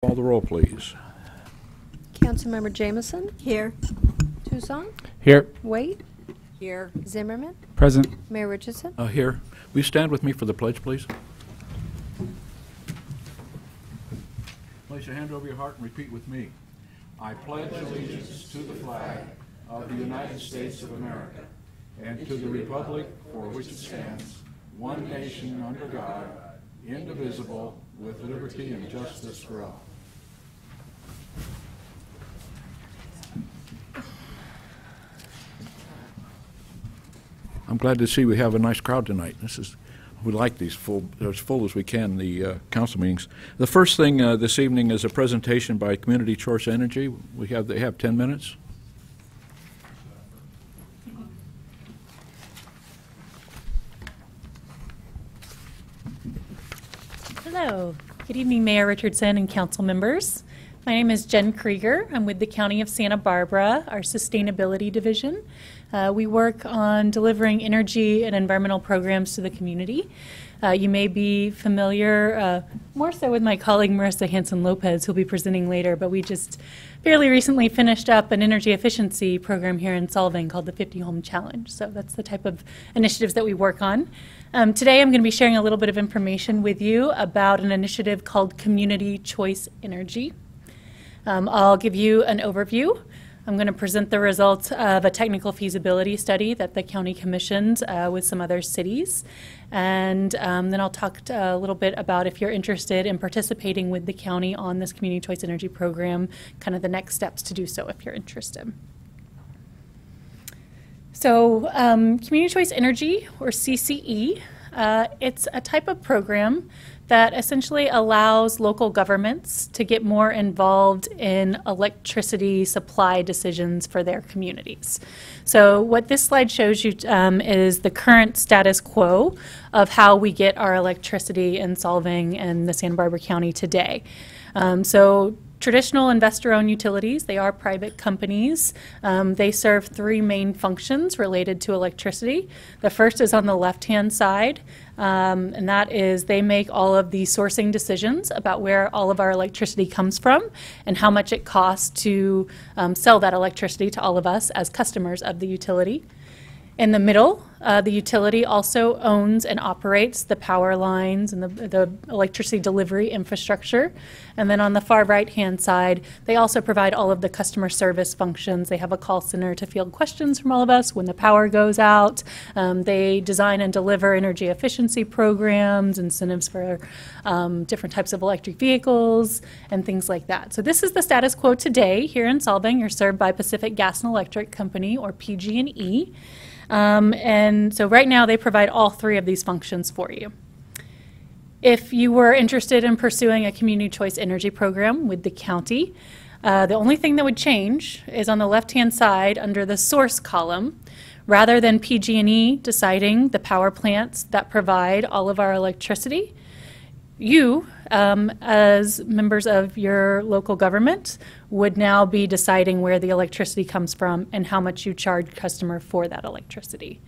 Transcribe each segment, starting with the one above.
Call the roll, please. Councilmember Jameson? Here. Tucson? Here. Waite? Here. Zimmerman? Present. Mayor Richardson? Here. Will you stand with me for the pledge, please? Place your hand over your heart and repeat with me. I pledge allegiance to the flag of the United States of America and to the republic for which it stands, one nation under God, indivisible, with liberty and justice for all. I'm glad to see we have a nice crowd tonight. We like these as full as we can, the council meetings. The first thing this evening is a presentation by Community Choice Energy. They have 10 minutes. Hello. Good evening, Mayor Richardson and council members. My name is Jen Krieger. I'm with the County of Santa Barbara, our Sustainability Division. We work on delivering energy and environmental programs to the community. You may be familiar more so with my colleague Marissa Hanson-Lopez, who'll be presenting later, but we just fairly recently finished up an energy efficiency program here in Solvang called the 50 Home Challenge. So that's the type of initiatives that we work on. Today I'm going to be sharing a little bit of information with you about an initiative called Community Choice Energy. I'll give you an overview. I'm going to present the results of a technical feasibility study that the county commissioned with some other cities. And then I'll talk a little bit about if you're interested in participating with the county on this Community Choice Energy program, kind of the next steps to do so if you're interested. So Community Choice Energy, or CCE, it's a type of program that essentially allows local governments to get more involved in electricity supply decisions for their communities. So what this slide shows you is the current status quo of how we get our electricity in Solvang and the Santa Barbara County today. So traditional investor-owned utilities, they are private companies. They serve three main functions related to electricity. The first is on the left-hand side, and that is they make all of the sourcing decisions about where all of our electricity comes from and how much it costs to sell that electricity to all of us as customers of the utility. In the middle, the utility also owns and operates the power lines and the electricity delivery infrastructure. And then on the far right-hand side, they also provide all of the customer service functions. They have a call center to field questions from all of us when the power goes out. They design and deliver energy efficiency programs, incentives for different types of electric vehicles, and things like that. So this is the status quo today. Here in Solvang, you're served by Pacific Gas and Electric Company, or PG&E. And so right now they provide all three of these functions for you. If you were interested in pursuing a community choice energy program with the county, the only thing that would change is on the left-hand side under the source column. Rather than PG&E deciding the power plants that provide all of our electricity, you, as members of your local government, would now be deciding where the electricity comes from and how much you charge customer for that electricity.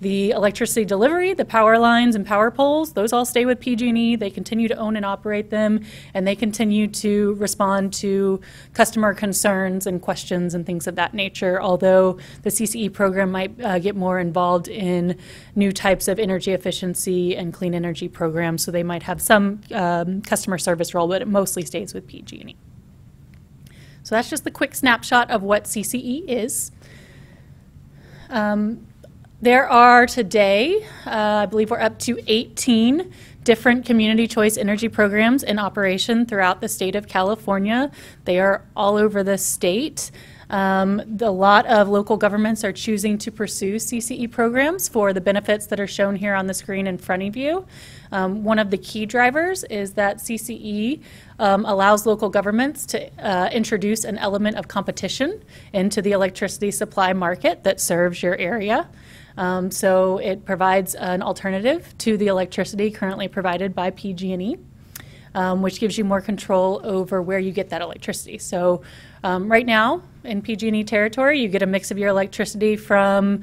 The electricity delivery, the power lines and power poles, those all stay with PG&E. They continue to own and operate them, and they continue to respond to customer concerns and questions and things of that nature, although the CCE program might get more involved in new types of energy efficiency and clean energy programs, so they might have some customer service role, but it mostly stays with PG&E. So that's just the quick snapshot of what CCE is. There are today, I believe we're up to 18 different community choice energy programs in operation throughout the state of California. They are all over the state. A lot of local governments are choosing to pursue CCE programs for the benefits that are shown here on the screen in front of you. One of the key drivers is that CCE allows local governments to introduce an element of competition into the electricity supply market that serves your area. So it provides an alternative to the electricity currently provided by PG&E, which gives you more control over where you get that electricity. So right now in PG&E territory, you get a mix of your electricity from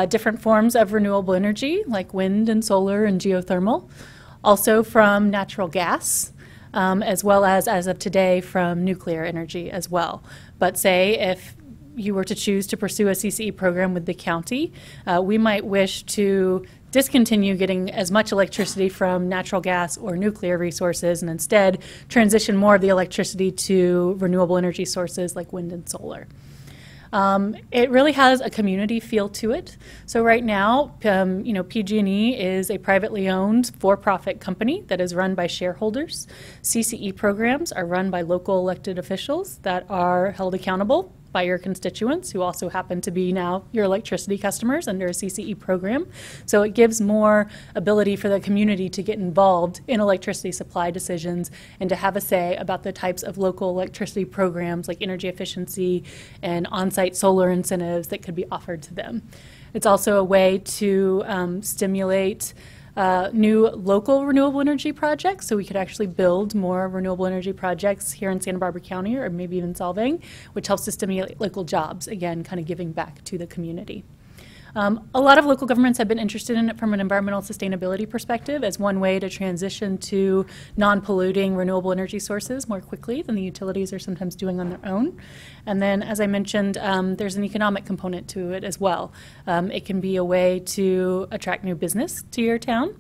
different forms of renewable energy like wind and solar and geothermal, also from natural gas. as well as of today, from nuclear energy as well. But say if you were to choose to pursue a CCE program with the county, we might wish to discontinue getting as much electricity from natural gas or nuclear resources and instead transition more of the electricity to renewable energy sources like wind and solar. It really has a community feel to it. So right now, PG&E is a privately owned for-profit company that is run by shareholders. CCE programs are run by local elected officials that are held accountable by your constituents, who also happen to be now your electricity customers under a CCE program. So it gives more ability for the community to get involved in electricity supply decisions and to have a say about the types of local electricity programs like energy efficiency and on-site solar incentives that could be offered to them. It's also a way to stimulate new local renewable energy projects, so we could actually build more renewable energy projects here in Santa Barbara County or maybe even Solvang, which helps to stimulate local jobs, again, kind of giving back to the community. A lot of local governments have been interested in it from an environmental sustainability perspective as one way to transition to non-polluting renewable energy sources more quickly than the utilities are sometimes doing on their own. And then, as I mentioned, there's an economic component to it as well. It can be a way to attract new business to your town.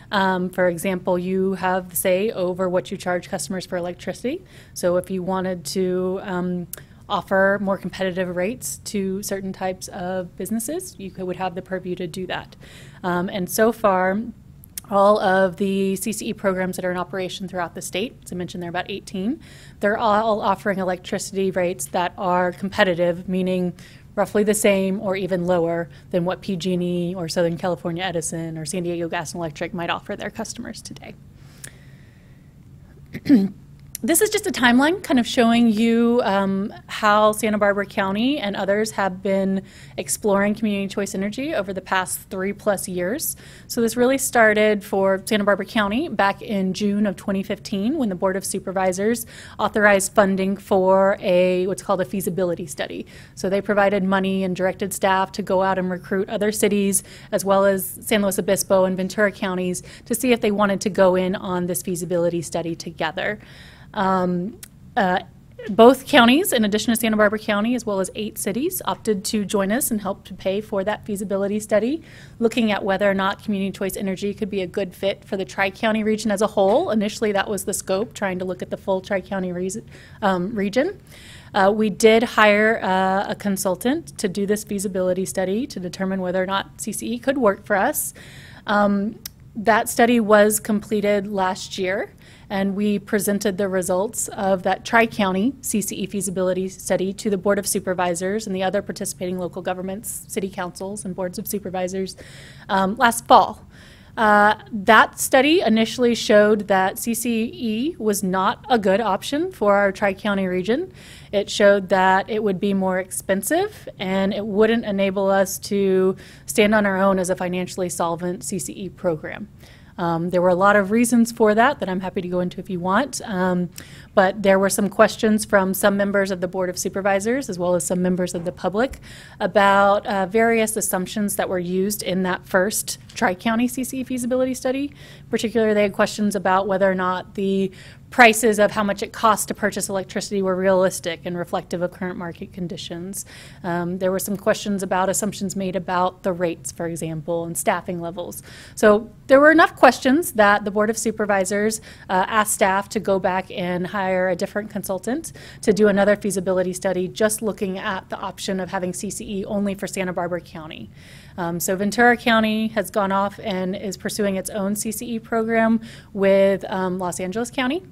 For example, you have say over what you charge customers for electricity. So if you wanted to offer more competitive rates to certain types of businesses, you would have the purview to do that. And so far, all of the CCE programs that are in operation throughout the state, as I mentioned, there are about 18, they're all offering electricity rates that are competitive, meaning roughly the same or even lower than what PG&E or Southern California Edison or San Diego Gas and Electric might offer their customers today. This is just a timeline kind of showing you how Santa Barbara County and others have been exploring community choice energy over the past 3+ years. So this really started for Santa Barbara County back in June of 2015 when the Board of Supervisors authorized funding for what's called a feasibility study. So they provided money and directed staff to go out and recruit other cities as well as San Luis Obispo and Ventura counties to see if they wanted to go in on this feasibility study together. Both counties, in addition to Santa Barbara County, as well as 8 cities, opted to join us and help to pay for that feasibility study, looking at whether or not community choice energy could be a good fit for the Tri-County region as a whole. Initially, that was the scope, trying to look at the full Tri-County region. We did hire a consultant to do this feasibility study to determine whether or not CCE could work for us. That study was completed last year, and we presented the results of that Tri-County CCE feasibility study to the Board of Supervisors and the other participating local governments, city councils, and boards of supervisors last fall. That study initially showed that CCE was not a good option for our Tri-County region. It showed that it would be more expensive and it wouldn't enable us to stand on our own as a financially solvent CCE program. There were a lot of reasons for that I'm happy to go into if you want, but there were some questions from some members of the Board of Supervisors as well as some members of the public about various assumptions that were used in that first Tri-County CCE feasibility study. Particularly, they had questions about whether or not the prices of how much it costs to purchase electricity were realistic and reflective of current market conditions. There were some questions about assumptions made about the rates, for example, and staffing levels. So there were enough questions that the Board of Supervisors asked staff to go back and hire a different consultant to do another feasibility study just looking at the option of having CCE only for Santa Barbara County. So Ventura County has gone off and is pursuing its own CCE program with Los Angeles County.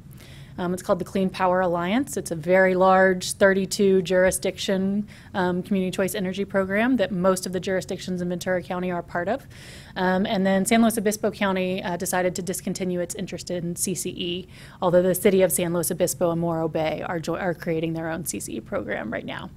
It's called the Clean Power Alliance. It's a very large 32 jurisdiction community choice energy program that most of the jurisdictions in Ventura County are part of. And then San Luis Obispo County decided to discontinue its interest in CCE, although the city of San Luis Obispo and Morro Bay are creating their own CCE program right now.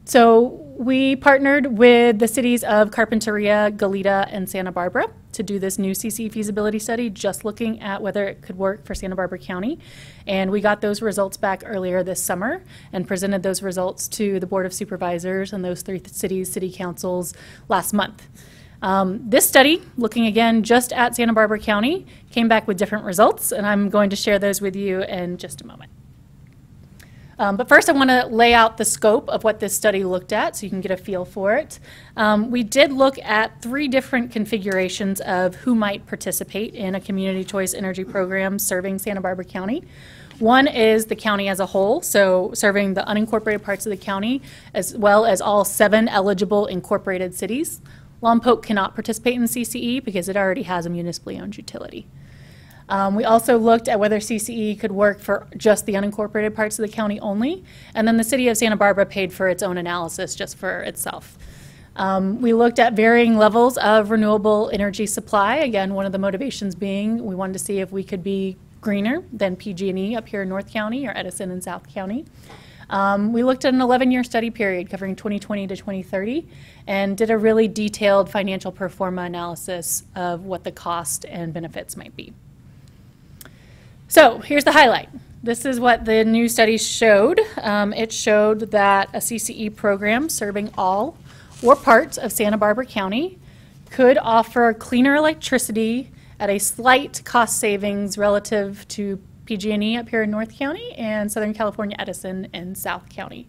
So we partnered with the cities of Carpinteria, Goleta, and Santa Barbara to do this new CCE feasibility study, just looking at whether it could work for Santa Barbara County. And we got those results back earlier this summer and presented those results to the Board of Supervisors and those 3 cities, city councils last month. This study, looking again just at Santa Barbara County, came back with different results, and I'm going to share those with you in just a moment. But first I want to lay out the scope of what this study looked at so you can get a feel for it. We did look at 3 different configurations of who might participate in a community choice energy program serving Santa Barbara County. One is the county as a whole, so serving the unincorporated parts of the county as well as all 7 eligible incorporated cities. Lompoc cannot participate in CCE because it already has a municipally owned utility. We also looked at whether CCE could work for just the unincorporated parts of the county only, and then the city of Santa Barbara paid for its own analysis just for itself. We looked at varying levels of renewable energy supply. Again, one of the motivations being we wanted to see if we could be greener than PG&E up here in North County or Edison in South County. We looked at an 11-year study period covering 2020 to 2030 and did a really detailed financial pro forma analysis of what the cost and benefits might be. So here's the highlight. This is what the new study showed. It showed that a CCE program serving all or parts of Santa Barbara County could offer cleaner electricity at a slight cost savings relative to PG&E up here in North County and Southern California Edison in South County.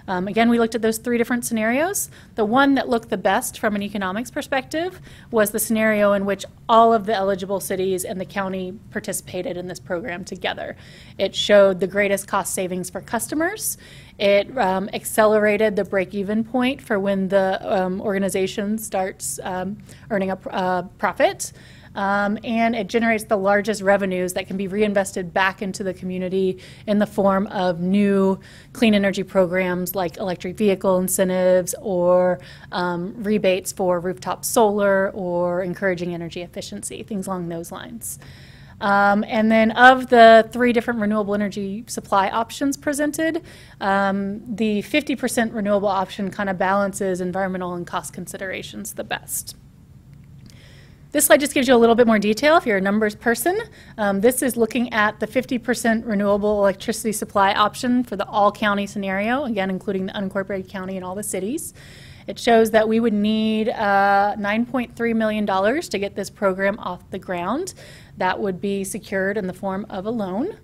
Again, we looked at those 3 different scenarios. The one that looked the best from an economics perspective was the scenario in which all of the eligible cities and the county participated in this program together. It showed the greatest cost savings for customers. It accelerated the break-even point for when the organization starts earning a profit. And it generates the largest revenues that can be reinvested back into the community in the form of new clean energy programs like electric vehicle incentives or rebates for rooftop solar or encouraging energy efficiency, things along those lines. And then of the 3 different renewable energy supply options presented, the 50% renewable option kind of balances environmental and cost considerations the best. This slide just gives you a little bit more detail if you're a numbers person. This is looking at the 50% renewable electricity supply option for the all-county scenario, again, including the unincorporated county and all the cities. It shows that we would need $9.3 million to get this program off the ground. That would be secured in the form of a loan.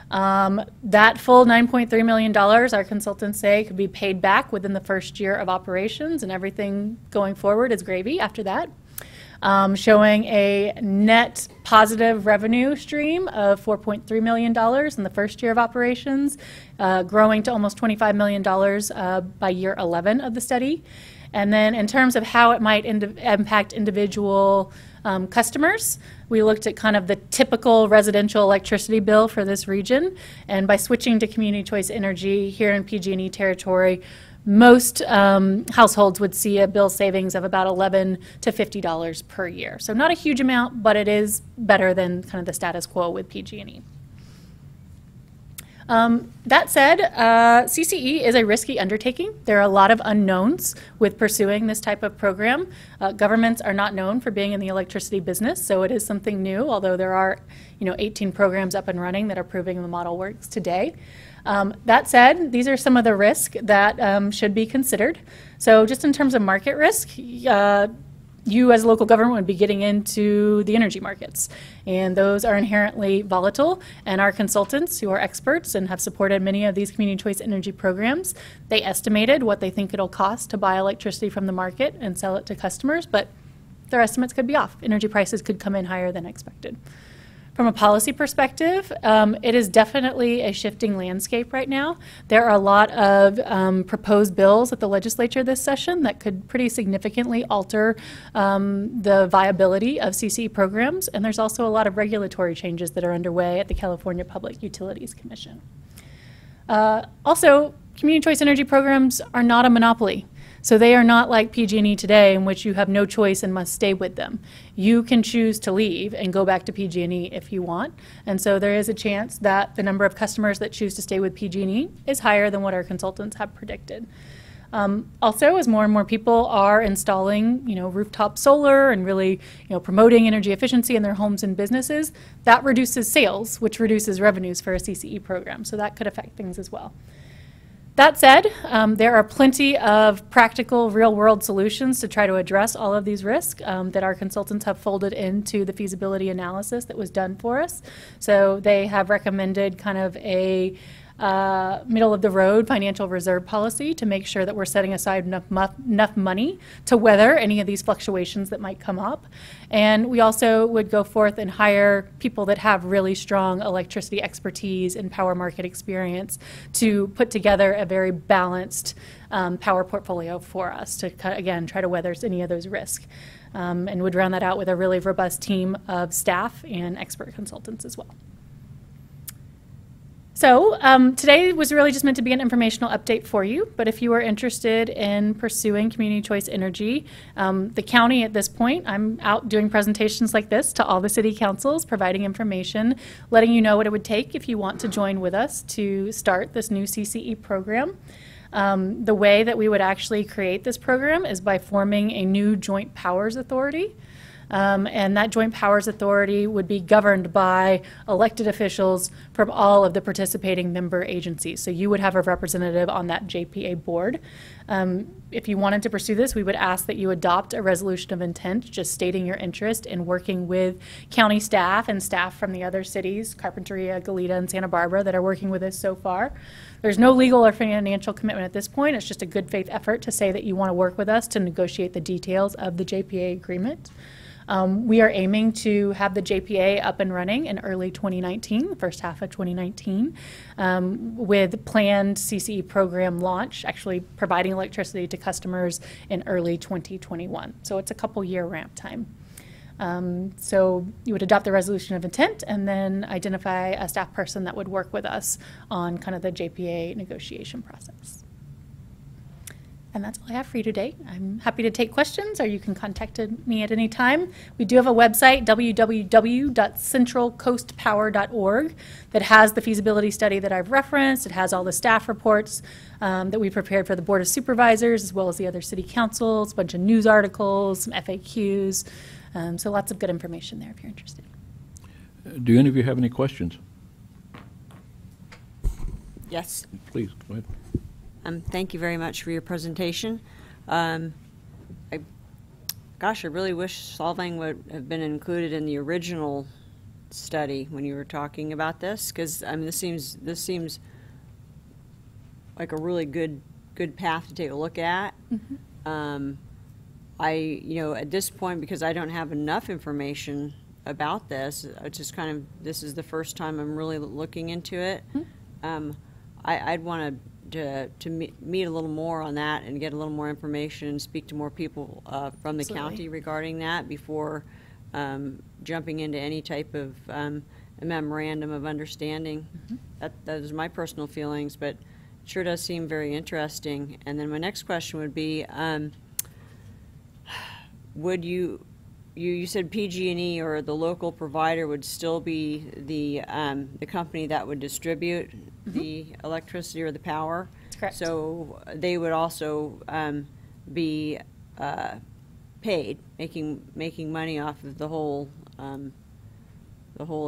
That full $9.3 million, our consultants say, could be paid back within the first year of operations, and everything going forward is gravy after that. Showing a net positive revenue stream of $4.3 million in the first year of operations, growing to almost $25 million by year 11 of the study. And then in terms of how it might impact individual customers, we looked at kind of the typical residential electricity bill for this region. And by switching to community choice energy here in PG&E territory, most households would see a bill savings of about $11 to $50 per year. So not a huge amount, but it is better than kind of the status quo with PG&E. That said, CCE is a risky undertaking. There are a lot of unknowns with pursuing this type of program. Governments are not known for being in the electricity business, so it is something new, although there are 18 programs up and running that are proving the model works today. That said, these are some of the risks that should be considered. So just in terms of market risk, you as a local government would be getting into the energy markets, and those are inherently volatile, and our consultants who are experts and have supported many of these community choice energy programs, they estimated what they think it'll cost to buy electricity from the market and sell it to customers, but their estimates could be off. Energy prices could come in higher than expected. From a policy perspective, it is definitely a shifting landscape right now. There are a lot of proposed bills at the legislature this session that could pretty significantly alter the viability of CCE programs, and there's also a lot of regulatory changes that are underway at the California Public Utilities Commission. Also, community choice energy programs are not a monopoly. So they are not like PG&E today, in which you have no choice and must stay with them. You can choose to leave and go back to PG&E if you want. And so there is a chance that the number of customers that choose to stay with PG&E is higher than what our consultants have predicted. Also, as more and more people are installing, rooftop solar and really, promoting energy efficiency in their homes and businesses, that reduces sales, which reduces revenues for a CCE program. So that could affect things as well. That said, there are plenty of practical real-world solutions to try to address all of these risks that our consultants have folded into the feasibility analysis that was done for us. So they have recommended kind of a middle-of-the-road financial reserve policy to make sure that we're setting aside enough money to weather any of these fluctuations that might come up. And we also would go forth and hire people that have really strong electricity expertise and power market experience to put together a very balanced power portfolio for us to, again, try to weather any of those risks. And would round that out with a really robust team of staff and expert consultants as well. So today was really just meant to be an informational update for you, but if you are interested in pursuing community choice energy, the county at this point, I'm out doing presentations like this to all the city councils, providing information, letting you know what it would take if you want to join with us to start this new CCE program. The way that we would actually create this program is by forming a new joint powers authority. And that joint powers authority would be governed by elected officials from all of the participating member agencies. So you would have a representative on that JPA board. If you wanted to pursue this, we would ask that you adopt a resolution of intent, just stating your interest in working with county staff and staff from the other cities, Carpinteria, Goleta, and Santa Barbara, that are working with us so far. There's no legal or financial commitment at this point. It's just a good faith effort to say that you want to work with us to negotiate the details of the JPA agreement. We are aiming to have the JPA up and running in early 2019, the first half of 2019, with planned CCE program launch, actually providing electricity to customers in early 2021. So it's a couple-year ramp time. So you would adopt the resolution of intent and then identify a staff person that would work with us on kind of the JPA negotiation process. And that's all I have for you today. I'm happy to take questions, or you can contact me at any time. We do have a website, www.centralcoastpower.org, that has the feasibility study that I've referenced. It has all the staff reports that we prepared for the Board of Supervisors, as well as the other city councils, a bunch of news articles, some FAQs. So lots of good information there if you're interested. Do any of you have any questions? Yes. Please, go ahead. Thank you very much for your presentation. Gosh, I really wish Solvang would have been included in the original study when you were talking about this, because I mean, this seems like a really good path to take a look at. Mm-hmm. At this point, because I don't have enough information about this, this is the first time I'm really looking into it. Mm-hmm. I'd want to meet a little more on that and get a little more information and speak to more people from the Absolutely. county regarding that before jumping into any type of a memorandum of understanding. Mm-hmm. That is my personal feelings, but it sure does seem very interesting. And then my next question would be, would you said PG&E or the local provider would still be the company that would distribute the electricity or the power? Correct. So they would also be paid, making money off of the whole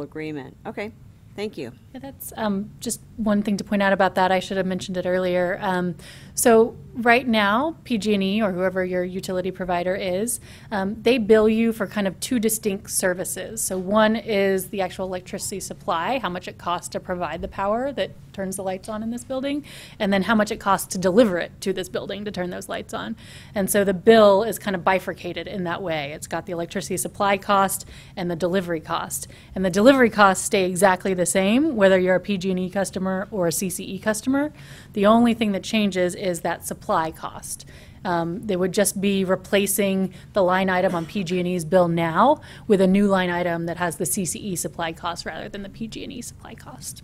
agreement. Okay, thank you. Yeah, that's just one thing to point out about that. I should have mentioned it earlier. So right now, PG&E or whoever your utility provider is, they bill you for kind of two distinct services. So one is the actual electricity supply, how much it costs to provide the power that turns the lights on in this building, and then how much it costs to deliver it to this building to turn those lights on. And so the bill is kind of bifurcated in that way. It's got the electricity supply cost and the delivery cost. And the delivery costs stay exactly the same, whether you're a PG&E customer or a CCE customer. The only thing that changes is that supply cost. They would just be replacing the line item on PG&E's bill now with a new line item that has the CCE supply cost rather than the PG&E supply cost.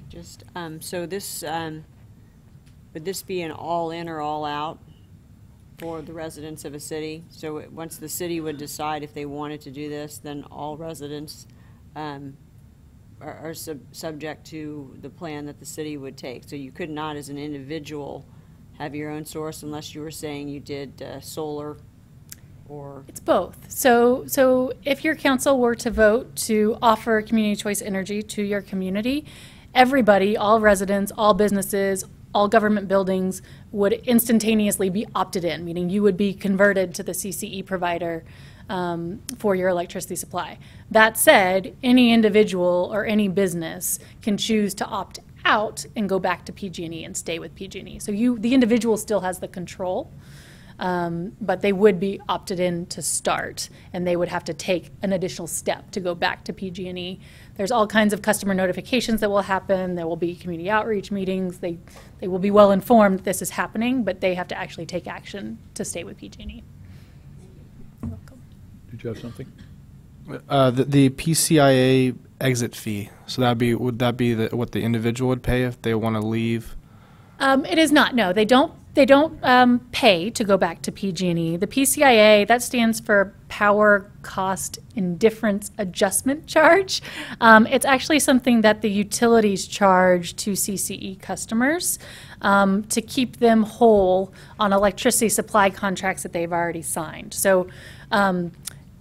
Just so this would this be an all-in or all-out for the residents of a city? So once the city would decide if they wanted to do this, then all residents are subject to the plan that the city would take. So you could not, as an individual, have your own source unless you were saying you did solar or... It's both. So if your council were to vote to offer community choice energy to your community, everybody, all residents, all businesses, all government buildings would instantaneously be opted in, meaning you would be converted to the CCE provider for your electricity supply. That said, any individual or any business can choose to opt out and go back to PG&E and stay with PG&E. So the individual still has the control, but they would be opted in to start, and they would have to take an additional step to go back to PG&E. There's all kinds of customer notifications that will happen. There will be community outreach meetings. They will be well informed that this is happening, but they have to actually take action to stay with PG&E. You're welcome. Did you have something? The PCIA exit fee. So would that be what the individual would pay if they want to leave? It is not. No, they don't. They don't pay to go back to PG&E. The PCIA, that stands for Power Cost Indifference Adjustment Charge. It's actually something that the utilities charge to CCE customers to keep them whole on electricity supply contracts that they've already signed. So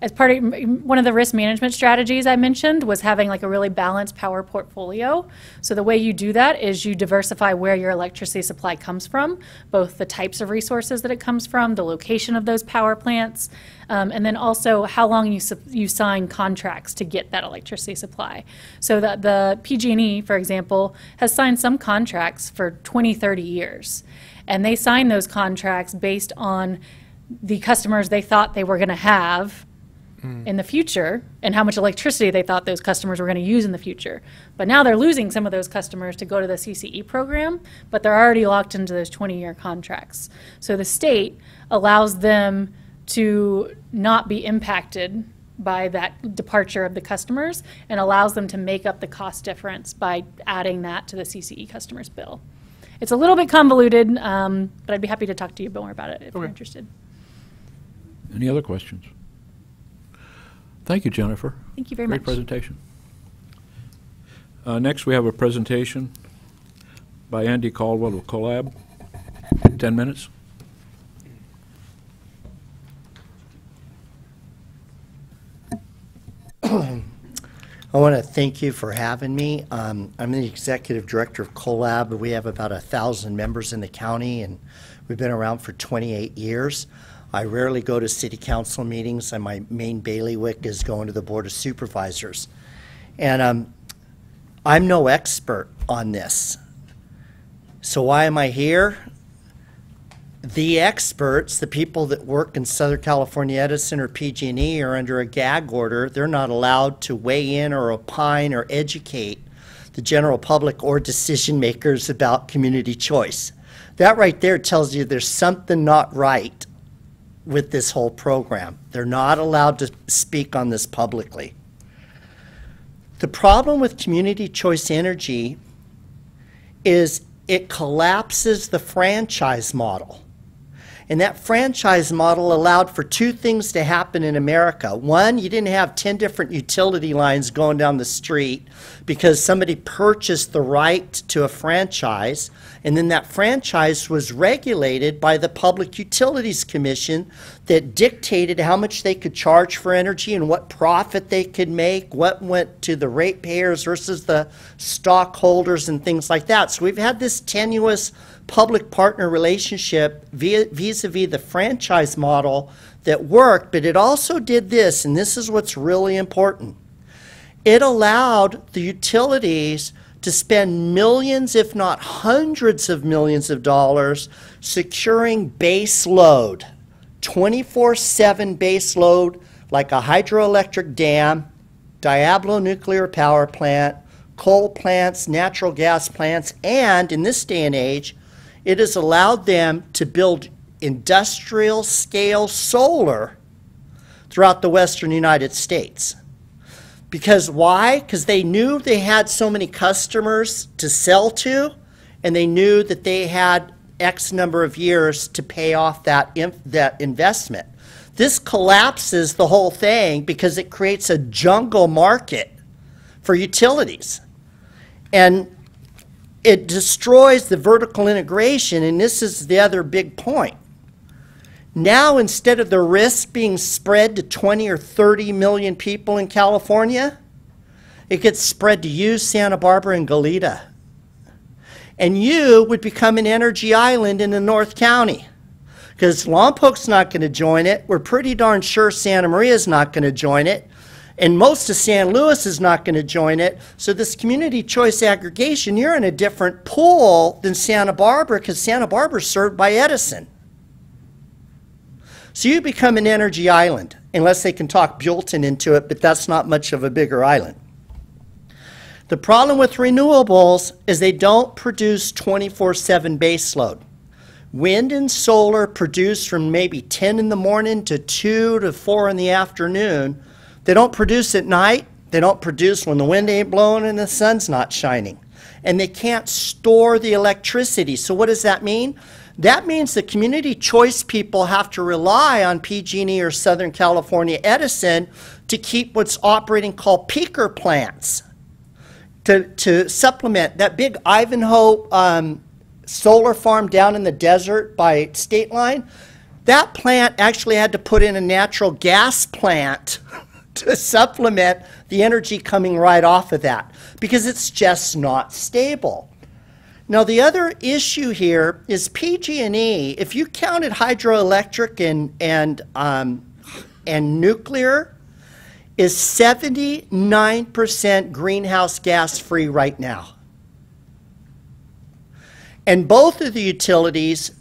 as part of one of the risk management strategies I mentioned was having like a really balanced power portfolio. So the way you do that is you diversify where your electricity supply comes from, both the types of resources that it comes from, the location of those power plants, and then also how long you sign contracts to get that electricity supply. So that the PG&E, for example, has signed some contracts for 20, 30 years. And they sign those contracts based on the customers they thought they were going to have in the future and how much electricity they thought those customers were going to use in the future. But now they're losing some of those customers to go to the CCE program, but they're already locked into those 20-year contracts. So the state allows them to not be impacted by that departure of the customers and allows them to make up the cost difference by adding that to the CCE customer's bill. It's a little bit convoluted, but I'd be happy to talk to you more about it if you're interested. Any other questions? Thank you, Jennifer. Thank you very much. Great presentation. Next, we have a presentation by Andy Caldwell of Collab. 10 minutes. I want to thank you for having me. I'm the executive director of Collab. We have about 1,000 members in the county, and we've been around for 28 years. I rarely go to city council meetings, and my main bailiwick is going to the Board of Supervisors. And I'm no expert on this. So why am I here? The experts, the people that work in Southern California Edison or PG&E are under a gag order. They're not allowed to weigh in or opine or educate the general public or decision makers about community choice. That right there tells you there's something not right with this whole program. They're not allowed to speak on this publicly. The problem with community choice energy is it collapses the franchise model. And that franchise model allowed for two things to happen in America. One, you didn't have 10 different utility lines going down the street because somebody purchased the right to a franchise, and then that franchise was regulated by the Public Utilities Commission that dictated how much they could charge for energy and what profit they could make, what went to the ratepayers versus the stockholders and things like that. So we've had this tenuous public-partner relationship vis-a-vis the franchise model that worked, but it also did this, and this is what's really important. It allowed the utilities to spend millions, if not hundreds of millions of dollars securing base load, 24/7 base load, like a hydroelectric dam, Diablo nuclear power plant, coal plants, natural gas plants, and in this day and age, it has allowed them to build industrial scale solar throughout the western United States. Because why? Because they knew they had so many customers to sell to, and they knew that they had X number of years to pay off that investment. This collapses the whole thing because it creates a jungle market for utilities. And it destroys the vertical integration, and this is the other big point. Now, instead of the risk being spread to 20 or 30 million people in California, It gets spread to you, Santa Barbara, and Goleta. And you would become an energy island in the North County. Because Lompoc's not going to join it. We're pretty darn sure Santa Maria's not going to join it. And most of San Luis is not going to join it. So this community choice aggregation, you're in a different pool than Santa Barbara, because Santa Barbara's served by Edison. So you become an energy island, unless they can talk Buellton into it, but that's not much of a bigger island. The problem with renewables is they don't produce 24/7 baseload. Wind and solar produce from maybe 10 in the morning to 2 to 4 in the afternoon. They don't produce at night. They don't produce when the wind ain't blowing and the sun's not shining. And they can't store the electricity. So what does that mean? That means the community choice people have to rely on PG&E or Southern California Edison to keep what's operating called peaker plants to supplement that big Ivanhoe solar farm down in the desert by State Line. That plant actually had to put in a natural gas plant to supplement the energy coming right off of that, because it's just not stable. Now the other issue here is PG&E. If you counted hydroelectric and nuclear, is 79% greenhouse gas free right now. And both of the utilities,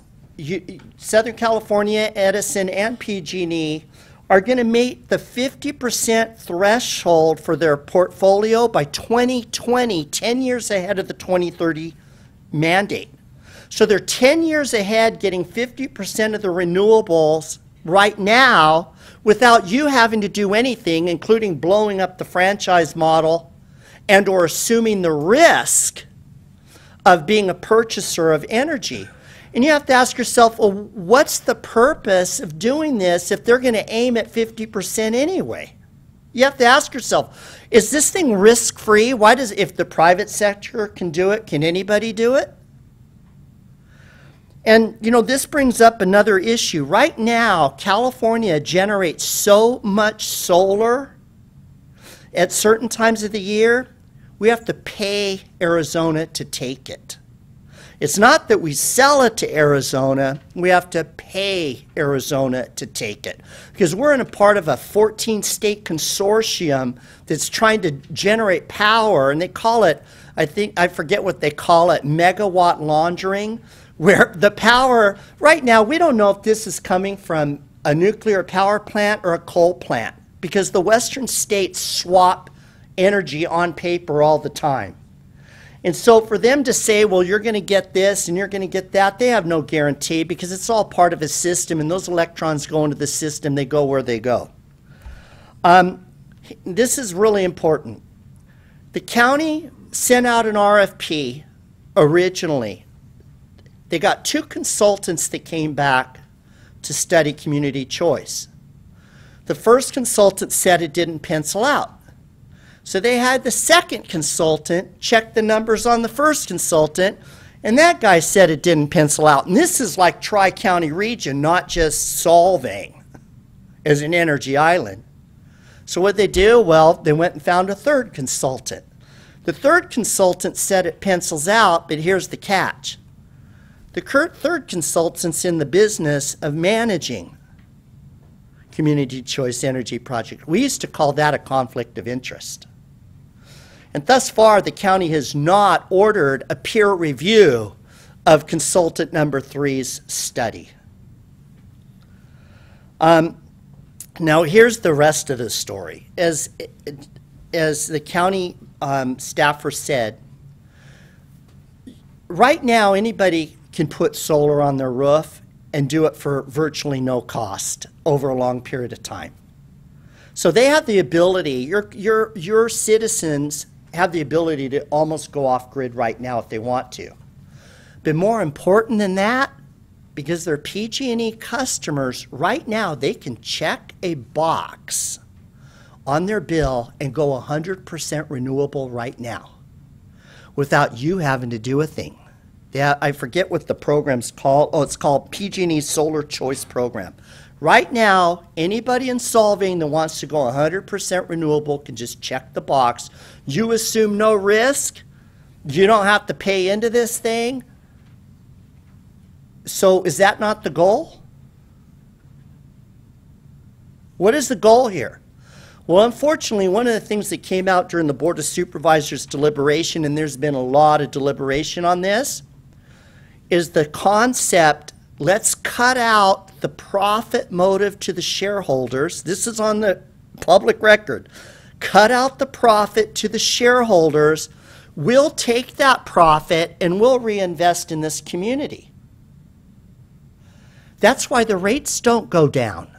Southern California, Edison, and PG&E, are going to meet the 50% threshold for their portfolio by 2020, 10 years ahead of the 2030 mandate. So they're 10 years ahead, getting 50% of the renewables right now without you having to do anything, including blowing up the franchise model and or assuming the risk of being a purchaser of energy. And you have to ask yourself, well, what's the purpose of doing this if they're going to aim at 50% anyway? You have to ask yourself, is this thing risk-free? Why does, if the private sector can do it, can anybody do it? And, you know, this brings up another issue. Right now, California generates so much solar at certain times of the year, we have to pay Arizona to take it. It's not that we sell it to Arizona, we have to pay Arizona to take it. Because we're in a part of a 14-state consortium that's trying to generate power, and they call it, I forget what they call it, megawatt laundering, where the power, right now, we don't know if this is coming from a nuclear power plant or a coal plant, because the western states swap energy on paper all the time. And so for them to say, well, you're going to get this and you're going to get that, they have no guarantee, because it's all part of a system, and those electrons go into the system, they go where they go. This is really important. The county sent out an RFP originally. They got 2 consultants that came back to study community choice. The first consultant said it didn't pencil out. So they had the second consultant check the numbers on the first consultant, and that guy said it didn't pencil out. And this is like Tri-County region, not just Solvang as an energy island. So what they do? Well, they went and found a third consultant. The third consultant said it pencils out, but here's the catch. The third consultant's in the business of managing community choice energy project. We used to call that a conflict of interest. And thus far, the county has not ordered a peer review of consultant number 3's study. Now, here's the rest of the story. As the county staffer said, right now, anybody can put solar on their roof and do it for virtually no cost over a long period of time. So they have the ability, your citizens have the ability to almost go off grid right now if they want to. But more important than that, because they're PG&E customers, right now they can check a box on their bill and go 100% renewable right now without you having to do a thing. I forget what the program's called. Oh, it's called PG&E Solar Choice Program. Right now, anybody in Solvang that wants to go 100% renewable can just check the box. You assume no risk. You don't have to pay into this thing. So is that not the goal? What is the goal here? Well, unfortunately, one of the things that came out during the Board of Supervisors deliberation, and there's been a lot of deliberation on this, is the concept, let's cut out the profit motive to the shareholders. This is on the public record. Cut out the profit to the shareholders. We'll take that profit and we'll reinvest in this community. That's why the rates don't go down.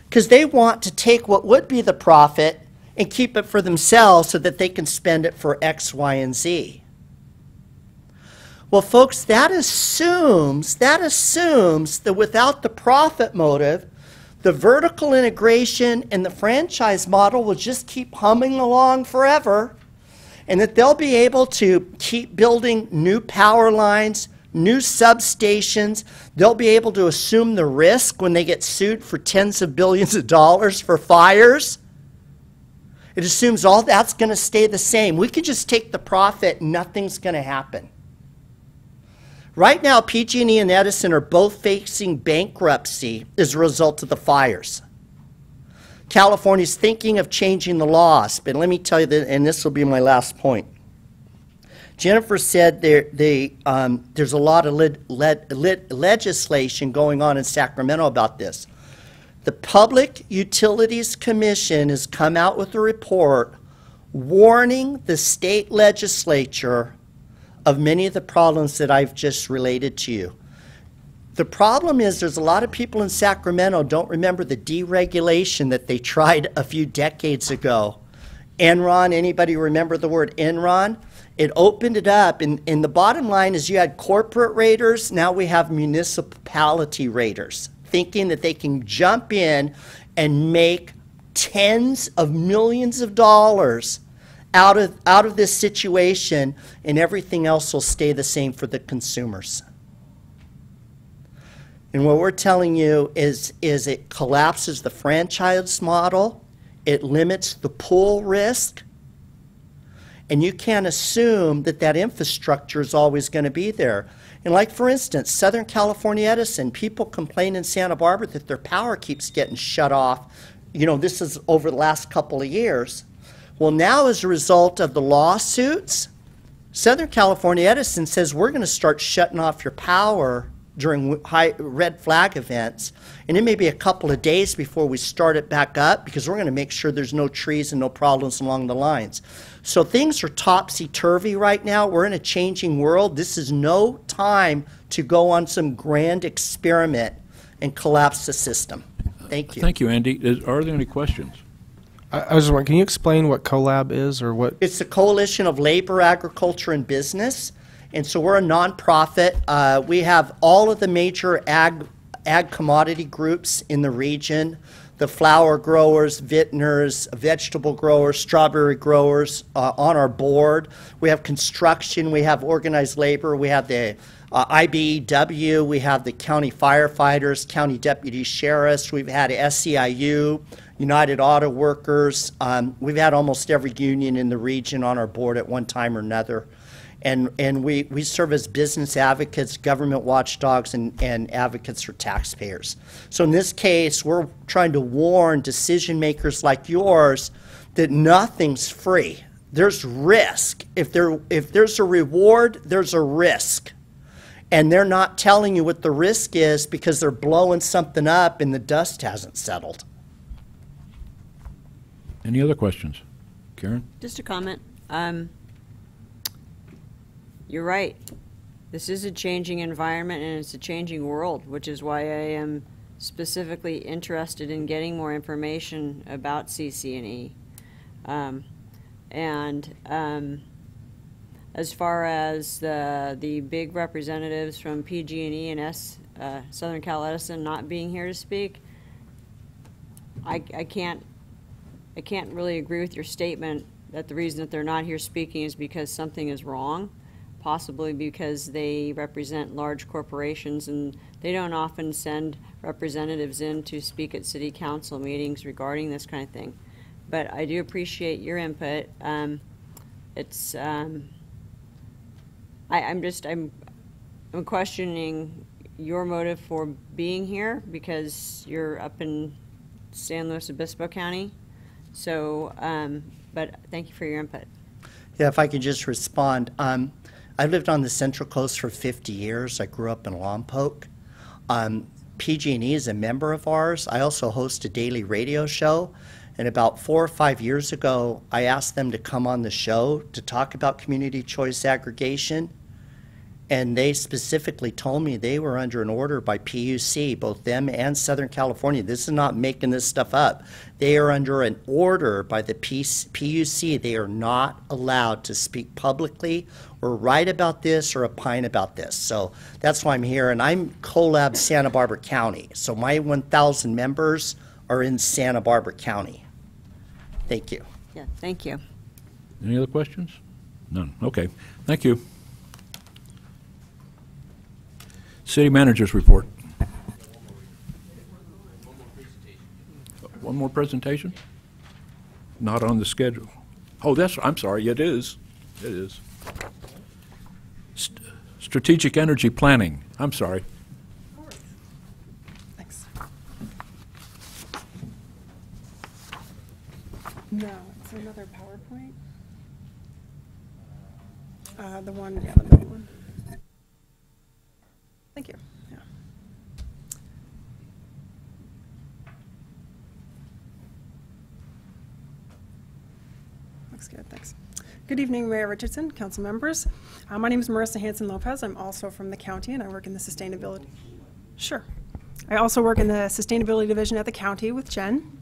Because they want to take what would be the profit and keep it for themselves so that they can spend it for X, Y, and Z. Well, folks, that assumes that without the profit motive, the vertical integration and the franchise model will just keep humming along forever, and that they'll be able to keep building new power lines, new substations. They'll be able to assume the risk when they get sued for tens of billions of dollars for fires. It assumes all that's going to stay the same. We could just take the profit and nothing's going to happen. Right now, PG&E and Edison are both facing bankruptcy as a result of the fires. California's thinking of changing the laws, but let me tell you that, and this will be my last point. Jennifer said there's a lot of legislation going on in Sacramento about this. The Public Utilities Commission has come out with a report warning the state legislature of many of the problems that I've just related to you. The problem is there's a lot of people in Sacramento don't remember the deregulation that they tried a few decades ago. Enron, anybody remember the word Enron? It opened it up, and the bottom line is you had corporate raters, now we have municipality raters, thinking that they can jump in and make tens of millions of dollars out of this situation, and everything else will stay the same for the consumers. And what we're telling you is it collapses the franchise model, it limits the pool risk, and you can't assume that that infrastructure is always going to be there. And like, for instance, Southern California Edison, people complain in Santa Barbara that their power keeps getting shut off. You know, this is over the last couple of years. Well, now as a result of the lawsuits, Southern California Edison says we're going to start shutting off your power during high red flag events, and it may be a couple of days before we start it back up because we're going to make sure there's no trees and no problems along the lines. So things are topsy-turvy right now. We're in a changing world. This is no time to go on some grand experiment and collapse the system. Thank you. Thank you, Andy. Are there any questions? I was just wondering, can you explain what CoLab is, or what? It's the Coalition of Labor, Agriculture, and Business. And so we're a nonprofit. We have all of the major ag commodity groups in the region, the flower growers, vintners, vegetable growers, strawberry growers on our board. We have construction, we have organized labor, we have the IBEW, we have the county firefighters, county deputy sheriffs, we've had SEIU, United Auto Workers. We've had almost every union in the region on our board at one time or another. And we serve as business advocates, government watchdogs, and advocates for taxpayers. So in this case, we're trying to warn decision makers like yours that nothing's free. There's risk. If there's a reward, there's a risk. And they're not telling you what the risk is because they're blowing something up and the dust hasn't settled. Any other questions? Karen? Just a comment. You're right. This is a changing environment and it's a changing world, which is why I am specifically interested in getting more information about CC&E. As far as the big representatives from PG&E and Southern Cal Edison not being here to speak, I can't really agree with your statement that the reason that they're not here speaking is because something is wrong, possibly because they represent large corporations and they don't often send representatives in to speak at city council meetings regarding this kind of thing. But I do appreciate your input. it's, I'm questioning your motive for being here because you're up in San Luis Obispo County. So, but thank you for your input. Yeah, if I could just respond. I've lived on the Central Coast for 50 years. I grew up in Lompoc. PG&E is a member of ours. I also host a daily radio show. And about 4 or 5 years ago, I asked them to come on the show to talk about community choice aggregation. And they specifically told me they were under an order by PUC, both them and Southern California. This is not making this stuff up. They are under an order by the PUC. They are not allowed to speak publicly or write about this or opine about this. So that's why I'm here. And I'm CoLab Santa Barbara County. So my 1,000 members are in Santa Barbara County. Thank you. Yeah, thank you. Any other questions? None. Okay. Thank you. City Manager's report. One more presentation? Not on the schedule. Oh, I'm sorry, it is. It is. Strategic Energy Planning. I'm sorry. Thanks. No, it's another PowerPoint. The middle one. Thank you. Yeah. Looks good, thanks. Good evening, Mayor Richardson, council members. My name is Marissa Hanson-Lopez. I'm also from the county, and I work in the sustainability. Sure. I also work in the sustainability division at the county with Jen.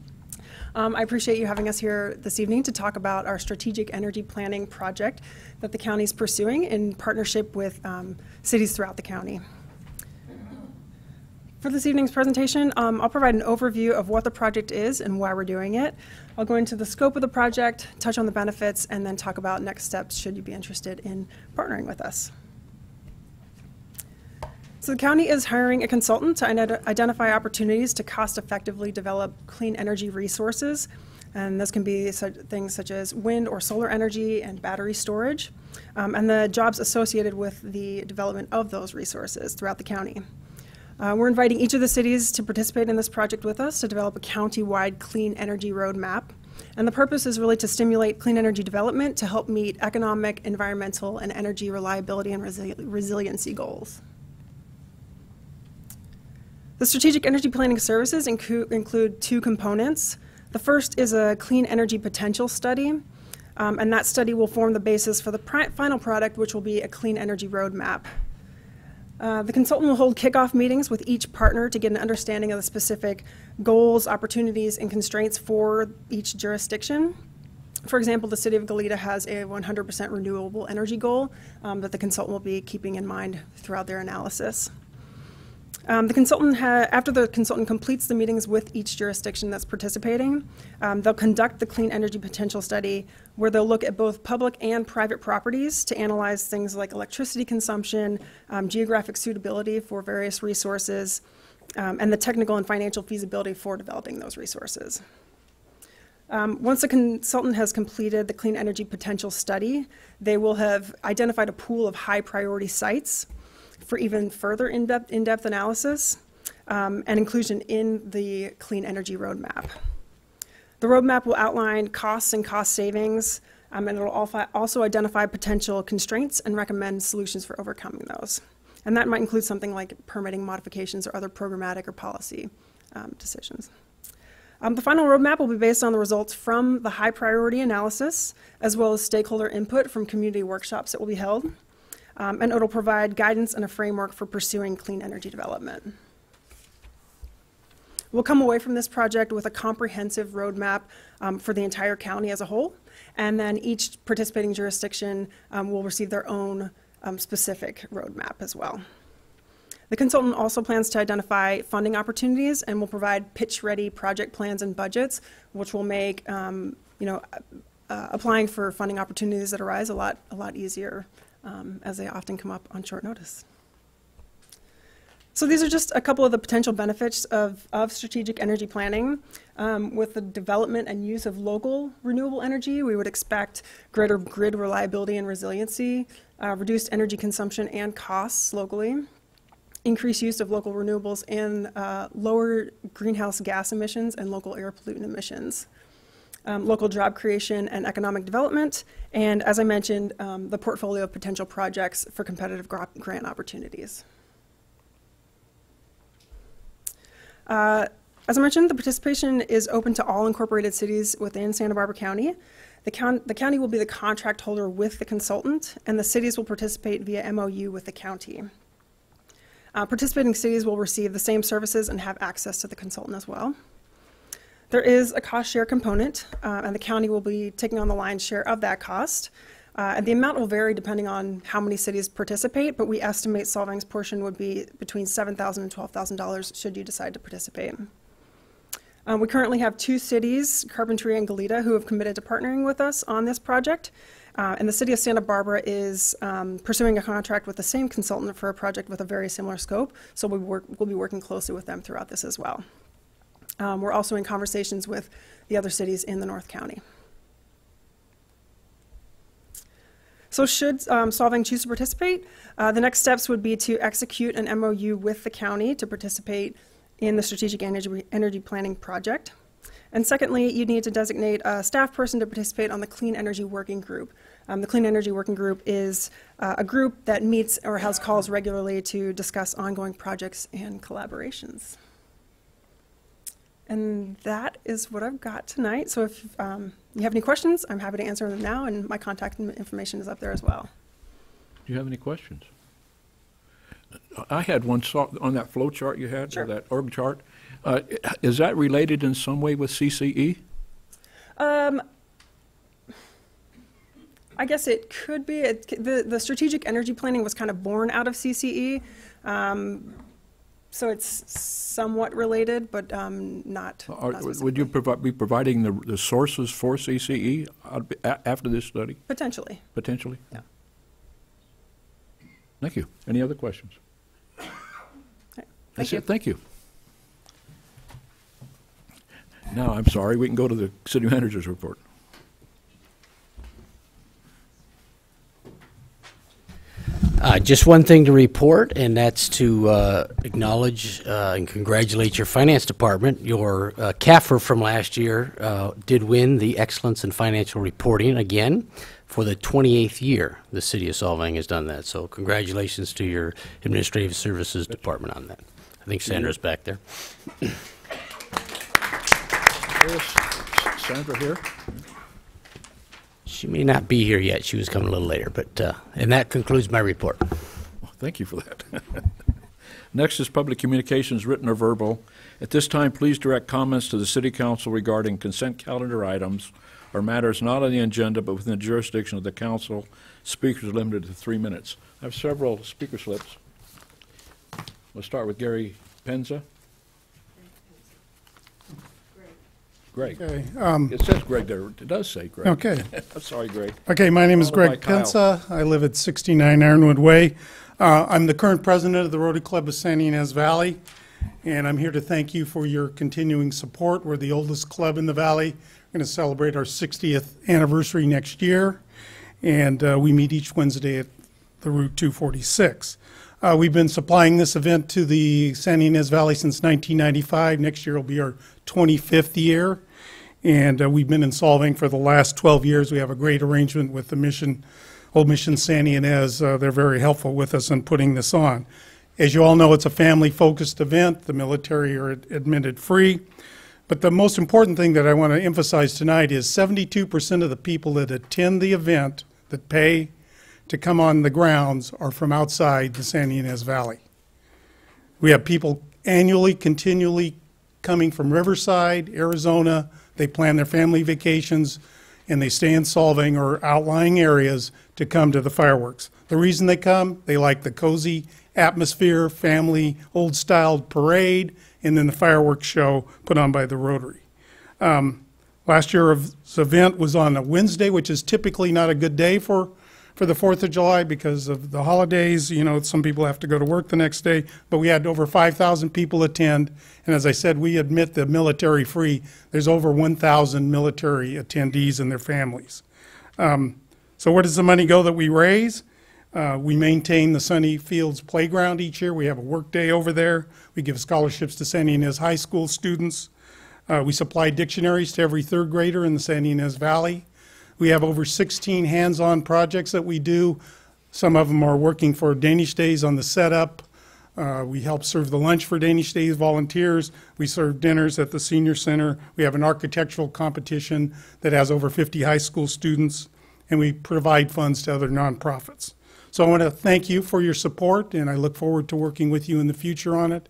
I appreciate you having us here this evening to talk about our strategic energy planning project that the county is pursuing in partnership with cities throughout the county. For this evening's presentation, I'll provide an overview of what the project is and why we're doing it. I'll go into the scope of the project, touch on the benefits, and then talk about next steps should you be interested in partnering with us. So the county is hiring a consultant to identify opportunities to cost-effectively develop clean energy resources. And this can be things such as wind or solar energy and battery storage, and the jobs associated with the development of those resources throughout the county. We're inviting each of the cities to participate in this project with us to develop a county-wide clean energy roadmap. And the purpose is really to stimulate clean energy development to help meet economic, environmental, and energy reliability and resiliency goals. The strategic energy planning services include 2 components. The first is a clean energy potential study, and that study will form the basis for the final product, which will be a clean energy roadmap. The consultant will hold kickoff meetings with each partner to get an understanding of the specific goals, opportunities, and constraints for each jurisdiction. For example, the City of Goleta has a 100% renewable energy goal that the consultant will be keeping in mind throughout their analysis. After the consultant completes the meetings with each jurisdiction that's participating, they'll conduct the clean energy potential study where they'll look at both public and private properties to analyze things like electricity consumption, geographic suitability for various resources, and the technical and financial feasibility for developing those resources. Once the consultant has completed the clean energy potential study, they will have identified a pool of high priority sites for even further in-depth analysis and inclusion in the clean energy roadmap. The roadmap will outline costs and cost savings, and it will also identify potential constraints and recommend solutions for overcoming those. And that might include something like permitting modifications or other programmatic or policy decisions. The final roadmap will be based on the results from the high priority analysis, as well as stakeholder input from community workshops that will be held. And it'll provide guidance and a framework for pursuing clean energy development. We'll come away from this project with a comprehensive roadmap for the entire county as a whole, and then each participating jurisdiction will receive their own specific roadmap as well. The consultant also plans to identify funding opportunities and will provide pitch-ready project plans and budgets, which will make applying for funding opportunities that arise a lot easier, as they often come up on short notice. So these are just a couple of the potential benefits of strategic energy planning. With the development and use of local renewable energy, we would expect greater grid reliability and resiliency, reduced energy consumption and costs locally, increased use of local renewables, and lower greenhouse gas emissions and local air pollutant emissions. Local job creation and economic development, and as I mentioned, the portfolio of potential projects for competitive grant opportunities. As I mentioned, the participation is open to all incorporated cities within Santa Barbara County. The county will be the contract holder with the consultant, and the cities will participate via MOU with the county. Participating cities will receive the same services and have access to the consultant as well. There is a cost share component, and the county will be taking on the lion's share of that cost. And the amount will vary depending on how many cities participate, but we estimate Solvang's portion would be between $7,000 and $12,000 should you decide to participate. We currently have 2 cities, Carpentry and Goleta, who have committed to partnering with us on this project. And the city of Santa Barbara is pursuing a contract with the same consultant for a project with a very similar scope, so we'll be working closely with them throughout this as well. We're also in conversations with the other cities in the North County. So should Solvang choose to participate, the next steps would be to execute an MOU with the county to participate in the strategic energy planning project. And secondly, you need to designate a staff person to participate on the Clean Energy Working Group. The Clean Energy Working Group is a group that meets or has calls regularly to discuss ongoing projects and collaborations. And that is what I've got tonight. So if you have any questions, I'm happy to answer them now, and my contact information is up there as well. Do you have any questions? I had one on that flow chart you had, Sure. or that org chart. Is that related in some way with CCE? I guess it could be. The strategic energy planning was kind of born out of CCE. So it's somewhat related, but not Would you be providing the sources for CCE after this study? potentially. Potentially? Yeah. Thank you. Any other questions? That's it. Thank you. Now, I'm sorry, we can go to the city manager's report. Just one thing to report, and that's to acknowledge and congratulate your finance department. Your CAFR from last year did win the Excellence in Financial Reporting again for the 28th year. The city of Solvang has done that. So congratulations to your Administrative Services Department on that. I think Sandra's back there. Is Sandra here? She may not be here yet. She was coming a little later, but and that concludes my report. Well, thank you for that. Next is public communications, written or verbal. At this time, please direct comments to the City Council regarding consent calendar items or matters not on the agenda but within the jurisdiction of the Council. Speakers are limited to 3 minutes. I have several speaker slips. We'll start with Gary Penza. Greg. Okay. It says Greg there. It does say Greg. Okay. I'm sorry, Greg. Okay, my name is Followed by Greg Kyle. Pensa. I live at 69 Ironwood Way. I'm the current president of the Rotary Club of San Ynez Valley, and I'm here to thank you for your continuing support. We're the oldest club in the valley. We're going to celebrate our 60th anniversary next year, and we meet each Wednesday at the Route 246. We've been supplying this event to the San Ynez Valley since 1995. Next year will be our 25th year. And we've been in Solvang for the last 12 years. We have a great arrangement with the mission, Old Mission San Ynez. They're very helpful with us in putting this on. As you all know, it's a family-focused event. The military are admitted free. But the most important thing that I want to emphasize tonight is 72% of the people that attend the event, that pay to come on the grounds, are from outside the San Ynez Valley. We have people annually, continually coming from Riverside, Arizona. They plan their family vacations, and they stay in Solvang or outlying areas to come to the fireworks. The reason they come, they like the cozy atmosphere, family, old-style parade, and then the fireworks show put on by the Rotary. Last year's event was on a Wednesday, which is typically not a good day for for the 4th of July because of the holidays. You know, some people have to go to work the next day, but we had over 5,000 people attend. And as I said, we admit the military free. There's over 1,000 military attendees and their families. So where does the money go that we raise? We maintain the Sunny Fields Playground each year. We have a work day over there. We give scholarships to San Ynez High School students. We supply dictionaries to every 3rd grader in the San Ynez Valley. We have over 16 hands-on projects that we do. Some of them are working for Danish Days on the setup. We help serve the lunch for Danish Days volunteers. We serve dinners at the senior center. We have an architectural competition that has over 50 high school students, and we provide funds to other nonprofits. So I want to thank you for your support, and I look forward to working with you in the future on it.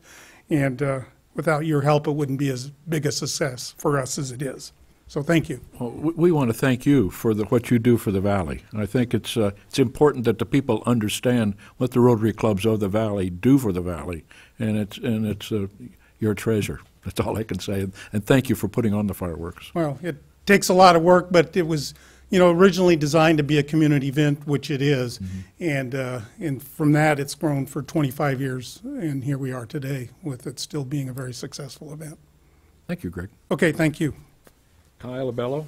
And without your help, it wouldn't be as big a success for us as it is. So thank you. Well, we want to thank you for what you do for the Valley. I think it's important that the people understand what the Rotary Clubs of the Valley do for the Valley, and it's your treasure. That's all I can say. And thank you for putting on the fireworks. Well, it takes a lot of work, but it was, you know, originally designed to be a community event, which it is, and from that it's grown for 25 years, and here we are today with it still being a very successful event. Thank you, Greg. Okay, thank you. Kyle Abello.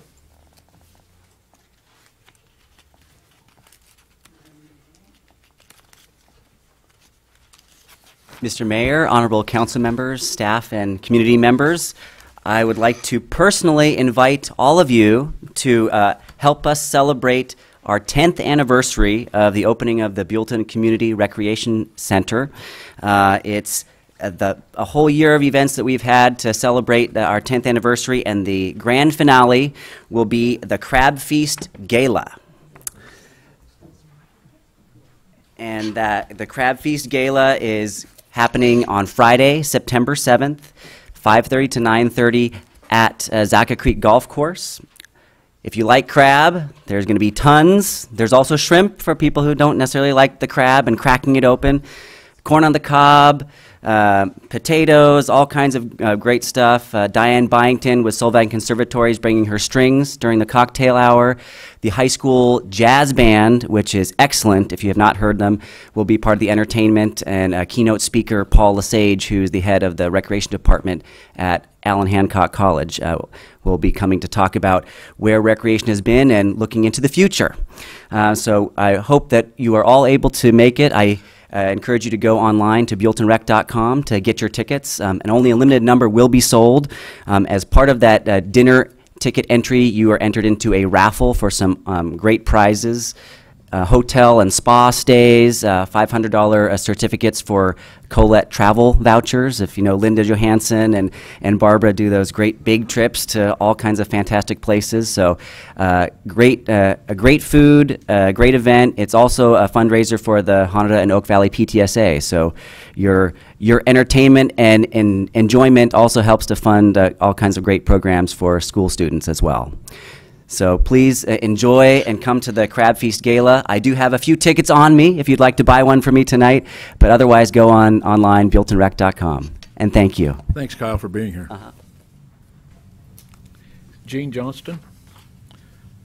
Mr. Mayor, honorable council members, staff, and community members, I would like to personally invite all of you to help us celebrate our 10th anniversary of the opening of the Buellton Community Recreation Center. It's a whole year of events that we've had to celebrate our 10th anniversary, and the grand finale will be the Crab Feast Gala. And the Crab Feast Gala is happening on Friday, September 7th, 5:30 to 9:30 at Zaca Creek Golf Course. If you like crab, there's going to be tons. There's also shrimp for people who don't necessarily like the crab and cracking it open. Corn on the cob, potatoes, all kinds of great stuff. Diane Byington with Solvang Conservatory is bringing her strings during the cocktail hour. The high school jazz band, which is excellent if you have not heard them, will be part of the entertainment, and keynote speaker Paul Lesage, who's the head of the recreation department at Allen Hancock College, will be coming to talk about where recreation has been and looking into the future. So I hope that you are all able to make it. I encourage you to go online to buelltonrec.com to get your tickets, and only a limited number will be sold. As part of that dinner ticket entry, you are entered into a raffle for some great prizes. Hotel and spa stays, $500 certificates for Colette travel vouchers. If you know Linda Johansson and Barbara do those great big trips to all kinds of fantastic places. So great food, great event. It's also a fundraiser for the Hanada and Oak Valley PTSA. So your entertainment and enjoyment also helps to fund all kinds of great programs for school students as well. So please enjoy and come to the Crab Feast Gala. I do have a few tickets on me if you'd like to buy one for me tonight, but otherwise go online, buelltonrec.com. And thank you. Thanks, Kyle, for being here. Gene Johnston,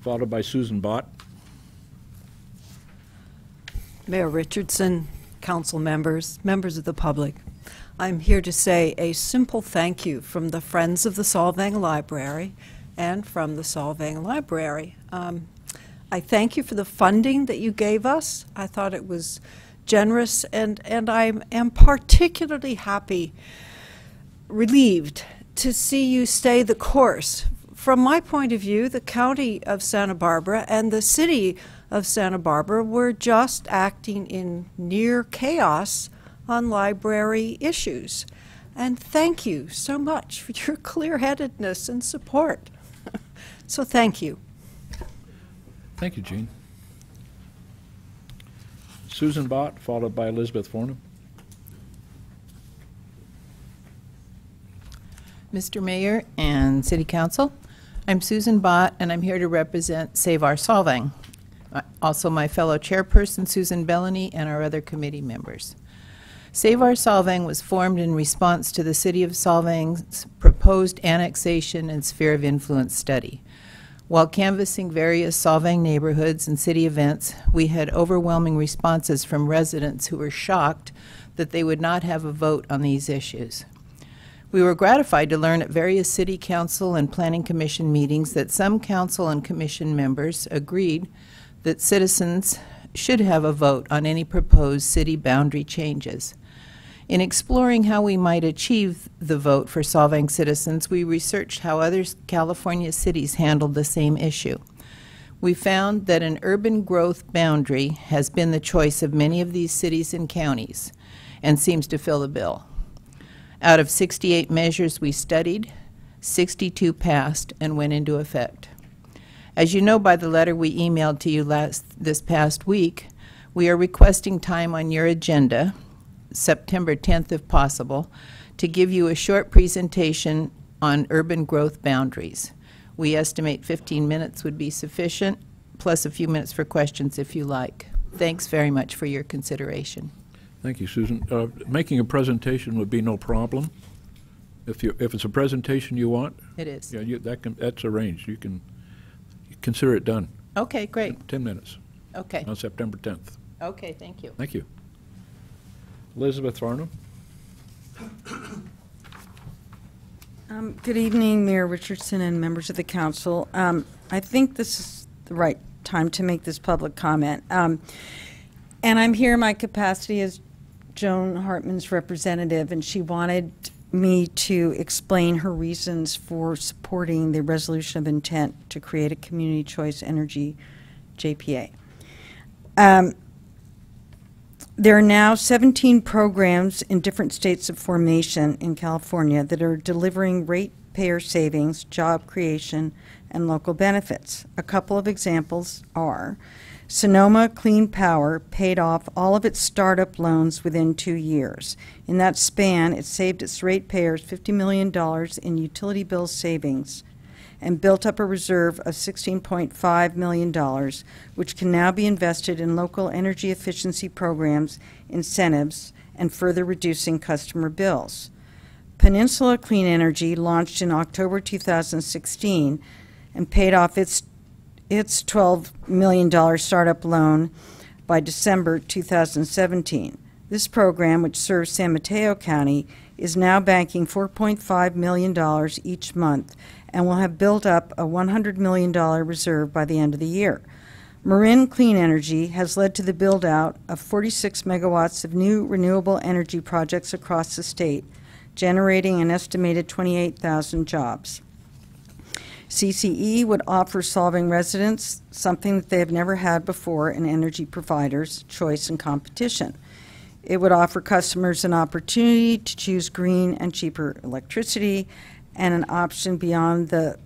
followed by Susan Bott. Mayor Richardson, council members, members of the public, I'm here to say a simple thank you from the Friends of the Solvang Library and from the Solvang Library. I thank you for the funding that you gave us. I thought it was generous, and I am particularly happy, relieved to see you stay the course. From my point of view, the County of Santa Barbara and the City of Santa Barbara were just acting in near chaos on library issues. And thank you so much for your clear-headedness and support. So thank you. Thank you, Jean. Susan Bott, followed by Elizabeth Fornham. Mr. Mayor and City Council, I'm Susan Bott, and I'm here to represent Save Our Solvang. Also my fellow chairperson, Susan Bellany, and our other committee members. Save Our Solvang was formed in response to the City of Solvang's proposed annexation and sphere of influence study. While canvassing various Solvang neighborhoods and city events, we had overwhelming responses from residents who were shocked that they would not have a vote on these issues. We were gratified to learn at various city council and planning commission meetings that some council and commission members agreed that citizens should have a vote on any proposed city boundary changes. In exploring how we might achieve the vote for Solvang citizens, we researched how other California cities handled the same issue. We found that an urban growth boundary has been the choice of many of these cities and counties and seems to fill the bill. Out of 68 measures we studied, 62 passed and went into effect. As you know by the letter we emailed to you this past week, we are requesting time on your agenda, September 10th if possible, to give you a short presentation on urban growth boundaries. We estimate 15 minutes would be sufficient, plus a few minutes for questions if you like. Thanks very much for your consideration. Thank you, Susan. Making a presentation would be no problem. If it's a presentation you want, It is. yeah, that's arranged. You can consider it done. Okay, great. 10 minutes Okay. on September 10th. Okay, thank you. Thank you. Elizabeth Farnham. Good evening, Mayor Richardson and members of the council. I think this is the right time to make this public comment. And I'm here in my capacity as Joan Hartman's representative, and she wanted me to explain her reasons for supporting the resolution of intent to create a community choice energy JPA. There are now 17 programs in different states of formation in California that are delivering ratepayer savings, job creation, and local benefits. A couple of examples are Sonoma Clean Power paid off all of its startup loans within 2 years. In that span, it saved its ratepayers $50 million in utility bill savings and built up a reserve of $16.5 million, which can now be invested in local energy efficiency programs, incentives, and further reducing customer bills. Peninsula Clean Energy launched in October 2016 and paid off its $12 million startup loan by December 2017. This program, which serves San Mateo County, is now banking $4.5 million each month and will have built up a $100 million reserve by the end of the year. Marin Clean Energy has led to the build-out of 46 megawatts of new renewable energy projects across the state, generating an estimated 28,000 jobs. CCE would offer Solvang residents something that they have never had before in energy providers, choice and competition. It would offer customers an opportunity to choose green and cheaper electricity and an option beyond the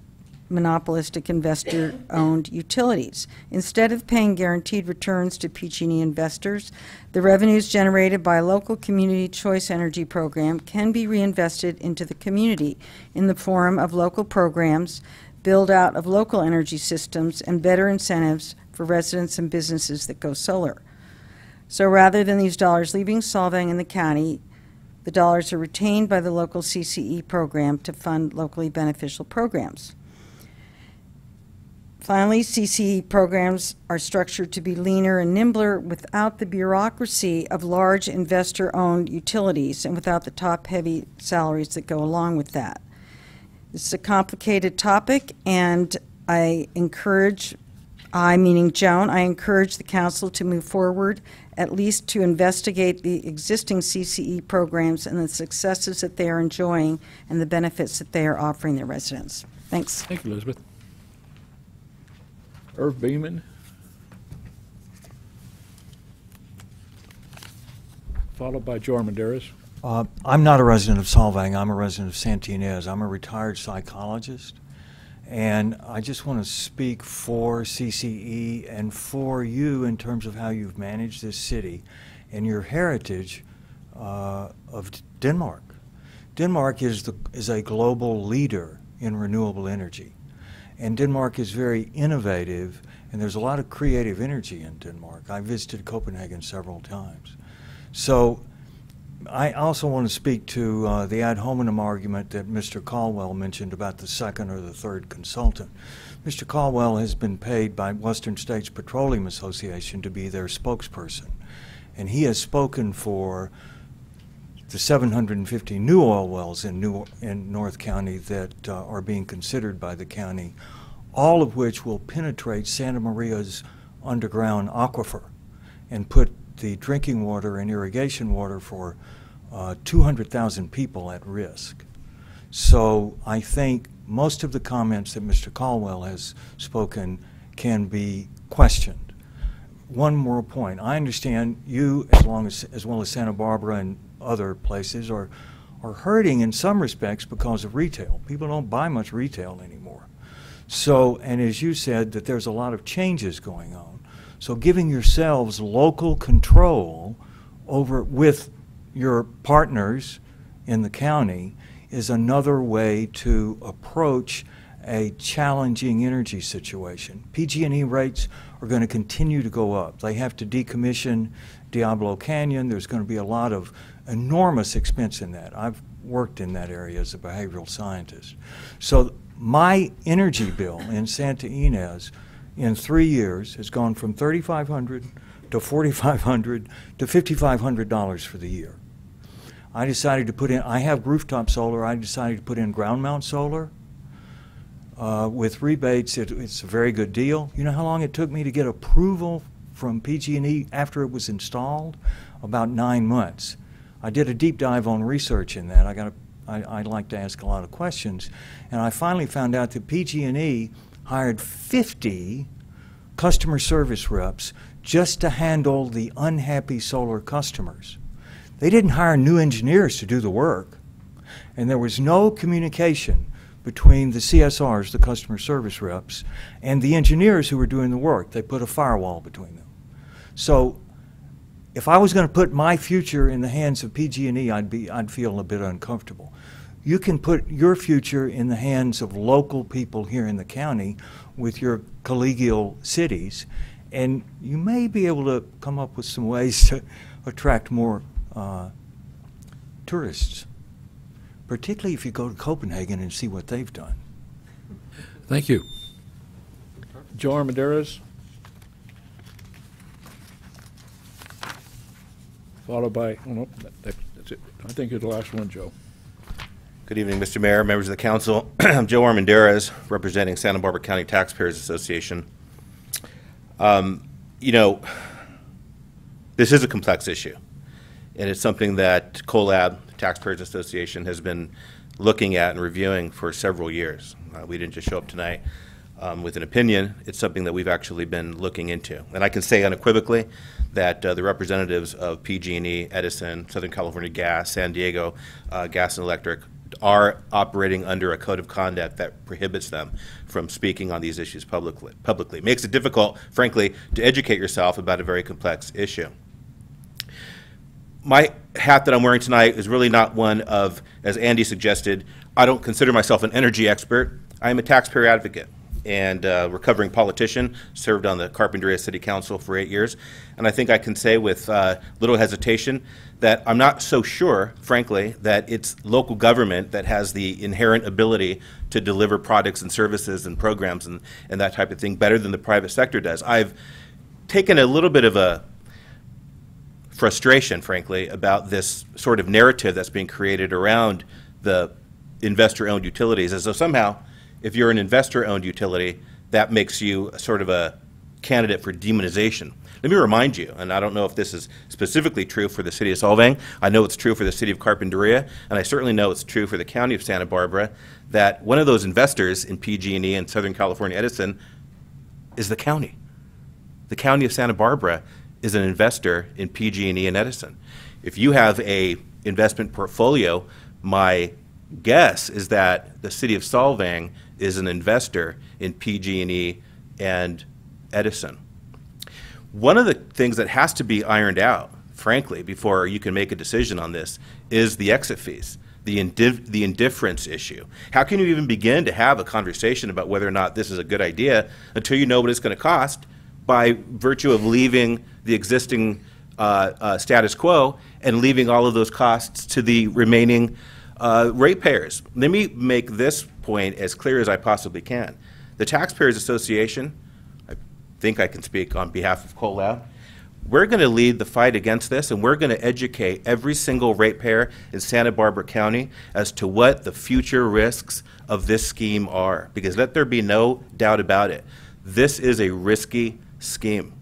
monopolistic investor-owned utilities. Instead of paying guaranteed returns to PG&E investors, the revenues generated by a local community choice energy program can be reinvested into the community in the form of local programs, build-out of local energy systems, and better incentives for residents and businesses that go solar. So rather than these dollars leaving Solvang in the county, the dollars are retained by the local CCE program to fund locally beneficial programs. Finally, CCE programs are structured to be leaner and nimbler without the bureaucracy of large investor-owned utilities and without the top-heavy salaries that go along with that. This is a complicated topic, and meaning Joan, I encourage the council to move forward, at least to investigate the existing CCE programs and the successes that they are enjoying and the benefits that they are offering their residents. Thanks. Thank you, Elizabeth. Irv Beeman. Followed by Joe Armendariz. I'm not a resident of Solvang. I'm a resident of Santa Ynez. I'm a retired psychologist. And I just want to speak for CCE and for you in terms of how you've managed this city and your heritage of Denmark. Denmark is a global leader in renewable energy. And Denmark is very innovative, and there's a lot of creative energy in Denmark. I visited Copenhagen several times. So I also want to speak to the ad hominem argument that Mr. Caldwell mentioned about the second or the third consultant. Mr. Caldwell has been paid by Western States Petroleum Association to be their spokesperson, and he has spoken for the 750 new oil wells in North County that are being considered by the county, all of which will penetrate Santa Maria's underground aquifer and put the drinking water and irrigation water for 200,000 people at risk. So I think most of the comments that Mr. Caldwell has spoken can be questioned. One more point. I understand you, as well as Santa Barbara and other places, are hurting in some respects because of retail. People don't buy much retail anymore. So, and as you said, that there's a lot of changes going on. So giving yourselves local control over with your partners in the county is another way to approach a challenging energy situation. PG&E rates are going to continue to go up. They have to decommission Diablo Canyon. There's going to be a lot of enormous expense in that. I've worked in that area as a behavioral scientist. So my energy bill in Santa Ynez in 3 years has gone from $3,500 to $4,500 to $5,500 for the year. I decided to put in, I have rooftop solar, I decided to put in ground mount solar. With rebates, it's a very good deal. You know how long it took me to get approval from PG&E after it was installed? About 9 months. I did a deep dive on research in that. I like to ask a lot of questions. And I finally found out that PG&E hired 50 customer service reps just to handle the unhappy solar customers. They didn't hire new engineers to do the work, and there was no communication between the CSRs, the customer service reps, and the engineers who were doing the work. They put a firewall between them. So if I was going to put my future in the hands of PG&E, I'd feel a bit uncomfortable. You can put your future in the hands of local people here in the county with your collegial cities, and you may be able to come up with some ways to attract more tourists, particularly if you go to Copenhagen and see what they've done. Thank you. Joe Armendariz, followed by, oh no, that's it. I think you're the last one, Joe. Good evening, Mr. Mayor, members of the council. I'm Joe Armendariz, representing Santa Barbara County Taxpayers Association. You know, this is a complex issue, and it's something that CoLab, Taxpayers Association, has been looking at and reviewing for several years. We didn't just show up tonight with an opinion. It's something that we've actually been looking into. And I can say unequivocally that the representatives of PG&E, Edison, Southern California Gas, San Diego Gas and Electric are operating under a code of conduct that prohibits them from speaking on these issues publicly. It makes it difficult, frankly, to educate yourself about a very complex issue. My hat that I'm wearing tonight is really not one of, as Andy suggested, I don't consider myself an energy expert. I am a taxpayer advocate and recovering politician, served on the Carpinteria City Council for 8 years. And I think I can say with little hesitation that I'm not so sure, frankly, that it's local government that has the inherent ability to deliver products and services and programs and that type of thing better than the private sector does. I've taken a little bit of a frustration, frankly, about this sort of narrative that's being created around the investor-owned utilities, as though somehow, if you're an investor-owned utility, that makes you sort of a candidate for demonization. Let me remind you, and I don't know if this is specifically true for the city of Solvang, I know it's true for the city of Carpinteria, and I certainly know it's true for the county of Santa Barbara, that one of those investors in PG&E and Southern California Edison is the county. The county of Santa Barbara is an investor in PG&E and Edison. If you have a investment portfolio, my guess is that the city of Solvang is an investor in PG&E and Edison. One of the things that has to be ironed out, frankly, before you can make a decision on this is the exit fees, the indifference issue. How can you even begin to have a conversation about whether or not this is a good idea until you know what it's going to cost by virtue of leaving the existing status quo and leaving all of those costs to the remaining ratepayers. Let me make this point as clear as I possibly can. The Taxpayers Association, I think I can speak on behalf of CoLab, we're going to lead the fight against this, and we're going to educate every single ratepayer in Santa Barbara County as to what the future risks of this scheme are, because let there be no doubt about it. This is a risky scheme.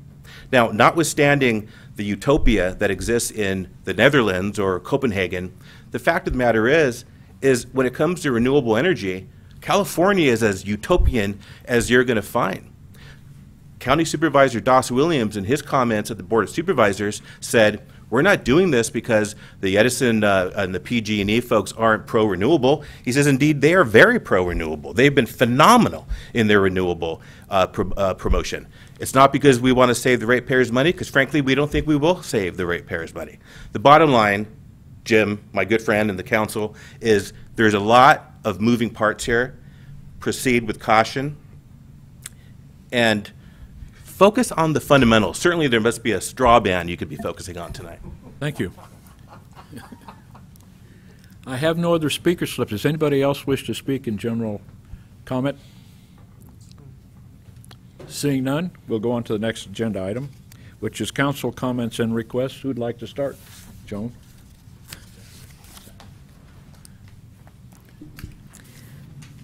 Now, notwithstanding the utopia that exists in the Netherlands or Copenhagen, the fact of the matter is when it comes to renewable energy, California is as utopian as you're going to find. County Supervisor Doss Williams, in his comments at the Board of Supervisors, said, we're not doing this because the Edison and the PG&E folks aren't pro-renewable. He says, indeed, they are very pro-renewable. They've been phenomenal in their renewable promotion. It's not because we want to save the ratepayers' money, because frankly, we don't think we will save the ratepayers' money. The bottom line, Jim, my good friend and the council, is there's a lot of moving parts here. Proceed with caution and focus on the fundamentals. Certainly there must be a straw band you could be focusing on tonight. Thank you. I have no other speaker slips. Does anybody else wish to speak in general comment? Seeing none, we'll go on to the next agenda item, which is council comments and requests. Who'd like to start? Joan?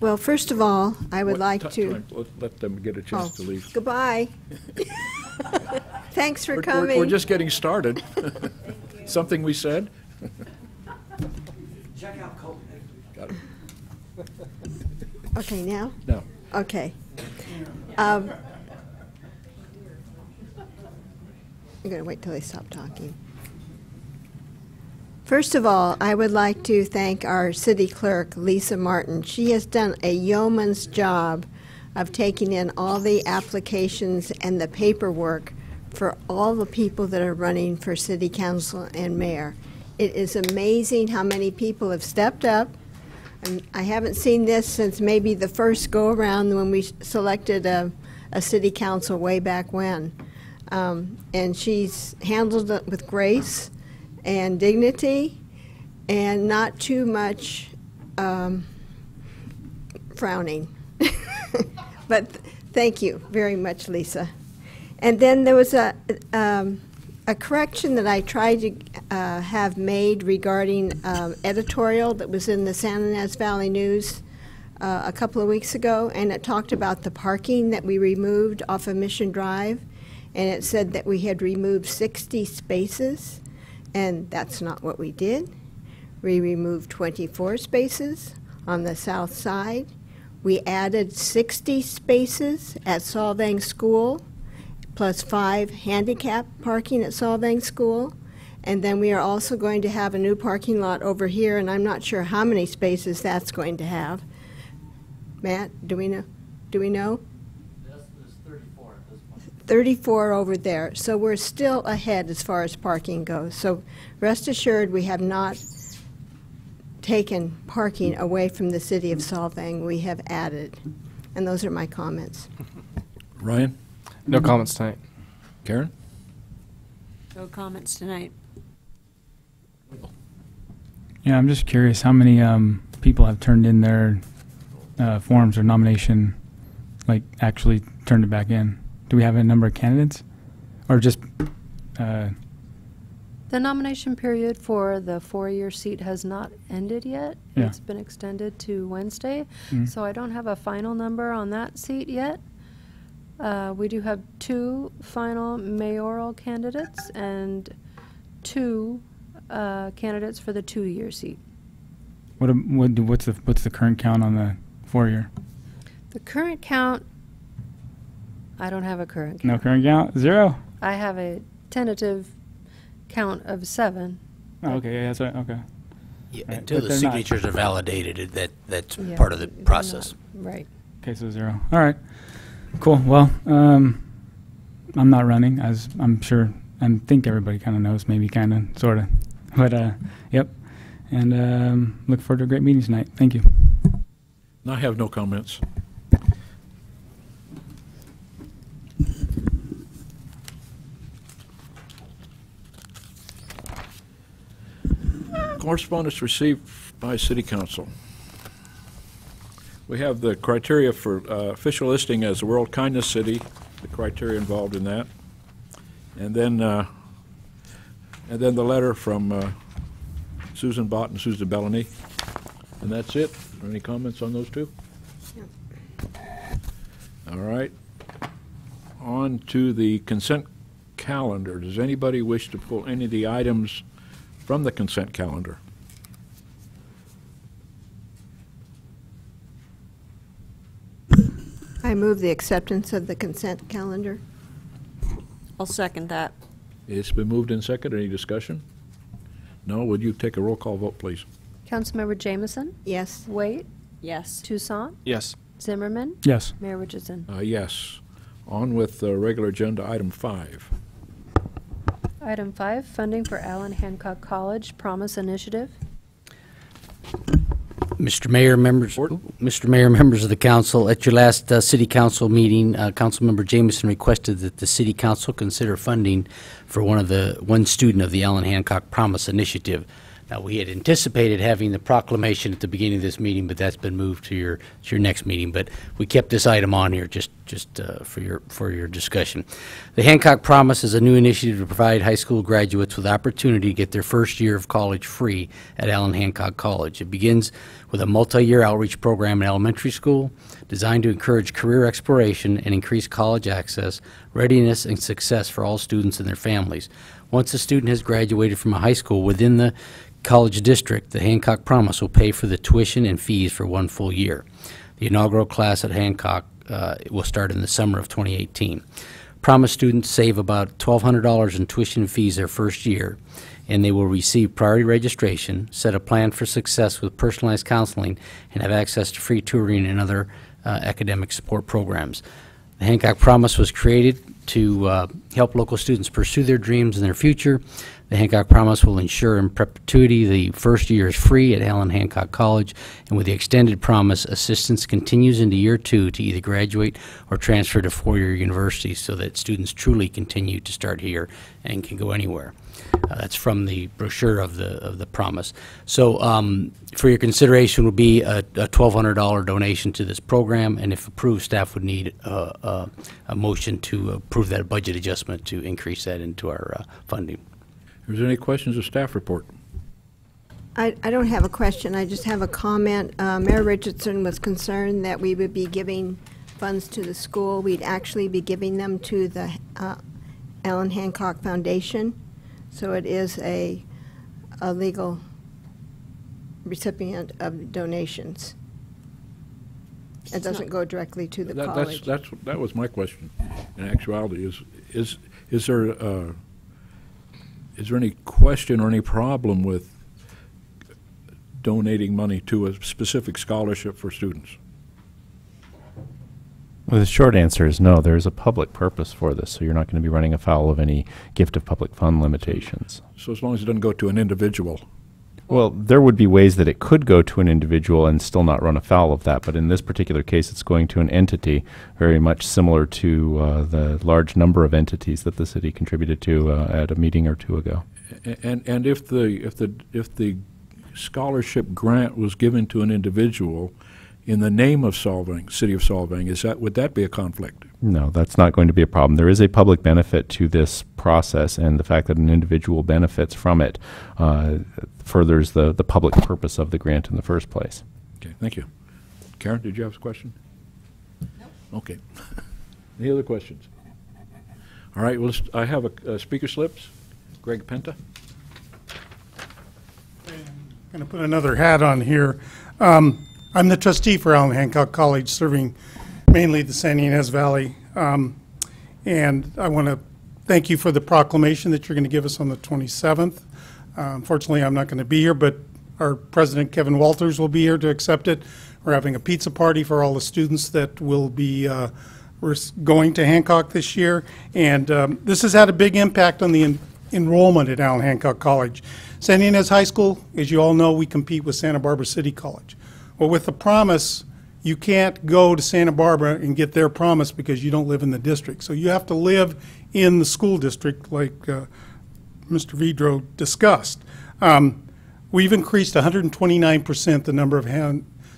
Well, first of all, I would like to... Let them get a chance to leave. Goodbye. Thanks for coming. We're just getting started. Something we said? Check out Copenhagen. Got it. Okay, now? No. Okay. I'm going to wait till they stop talking. First of all, I would like to thank our city clerk, Lisa Martin. She has done a yeoman's job of taking in all the applications and the paperwork for all the people that are running for city council and mayor. It is amazing how many people have stepped up. And I haven't seen this since maybe the first go-around when we selected a city council way back when. And she's handled it with grace and dignity, and not too much frowning. But thank you very much, Lisa. And then there was a correction that I tried to have made regarding editorial that was in the San Ynez Valley News a couple of weeks ago, and it talked about the parking that we removed off of Mission Drive, and it said that we had removed 60 spaces. And that's not what we did. We removed 24 spaces on the south side. We added 60 spaces at Solvang School, plus 5 handicap parking at Solvang School. And then we are also going to have a new parking lot over here, and I'm not sure how many spaces that's going to have. Matt, do we know? There's 34 at this point. 34 over there. So we're still ahead as far as parking goes. So rest assured we have not taken parking away from the city of Solvang. We have added. And those are my comments. Ryan? No comments tonight. Karen? No comments tonight. Yeah, I'm just curious how many people have turned in their forms or nomination, like actually turned it back in. Do we have a number of candidates, or just? The nomination period for the 4-year seat has not ended yet. Yeah. It's been extended to Wednesday, Mhm. so I don't have a final number on that seat yet. We do have 2 final mayoral candidates and 2 candidates for the 2-year seat. What's the current count on the 4-year? The current count, I don't have a current count. No current count? 0? I have a tentative count of 7. Oh, okay, yeah, that's right. Okay. Yeah, Right, until but the they're not- signatures are validated, that's Yeah, part of the they're process. not- Right. Okay, so 0. All right. Cool. Well, I'm not running, as I'm sure, I think everybody kind of knows, maybe kind of, sort of. But, yep. And look forward to a great meeting tonight. Thank you. I have no comments. Correspondence received by City Council. We have the criteria for official listing as a World Kindness City, the criteria involved in that. And then the letter from Susan Bott and Susan Bellany. And that's it. Are there any comments on those two? All right. On to the consent calendar. Does anybody wish to pull any of the items from the consent calendar? I move the acceptance of the consent calendar. I'll second that. It's been moved and seconded. Any discussion? No? Would you take a roll call vote, please? Councilmember Jameson? Yes. Waite? Yes. Toussaint? Yes. Zimmerman? Yes. Mayor Richardson? Yes. On with regular agenda item 5. Item 5, funding for Allen Hancock College Promise Initiative. Mr. Mayor, members of the council, at your last city council meeting, Councilmember Jameson requested that the city council consider funding for one student of the Allen Hancock Promise Initiative. Now, we had anticipated having the proclamation at the beginning of this meeting, but that's been moved to your next meeting. But we kept this item on here just for your discussion. The Hancock Promise is a new initiative to provide high school graduates with opportunity to get their first year of college free at Allen Hancock College. It begins with a multi-year outreach program in elementary school designed to encourage career exploration and increase college access, readiness, and success for all students and their families. Once a student has graduated from a high school within the college district, the Hancock Promise will pay for the tuition and fees for one full year. The inaugural class at Hancock will start in the summer of 2018. Promise students save about $1,200 in tuition and fees their first year, and they will receive priority registration, set a plan for success with personalized counseling, and have access to free tutoring and other academic support programs. The Hancock Promise was created to help local students pursue their dreams and their future. The Hancock Promise will ensure in perpetuity the first year is free at Allen Hancock College, and with the extended promise, assistance continues into year 2 to either graduate or transfer to four-year universities so that students truly continue to start here and can go anywhere. That's from the brochure of the promise. So for your consideration would be a $1,200 donation to this program, and if approved, staff would need a motion to approve that budget adjustment to increase that into our funding. Is there any questions of staff report? I don't have a question. I just have a comment. Mayor Richardson was concerned that we would be giving funds to the school. We'd actually be giving them to the Allen Hancock Foundation. So it is a legal recipient of donations. It doesn't go directly to the college. That was my question. In actuality, is there any question or any problem with donating money to a specific scholarship for students? Well, the short answer is no. There is a public purpose for this, so you're not going to be running afoul of any gift of public fund limitations. So as long as it doesn't go to an individual? Well, there would be ways that it could go to an individual and still not run afoul of that, but in this particular case, it's going to an entity very much similar to the large number of entities that the city contributed to at a meeting or two ago. And if the scholarship grant was given to an individual in the name of Solvang, City of Solvang, would that be a conflict? No, that's not going to be a problem. There is a public benefit to this process, and the fact that an individual benefits from it furthers the public purpose of the grant in the first place. Okay, thank you. Karen, did you have a question? No. Okay. Any other questions? All right, well, I have a speaker slips. Greg Penta. I'm going to put another hat on here. I'm the trustee for Allen Hancock College, serving mainly the San Ynez Valley. And I want to thank you for the proclamation that you're going to give us on the 27th. Unfortunately, I'm not going to be here, but our president, Kevin Walters, will be here to accept it. We're having a pizza party for all the students that will be going to Hancock this year. And this has had a big impact on the enrollment at Allen Hancock College. San Ynez High School, as you all know, we compete with Santa Barbara City College. Well, with the promise, you can't go to Santa Barbara and get their promise because you don't live in the district. So you have to live in the school district like Mr. Vidro discussed. We've increased 129% the number of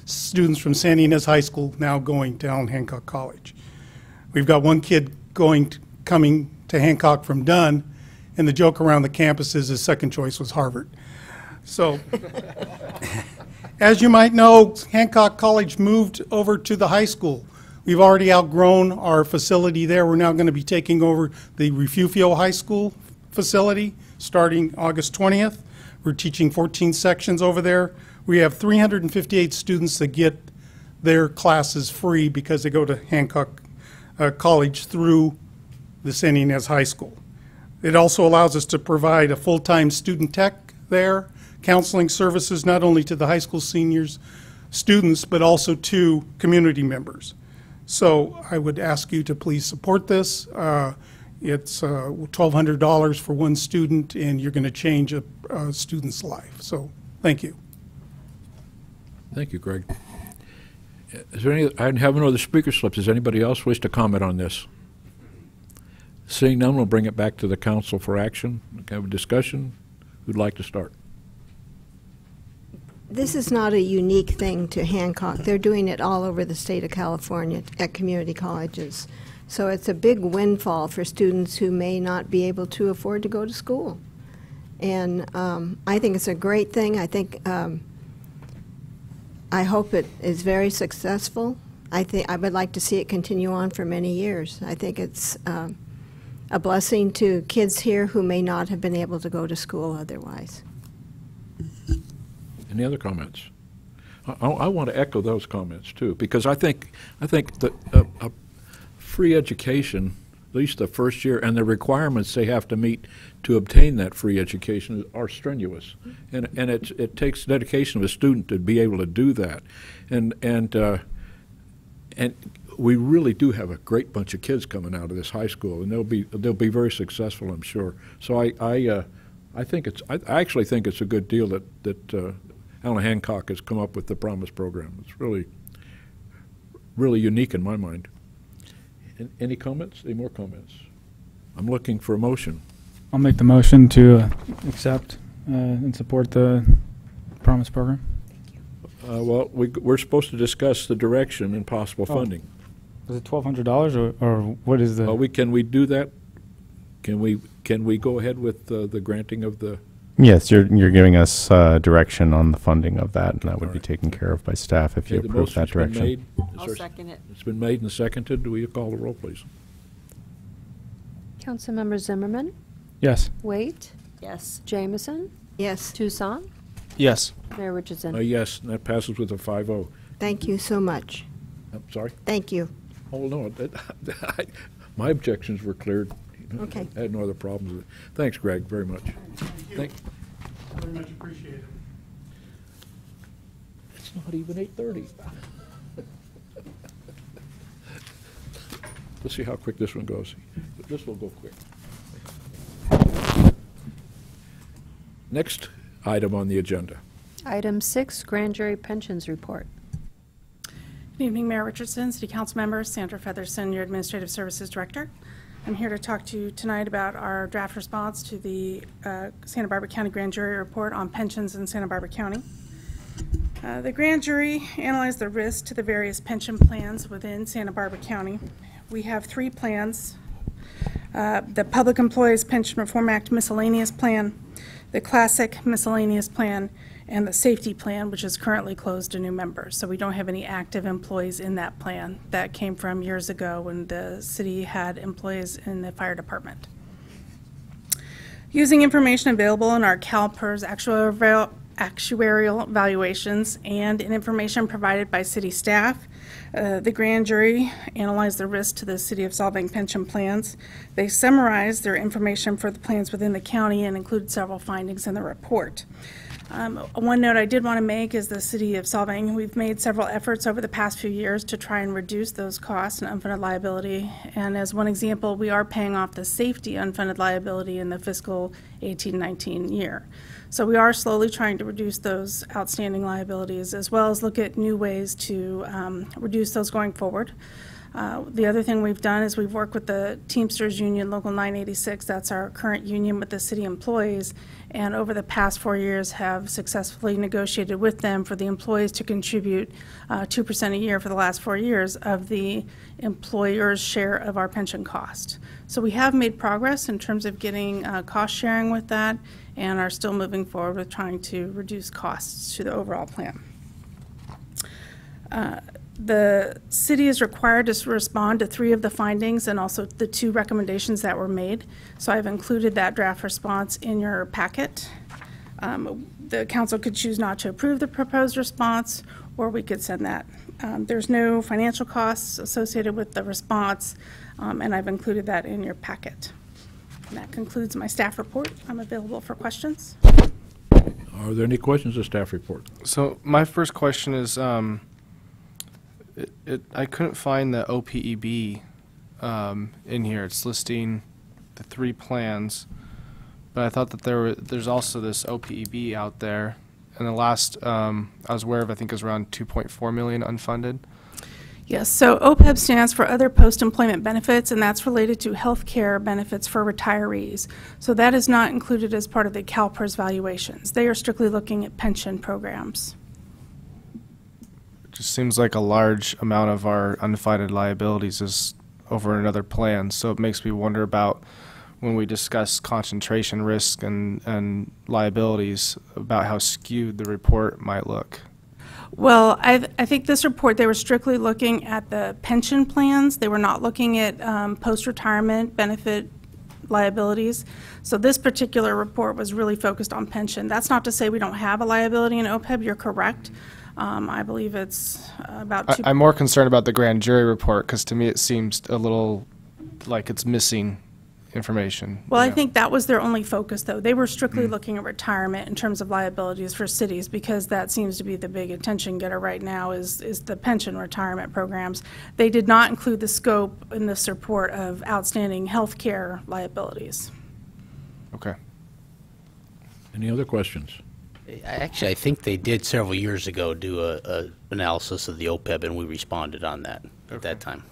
students from Santa Ynez High School now going down Hancock College. We've got one kid coming to Hancock from Dunn, and the joke around the campus is his second choice was Harvard. So, as you might know, Hancock College moved over to the high school. We've already outgrown our facility there. We're now going to be taking over the Refugio High School facility starting August 20th. We're teaching 14 sections over there. We have 358 students that get their classes free because they go to Hancock College through the Santa Ynez High School. It also allows us to provide a full-time student tech there, counseling services not only to the high school seniors, students, but also to community members. So I would ask you to please support this. It's $1,200 for one student, and you're going to change a student's life. So thank you. Thank you, Greg. Is there any? I have no other speaker slips. Does anybody else wish to comment on this? Seeing none, we'll bring it back to the council for action. Have a discussion. Who'd like to start? This is not a unique thing to Hancock. They're doing it all over the state of California at community colleges. So it's a big windfall for students who may not be able to afford to go to school. And I think it's a great thing. I think I hope it is very successful. I would like to see it continue on for many years. I think it's a blessing to kids here who may not have been able to go to school otherwise. Any other comments? I want to echo those comments too, because I think that a free education, at least the first year, and the requirements they have to meet to obtain that free education are strenuous, and it takes dedication of a student to be able to do that, and we really do have a great bunch of kids coming out of this high school, and they'll be very successful, I'm sure. So I actually think it's a good deal that Allen Hancock has come up with the Promise program. It's really unique in my mind. Any comments? Any more comments? I'm looking for a motion. I'll make the motion to accept and support the Promise program. Well, we're supposed to discuss the direction and possible funding. Is it $1,200 or what is the? Can we do that? Can we go ahead with the granting of the? Yes, you're giving us direction on the funding of that, and that would be taken care of by staff if you approve that direction. I'll second it. It's been made and seconded. Do we call the roll, please? Councilmember Zimmerman? Yes. Waite? Yes. Jameson? Yes. Tucson? Yes. Mayor Richardson? Yes, and that passes with a 5-0. Thank you so much. I'm sorry? Thank you. Oh, no, my objections were cleared. Okay. I had no other problems with it. Thanks, Greg, very much. Thank you. Very much appreciated. It's not even 8:30. Let's see how quick this one goes. This will go quick. Next item on the agenda. Item 6, Grand Jury Pensions Report. Good evening, Mayor Richardson, City Council members, Sandra Featherston, your Administrative Services Director. I'm here to talk to you tonight about our draft response to the Santa Barbara County Grand Jury report on pensions in Santa Barbara County. The Grand Jury analyzed the risks to the various pension plans within Santa Barbara County. We have 3 plans: the Public Employees Pension Reform Act Miscellaneous Plan, the Classic Miscellaneous Plan, and the Safety Plan, which is currently closed to new members. So we don't have any active employees in that plan. That came from years ago when the city had employees in the fire department. Using information available in our CalPERS actuarial valuations and in information provided by city staff, the Grand Jury analyzed the risk to the City of Solvang pension plans. They summarized their information for the plans within the county and included several findings in the report. One note I did want to make is the City of Solvang. We've made several efforts over the past few years to try and reduce those costs and unfunded liability. And as one example, we are paying off the safety unfunded liability in the fiscal 18-19 year. So we are slowly trying to reduce those outstanding liabilities, as well as look at new ways to reduce those going forward. The other thing we've done is we've worked with the Teamsters Union, Local 986, that's our current union with the city employees, and over the past 4 years have successfully negotiated with them for the employees to contribute 2% a year for the last 4 years of the employer's share of our pension cost. So we have made progress in terms of getting cost sharing with that, and are still moving forward with trying to reduce costs to the overall plan. The city is required to respond to 3 of the findings and also the 2 recommendations that were made. So I've included that draft response in your packet. The council could choose not to approve the proposed response, or we could send that. There's no financial costs associated with the response, and I've included that in your packet. And that concludes my staff report. I'm available for questions. Are there any questions of staff report? So my first question is, I couldn't find the OPEB in here. It's listing the 3 plans, but I thought that there's also this OPEB out there. And the last I was aware of, I think, is around 2.4 million unfunded. Yes, so OPEB stands for Other Post-Employment Benefits, and that's related to health care benefits for retirees. So that is not included as part of the CalPERS valuations. They are strictly looking at pension programs. It just seems like a large amount of our unfunded liabilities is over in other plans. So it makes me wonder about when we discuss concentration risk and liabilities, about how skewed the report might look. Well, I think this report, they were strictly looking at the pension plans. They were not looking at post-retirement benefit liabilities. So this particular report was really focused on pension. That's not to say we don't have a liability in OPEB. You're correct. I believe it's about I'm more concerned about the grand jury report, because to me it seems a little like it's missing information. Well, I think that was their only focus, though. They were strictly looking at retirement in terms of liabilities for cities, because that seems to be the big attention getter right now is the pension retirement programs. They did not include the scope in this report of outstanding health care liabilities. Okay. Any other questions? Actually, I think they did several years ago do a analysis of the OPEB, and we responded on that at that time.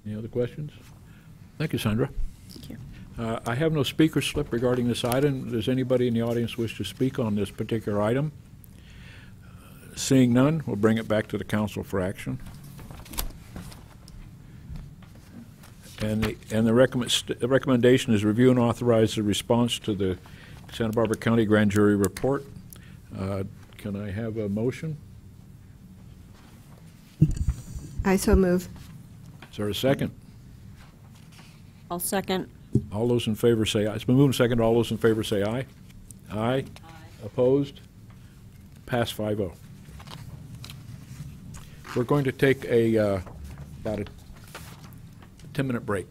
Any other questions? Thank you, Sandra. Thank you. I have no speaker slip regarding this item. Does anybody in the audience wish to speak on this particular item? Seeing none, we'll bring it back to the council for action. And the recommendation is review and authorize the response to the Santa Barbara County Grand Jury report. Can I have a motion? I so move. Is there a second? I'll second. All those in favor say aye. It's been moved and seconded. All those in favor say aye. Aye. Opposed? Pass 5-0. We're going to take about a 10-minute break.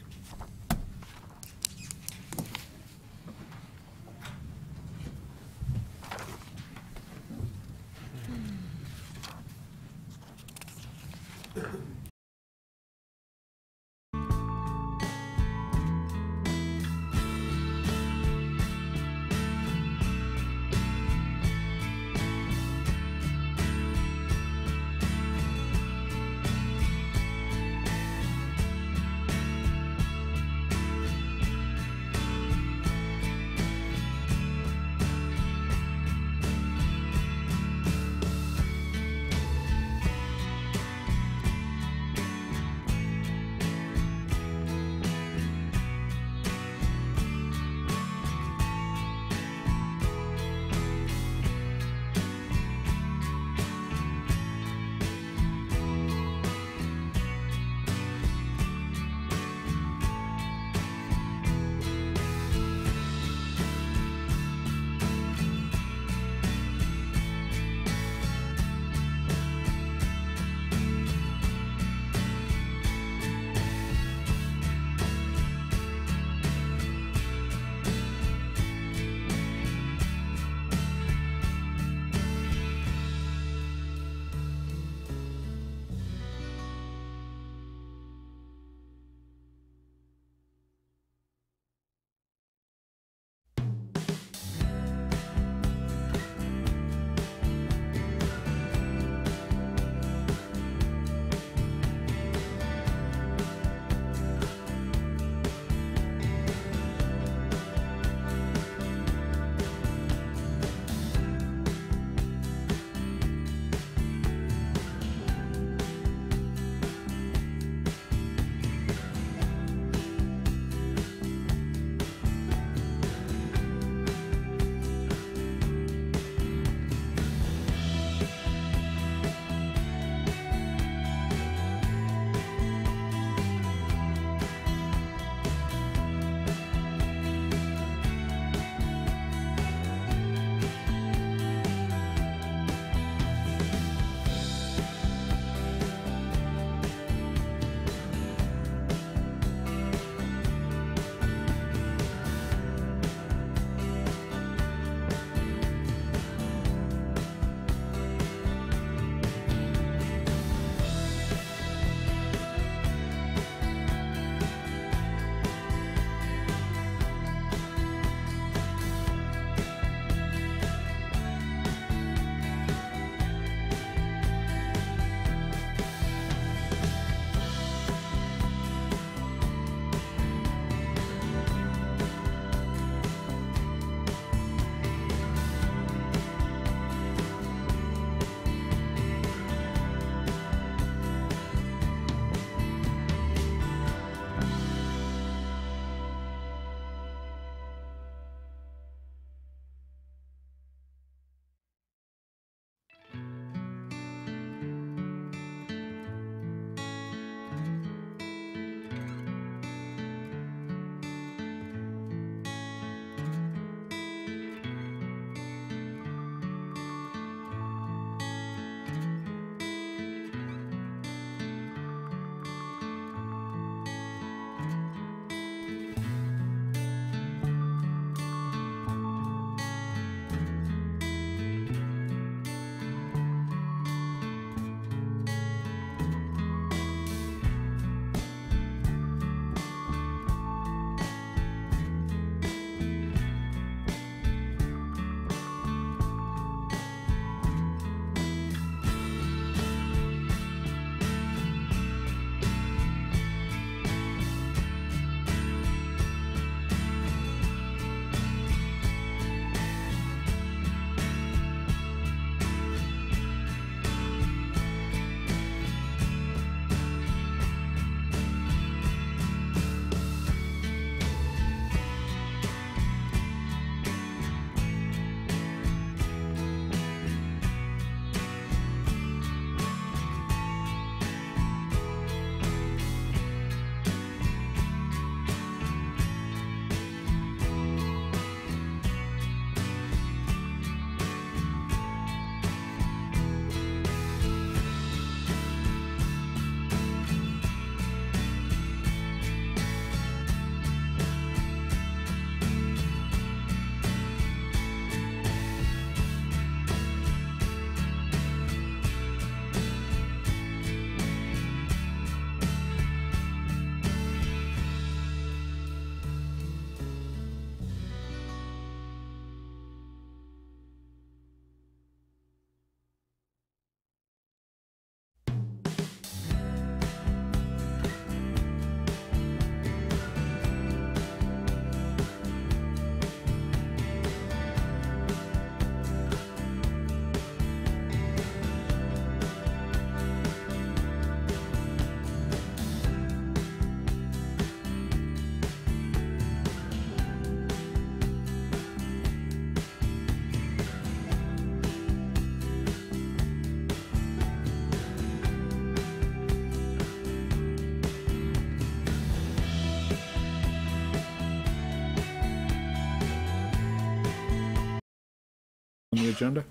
on the agenda.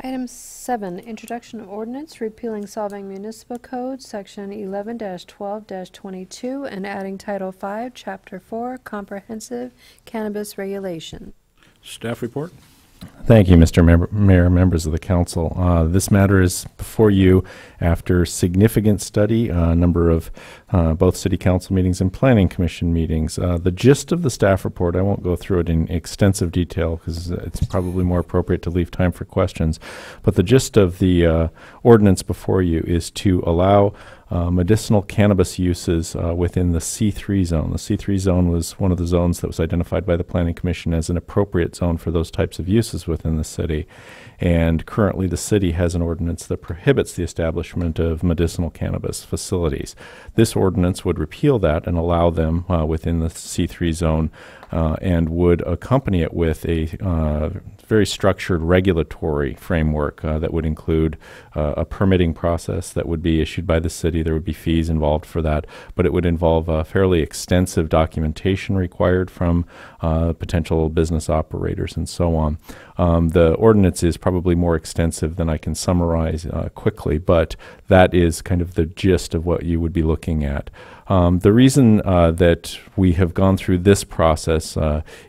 Item 7, introduction of ordinance repealing Solvang Municipal Code, Section 11-12-22, and adding Title 5, Chapter 4, Comprehensive Cannabis Regulation. Staff report. Thank you, Mr. Mayor, members of the council. This matter is before you after significant study, a number of both city council meetings and planning commission meetings. The gist of the staff report, I won't go through it in extensive detail because it's probably more appropriate to leave time for questions, but the gist of the ordinance before you is to allow medicinal cannabis uses within the C3 zone. The C3 zone was one of the zones that was identified by the Planning Commission as an appropriate zone for those types of uses within the city. And currently the city has an ordinance that prohibits the establishment of medicinal cannabis facilities. This ordinance would repeal that and allow them within the C3 zone and would accompany it with a very structured regulatory framework that would include a permitting process that would be issued by the city. There would be fees involved for that, but it would involve fairly extensive documentation required from potential business operators and so on. The ordinance is probably more extensive than I can summarize quickly, but that is kind of the gist of what you would be looking at. The reason that we have gone through this process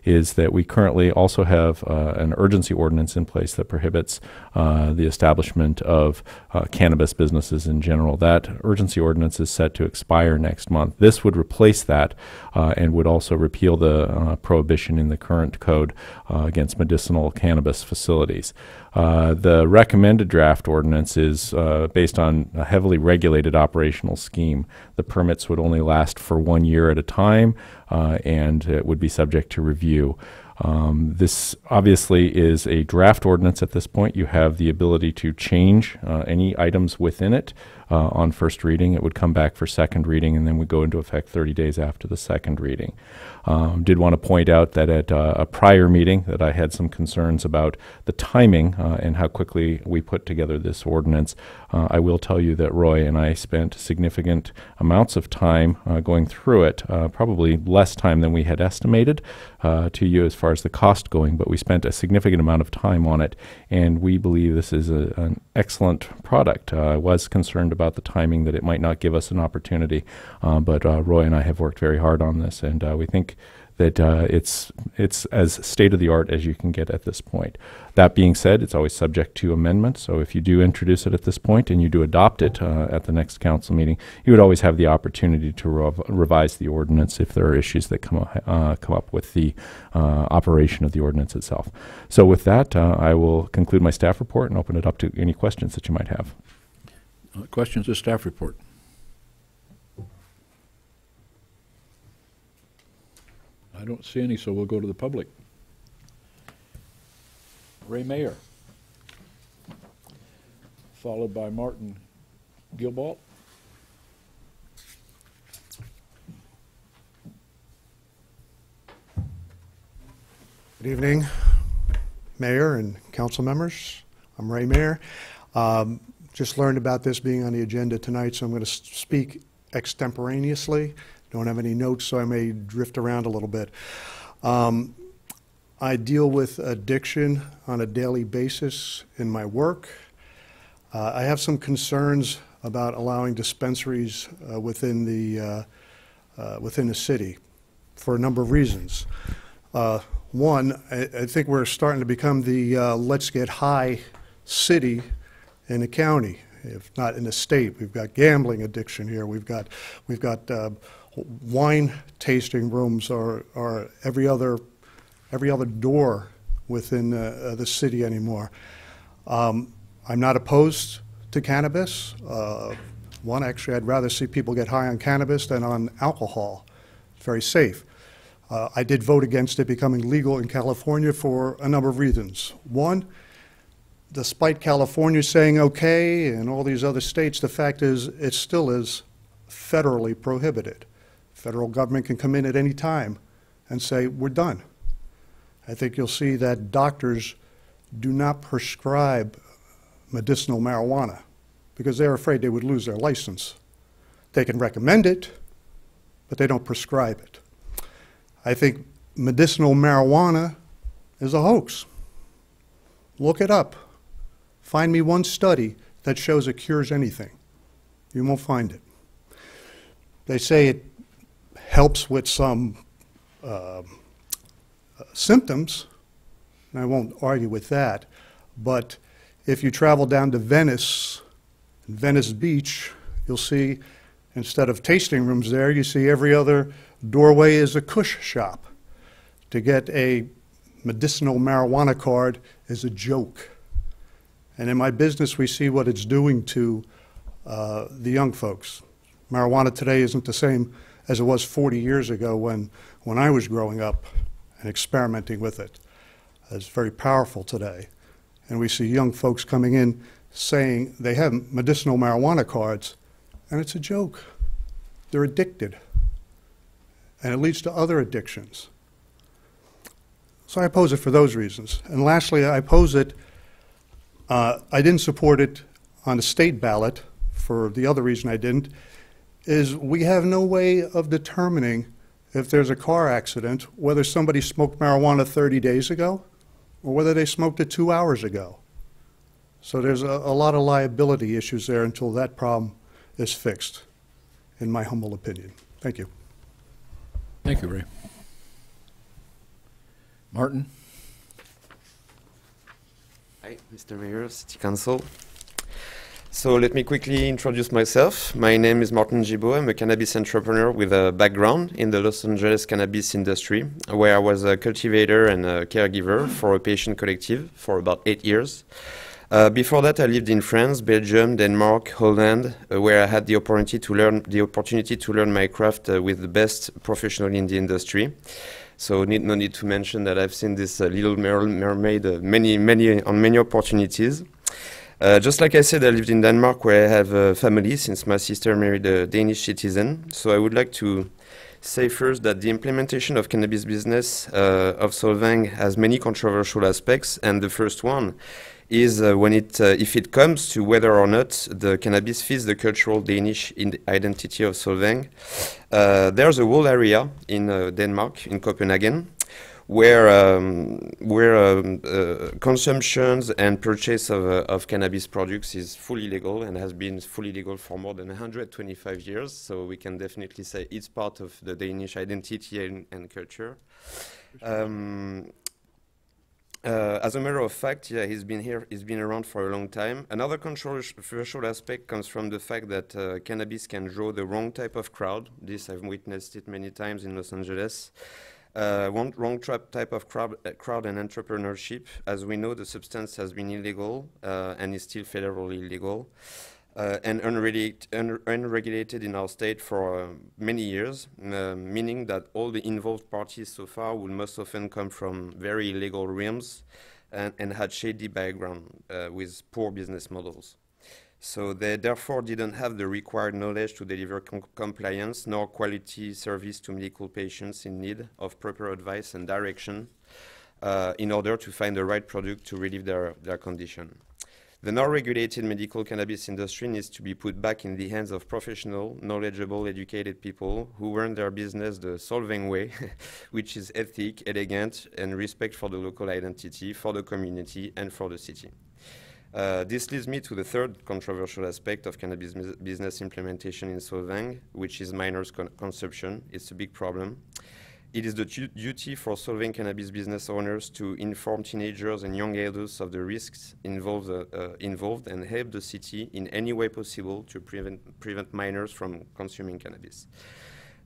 is that we currently also have an urgency ordinance in place that prohibits the establishment of cannabis businesses in general. That urgency ordinance is set to expire next month. This would replace that and would also repeal the prohibition in the current code against medicinal cannabis facilities. The recommended draft ordinance is based on a heavily regulated operational scheme. The permits would only last for 1 year at a time, and it would be subject to review. This obviously is a draft ordinance at this point. You have the ability to change any items within it on first reading. It would come back for second reading and then would go into effect 30 days after the second reading. Did want to point out that at a prior meeting that I had some concerns about the timing and how quickly we put together this ordinance. I will tell you that Roy and I spent significant amounts of time going through it, probably less time than we had estimated to you as far as the cost going, but we spent a significant amount of time on it, and we believe this is an excellent product. I was concerned about the timing, that it might not give us an opportunity, but Roy and I have worked very hard on this, and we think that it's as state-of-the-art as you can get at this point. That being said, it's always subject to amendment, so if you do introduce it at this point and you do adopt it at the next council meeting, you would always have the opportunity to revise the ordinance if there are issues that come up with the operation of the ordinance itself. So with that, I will conclude my staff report and open it up to any questions that you might have. Questions of staff report? I don't see any, so we'll go to the public. Ray Mayer, followed by Martin Gilbalt. Good evening, Mayor and council members. I'm Ray Mayer. Just learned about this being on the agenda tonight, so I'm going to speak extemporaneously. Don't have any notes, so I may drift around a little bit. I deal with addiction on a daily basis in my work. I have some concerns about allowing dispensaries within the city for a number of reasons. One, I think we're starting to become the let's get high city in the county, if not in the state. We've got gambling addiction here. We've got wine tasting rooms are every other door within the city anymore. I'm not opposed to cannabis. One, actually, I'd rather see people get high on cannabis than on alcohol. It's very safe. I did vote against it becoming legal in California for a number of reasons. One, despite California saying okay and all these other states, the fact is it still is federally prohibited. Federal government can come in at any time and say, we're done. I think you'll see that doctors do not prescribe medicinal marijuana because they're afraid they would lose their license. They can recommend it, but they don't prescribe it. I think medicinal marijuana is a hoax. Look it up. Find me one study that shows it cures anything. You won't find it. They say it helps with some symptoms, and I won't argue with that, but if you travel down to Venice Beach, you'll see, instead of tasting rooms there, you see every other doorway is a kush shop. To get a medicinal marijuana card is a joke. And in my business, we see what it's doing to the young folks. Marijuana today isn't the same as it was 40 years ago when I was growing up and experimenting with it. It's very powerful today. And we see young folks coming in saying they have medicinal marijuana cards, and it's a joke. They're addicted. And it leads to other addictions. So I oppose it for those reasons. And lastly, I oppose it, I didn't support it on the state ballot for the other reason I didn't, is we have no way of determining if there's a car accident, whether somebody smoked marijuana 30 days ago or whether they smoked it 2 hours ago. So there's a lot of liability issues there until that problem is fixed, in my humble opinion. Thank you. Thank you, Ray. Martin? Hi, Mr. Mayor, City Council. So let me quickly introduce myself. My name is Martin Gibault. I'm a cannabis entrepreneur with a background in the Los Angeles cannabis industry, where I was a cultivator and a caregiver for a patient collective for about 8 years. Before that, I lived in France, Belgium, Denmark, Holland, where I had the opportunity to learn my craft with the best professional in the industry. So no need to mention that I've seen this Little Mermaid on many opportunities. Just like I said, I lived in Denmark, where I have a family since my sister married a Danish citizen. So I would like to say first that the implementation of cannabis business of Solvang has many controversial aspects, and the first one is if it comes to whether or not the cannabis fits the cultural Danish identity of Solvang. There's a whole area in Denmark, in Copenhagen, where consumptions and purchase of cannabis products is fully legal and has been fully legal for more than 125 years. So we can definitely say it's part of the Danish identity and culture. As a matter of fact, yeah, he's been around for a long time. Another controversial aspect comes from the fact that cannabis can draw the wrong type of crowd. This, I've witnessed it many times in Los Angeles. Wrong type of crowd and entrepreneurship. As we know, the substance has been illegal and is still federally illegal. And unregulated in our state for many years, meaning that all the involved parties so far will most often come from very illegal realms and had shady background with poor business models. So they therefore didn't have the required knowledge to deliver compliance nor quality service to medical patients in need of proper advice and direction in order to find the right product to relieve their condition. The non-regulated medical cannabis industry needs to be put back in the hands of professional, knowledgeable, educated people who run their business the Solvang way, which is ethic, elegant, and respect for the local identity, for the community, and for the city. This leads me to the third controversial aspect of cannabis business implementation in Solvang, which is minors consumption. It's a big problem. It is the duty for Solvang cannabis business owners to inform teenagers and young adults of the risks involved and help the city in any way possible to prevent minors from consuming cannabis.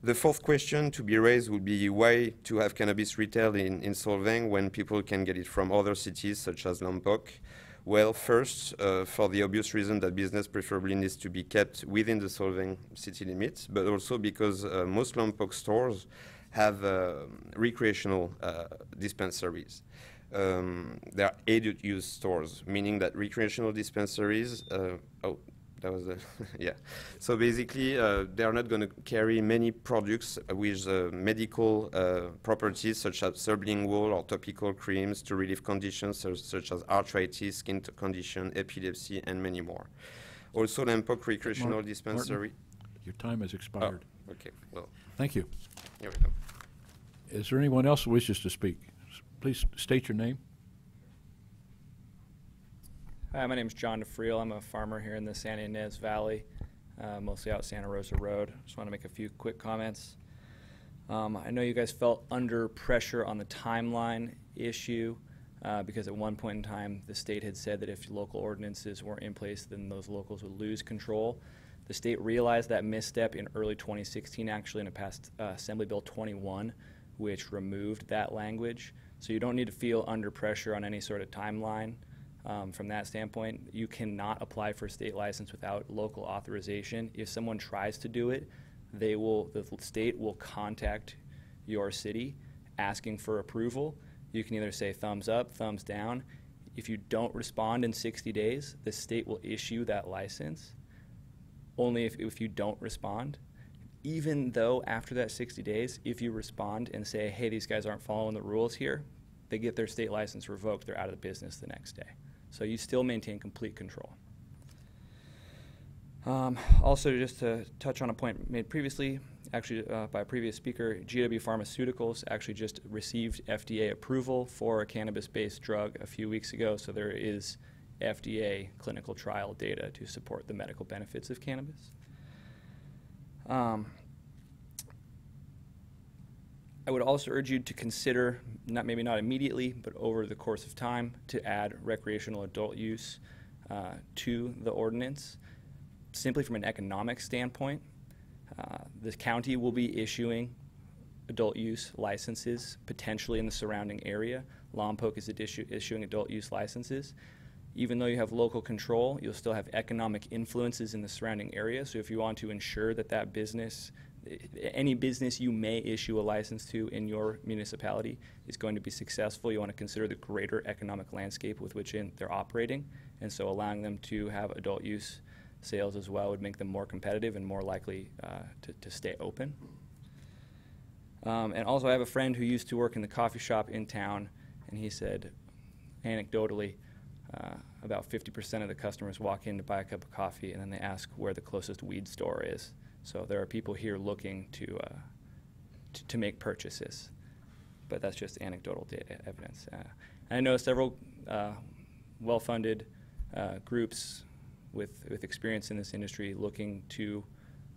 The fourth question to be raised would be why to have cannabis retail in Solvang when people can get it from other cities such as Lompoc. Well, first, for the obvious reason that business preferably needs to be kept within the Solvang city limits, but also because most Lompoc stores have recreational dispensaries. They are adult use stores, meaning that recreational dispensaries, yeah. So basically, they are not going to carry many products with medical properties such as sublingual or topical creams to relieve conditions such as arthritis, skin condition, epilepsy, and many more. Also, Lompoc recreational dispensary. Your time has expired. Oh, okay, well. Thank you. You're welcome. Is there anyone else who wishes to speak? Please state your name. Hi, my name is John DeFriel. I'm a farmer here in the San Ynez Valley, mostly out Santa Rosa Road. Just want to make a few quick comments. I know you guys felt under pressure on the timeline issue because at one point in time the state had said that if local ordinances weren't in place, then those locals would lose control. The state realized that misstep in early 2016, actually, and it passed Assembly Bill 21, which removed that language. So you don't need to feel under pressure on any sort of timeline. From that standpoint, you cannot apply for a state license without local authorization. If someone tries to do it, the state will contact your city asking for approval. You can either say thumbs up, thumbs down. If you don't respond in 60 days, the state will issue that license. Only if you don't respond. Even though after that 60 days, if you respond and say, hey, these guys aren't following the rules here, they get their state license revoked, they're out of the business the next day. So you still maintain complete control. Also, just to touch on a point made previously, actually by a previous speaker, GW Pharmaceuticals actually just received FDA approval for a cannabis-based drug a few weeks ago, so there is FDA clinical trial data to support the medical benefits of cannabis. I would also urge you to consider, maybe not immediately, but over the course of time, to add recreational adult use to the ordinance. Simply from an economic standpoint, the county will be issuing adult use licenses potentially in the surrounding area. Lompoc is issuing adult use licenses. Even though you have local control, you'll still have economic influences in the surrounding area. So if you want to ensure that that business, any business you may issue a license to in your municipality is going to be successful, you want to consider the greater economic landscape with which they're operating. And so allowing them to have adult use sales as well would make them more competitive and more likely to stay open. And also I have a friend who used to work in the coffee shop in town, and he said, anecdotally, about 50% of the customers walk in to buy a cup of coffee and then they ask where the closest weed store is. So there are people here looking to make purchases, but that's just anecdotal evidence. I know several well-funded groups with experience in this industry looking to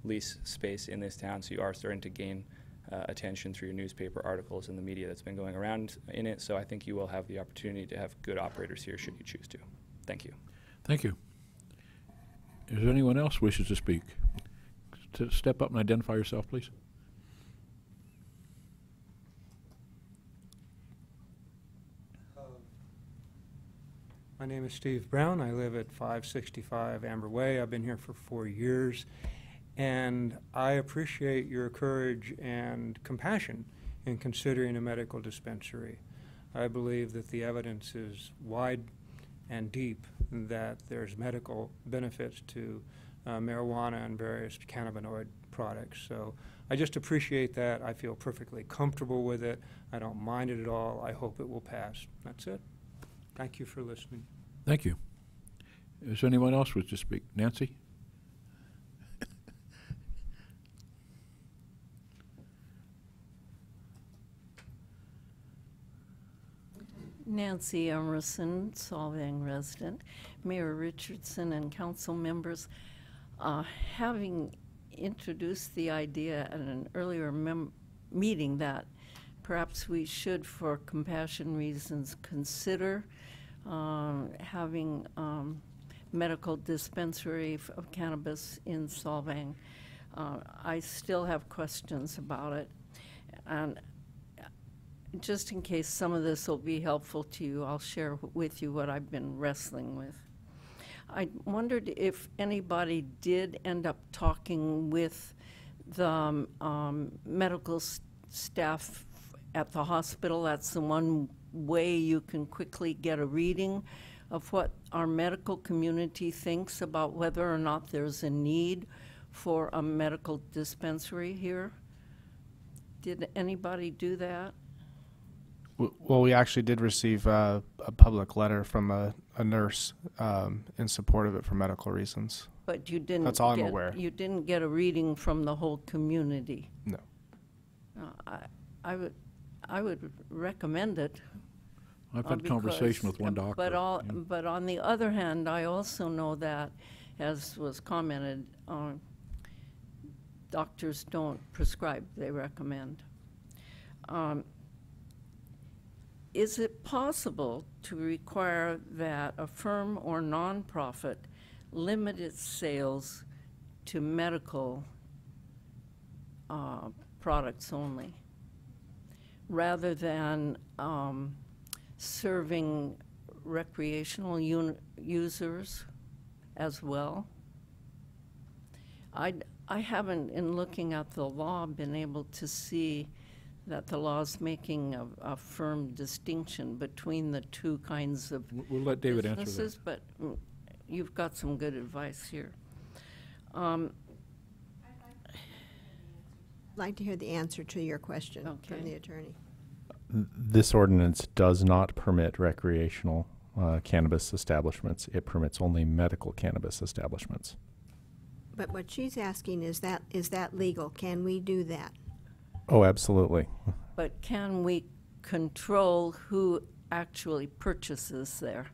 lease space in this town, so you are starting to gain attention through your newspaper articles and the media that's been going around in it. So I think you will have the opportunity to have good operators here should you choose to. Thank you. Thank you. Is there anyone else who wishes to speak? Step up and identify yourself, please. My name is Steve Brown. I live at 565 Amber Way. I've been here for 4 years. And I appreciate your courage and compassion in considering a medical dispensary. I believe that the evidence is wide and deep that there's medical benefits to marijuana and various cannabinoid products. So I just appreciate that. I feel perfectly comfortable with it. I don't mind it at all. I hope it will pass. That's it. Thank you for listening. Thank you. Is there anyone else who wishes to speak? Nancy? Nancy Emerson, Solvang resident, Mayor Richardson, and council members. Having introduced the idea at an earlier meeting that perhaps we should, for compassion reasons, consider having medical dispensary of cannabis in Solvang. I still have questions about it. And just in case some of this will be helpful to you, I'll share with you what I've been wrestling with. I wondered if anybody did end up talking with the medical staff at the hospital. That's the one way you can quickly get a reading of what our medical community thinks about whether or not there's a need for a medical dispensary here. Did anybody do that? Well, we actually did receive a public letter from a nurse in support of it for medical reasons. But you didn't. That's all I'm aware. You didn't get a reading from the whole community. No. I would recommend it. I've had conversation with one doctor. But on the other hand, I also know that, as was commented, doctors don't prescribe; they recommend. Is it possible to require that a firm or nonprofit limit its sales to medical products only, rather than serving recreational users as well? I haven't, in looking at the law, been able to see that the law is making a firm distinction between the two kinds of We'll let David answer businesses, that. but you've got some good advice here. I'd like to hear the answer to your question from the attorney. This ordinance does not permit recreational cannabis establishments. It permits only medical cannabis establishments. But what she's asking is that legal? Can we do that? Oh, absolutely. But can we control who actually purchases there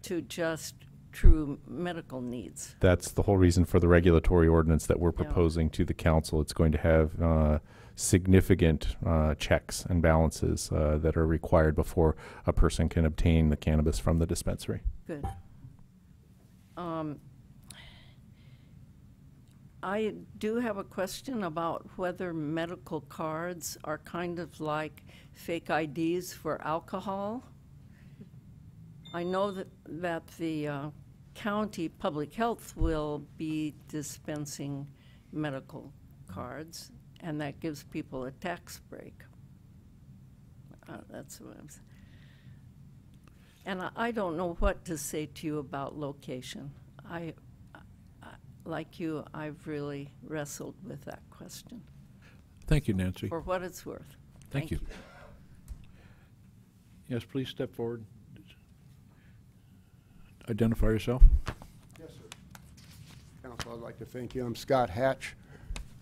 to just true medical needs? That's the whole reason for the regulatory ordinance that we're proposing to the council. It's going to have significant checks and balances that are required before a person can obtain the cannabis from the dispensary. Good. I do have a question about whether medical cards are kind of like fake IDs for alcohol. I know that the county public health will be dispensing medical cards, and that gives people a tax break. That's what I'm saying. And I don't know what to say to you about location. Like you, I've really wrestled with that question. Thank you, Nancy. For what it's worth. Thank you. Yes, please step forward. Identify yourself. Yes, sir. Council, I'd like to thank you. I'm Scott Hatch.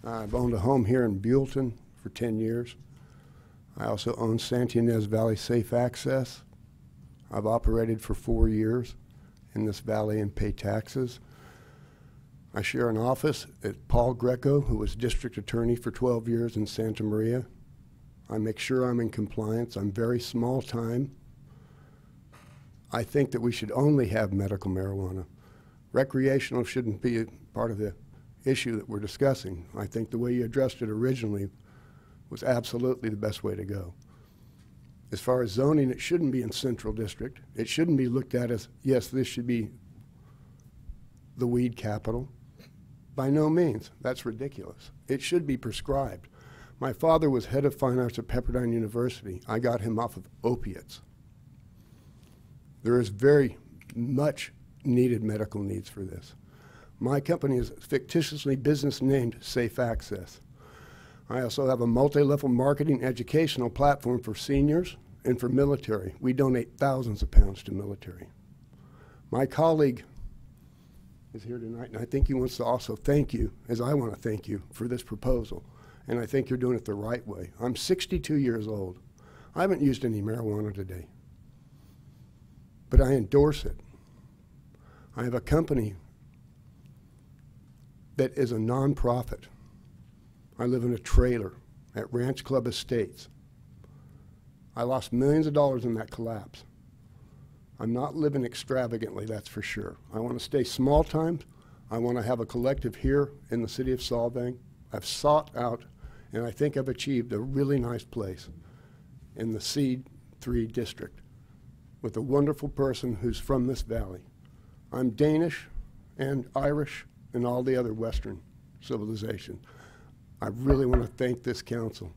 I've owned a home here in Buellton for 10 years. I also own Santa Ynez Valley Safe Access. I've operated for 4 years in this valley and pay taxes. I share an office at Paul Greco, who was district attorney for 12 years in Santa Maria. I make sure I'm in compliance. I'm very small time. I think that we should only have medical marijuana. Recreational shouldn't be a part of the issue that we're discussing. I think the way you addressed it originally was absolutely the best way to go. As far as zoning, it shouldn't be in Central District. It shouldn't be looked at as, yes, this should be the weed capital. By no means. That's ridiculous. It should be prescribed. My father was head of fine arts at Pepperdine University. I got him off of opiates. There is very much needed medical needs for this. My company is fictitiously business named Safe Access. I also have a multi-level marketing educational platform for seniors and for military. We donate thousands of pounds to military. My colleague is here tonight, and I think he wants to also thank you, as I want to thank you, for this proposal. And I think you're doing it the right way. I'm 62 years old. I haven't used any marijuana today, but I endorse it. I have a company that is a nonprofit. I live in a trailer at Ranch Club Estates. I lost millions of dollars in that collapse. I'm not living extravagantly, that's for sure. I want to stay small time. I want to have a collective here in the city of Solvang. I've sought out, and I think I've achieved a really nice place in the C3 district with a wonderful person who's from this valley. I'm Danish and Irish and all the other Western civilization. I really want to thank this council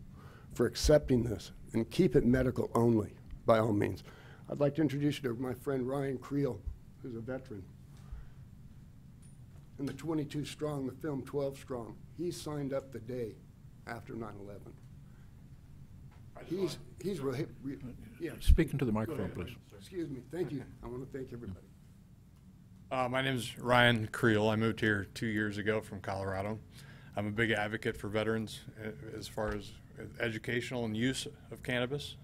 for accepting this and keep it medical only, by all means. I'd like to introduce you to my friend Ryan Creel, who's a veteran. In the 22 Strong, the film 12 Strong, he signed up the day after 9/11. Yeah. Speaking to the microphone, please. Excuse me. Thank you. I want to thank everybody. My name is Ryan Creel. I moved here 2 years ago from Colorado. I'm a big advocate for veterans as far as educational and use of cannabis.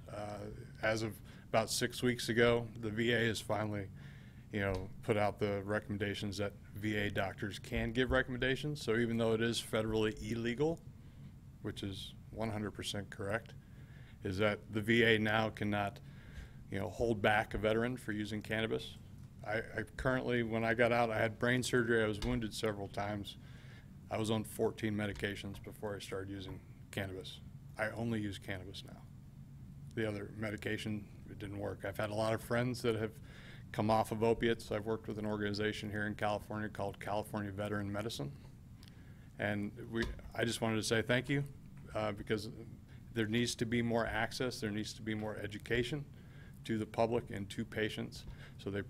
As of about 6 weeks ago, the VA has finally, put out the recommendations that VA doctors can give recommendations. So even though it is federally illegal, which is 100% correct, is that the VA now cannot, hold back a veteran for using cannabis. I currently, when I got out, I had brain surgery. I was wounded several times. I was on 14 medications before I started using cannabis. I only use cannabis now. The other medication, it didn't work. I've had a lot of friends that have come off of opiates. I've worked with an organization here in California called California Veteran Medicine. And I just wanted to say thank you because there needs to be more access. There needs to be more education to the public and to patients so they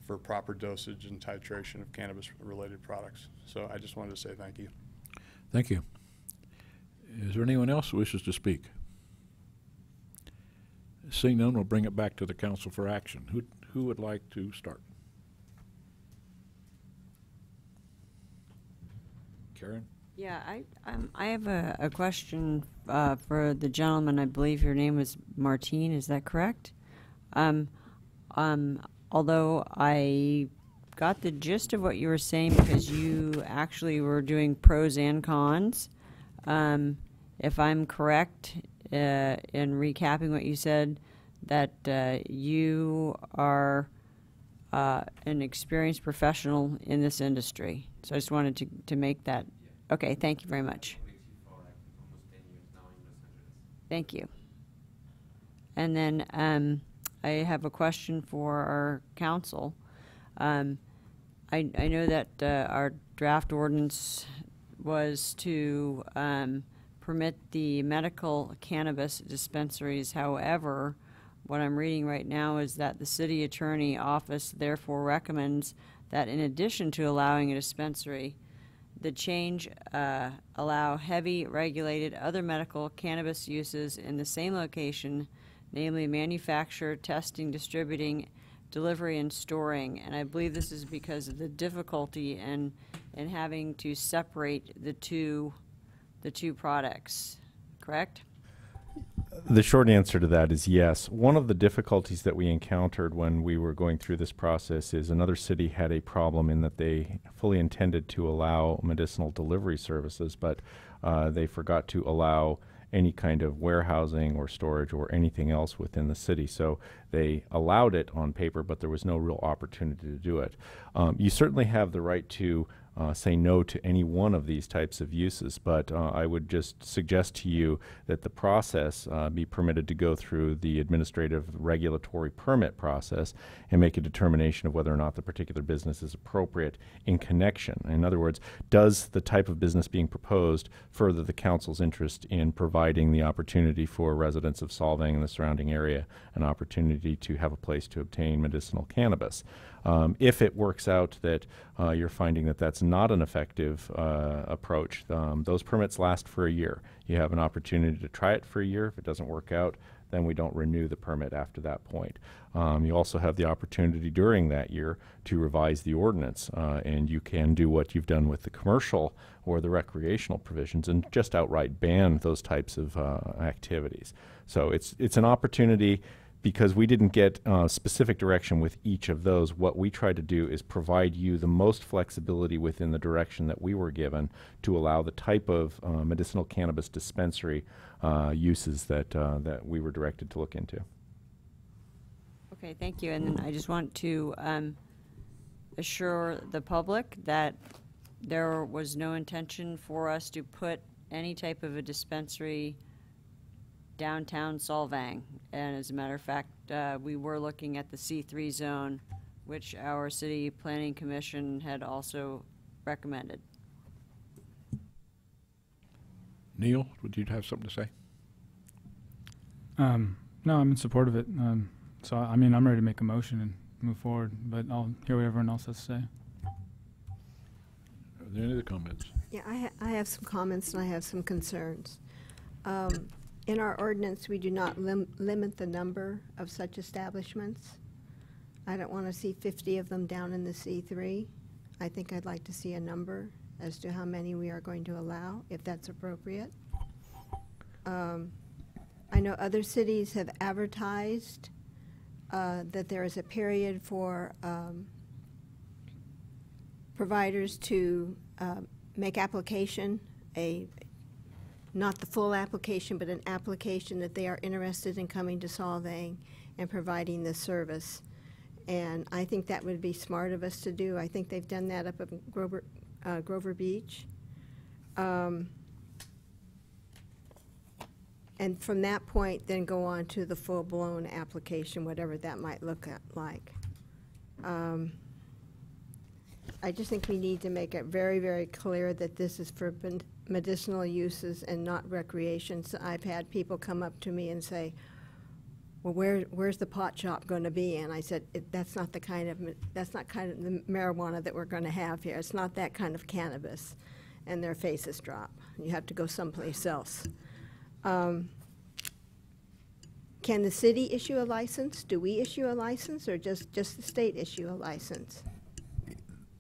for proper dosage and titration of cannabis-related products. So I just wanted to say thank you. Thank you. Is there anyone else who wishes to speak? Seeing none, we'll bring it back to the council for action. Who would like to start? Karen? Yeah, I have a question for the gentleman. I believe your name is Martine. Is that correct? Although I got the gist of what you were saying because you actually were doing pros and cons. If I'm correct in recapping what you said, that you are an experienced professional in this industry. So I just wanted to make that. Okay, thank you very much. Thank you. And then I have a question for our council. I know that our draft ordinance was to permit the medical cannabis dispensaries. However, what I'm reading right now is that the city attorney office therefore recommends that in addition to allowing a dispensary, the change allow heavy regulated other medical cannabis uses in the same location, namely manufacture, testing, distributing, delivery, and storing. And I believe this is because of the difficulty in having to separate the two products, correct? The short answer to that is yes. One of the difficulties that we encountered when we were going through this process is another city had a problem in that they fully intended to allow medicinal delivery services, but they forgot to allow any kind of warehousing or storage or anything else within the city. So they allowed it on paper, but there was no real opportunity to do it. You certainly have the right to say no to any one of these types of uses, but I would just suggest to you that the process be permitted to go through the administrative regulatory permit process and make a determination of whether or not the particular business is appropriate in connection. In other words, does the type of business being proposed further the council's interest in providing the opportunity for residents of Solvang and the surrounding area an opportunity to have a place to obtain medicinal cannabis? If it works out that you're finding that that's not an effective approach, those permits last for a year. You have an opportunity to try it for a year. If it doesn't work out, then we don't renew the permit after that point. You also have the opportunity during that year to revise the ordinance, and you can do what you've done with the commercial or the recreational provisions and just outright ban those types of activities. So it's an opportunity. Because we didn't get specific direction with each of those, what we tried to do is provide you the most flexibility within the direction that we were given to allow the type of medicinal cannabis dispensary uses that we were directed to look into. Okay, thank you. And then I just want to assure the public that there was no intention for us to put any type of a dispensary downtown Solvang. And as a matter of fact, we were looking at the C3 zone, which our city planning commission had also recommended. Neil, would you have something to say? No, I'm in support of it. So, I mean, I'm ready to make a motion and move forward, but I'll hear what everyone else has to say. Are there any other comments? Yeah, I have some comments and I have some concerns. In our ordinance, we do not limit the number of such establishments. I don't want to see 50 of them down in the C3. I think I'd like to see a number as to how many we are going to allow, if that's appropriate. I know other cities have advertised that there is a period for providers to make application, not the full application, but an application that they are interested in coming to Solvang and providing this service. And I think that would be smart of us to do. I think they've done that up at Grover Beach. And from that point, then go on to the full-blown application, whatever that might look like. I just think we need to make it very, very clear that this is for medicinal uses and not recreation. So I've had people come up to me and say, well, where's the pot shop going to be? And I said, that's not kind of the marijuana that we're going to have here. It's not that kind of cannabis. And their faces drop. You have to go someplace else. Can the city issue a license? Do we issue a license, or just the state issue a license?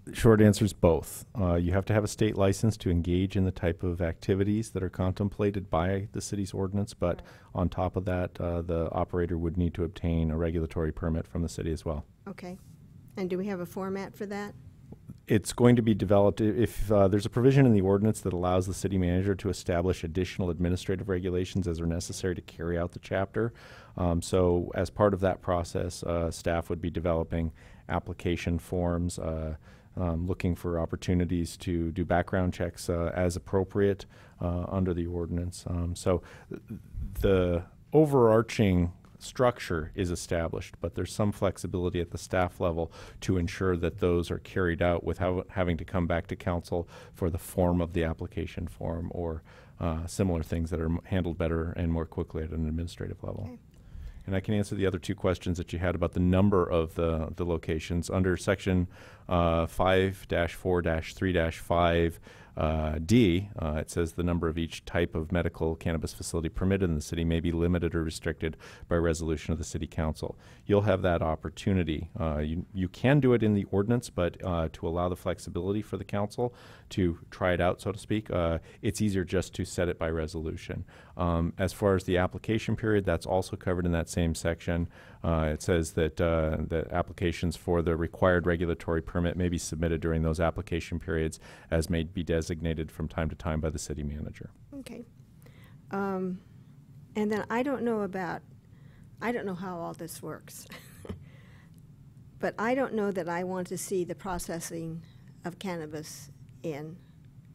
The short answer is both. You have to have a state license to engage in the type of activities that are contemplated by the city's ordinance, but on top of that, the operator would need to obtain a regulatory permit from the city as well. Okay. And do we have a format for that? It's going to be developed if there's a provision in the ordinance that allows the city manager to establish additional administrative regulations as are necessary to carry out the chapter. So as part of that process, staff would be developing application forms, looking for opportunities to do background checks as appropriate under the ordinance. So the overarching structure is established, but there's some flexibility at the staff level to ensure that those are carried out without having to come back to council for the form of the application form or similar things that are handled better and more quickly at an administrative level. Okay. And I can answer the other two questions that you had about the number of the locations. Under section 5-4-3-5 D, it says the number of each type of medical cannabis facility permitted in the city may be limited or restricted by resolution of the city council. You'll have that opportunity. You can do it in the ordinance, but to allow the flexibility for the council to try it out, so to speak, it's easier just to set it by resolution. As far as the application period, that's also covered in that same section. It says that the applications for the required regulatory permit may be submitted during those application periods as may be designated from time to time by the city manager. Okay. And then I don't know how all this works. But I don't know that I want to see the processing of cannabis in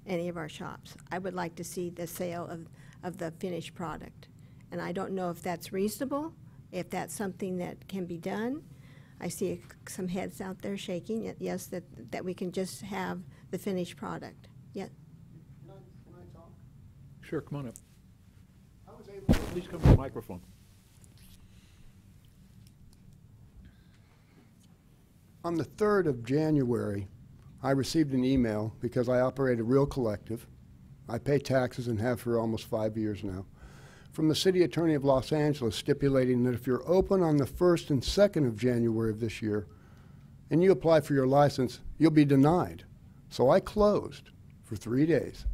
any of our shops. I would like to see the sale of the finished product. And I don't know if that's reasonable, if that's something that can be done. I see some heads out there shaking. Yes, that we can just have the finished product. Yeah. Can I talk? Sure, come on up. Please come to the microphone. On the 3rd of January, I received an email because I operate a real collective. I pay taxes and have for almost 5 years now, from the City Attorney of Los Angeles stipulating that if you're open on the 1st and 2nd of January of this year and you apply for your license, you'll be denied. So I closed for 3 days.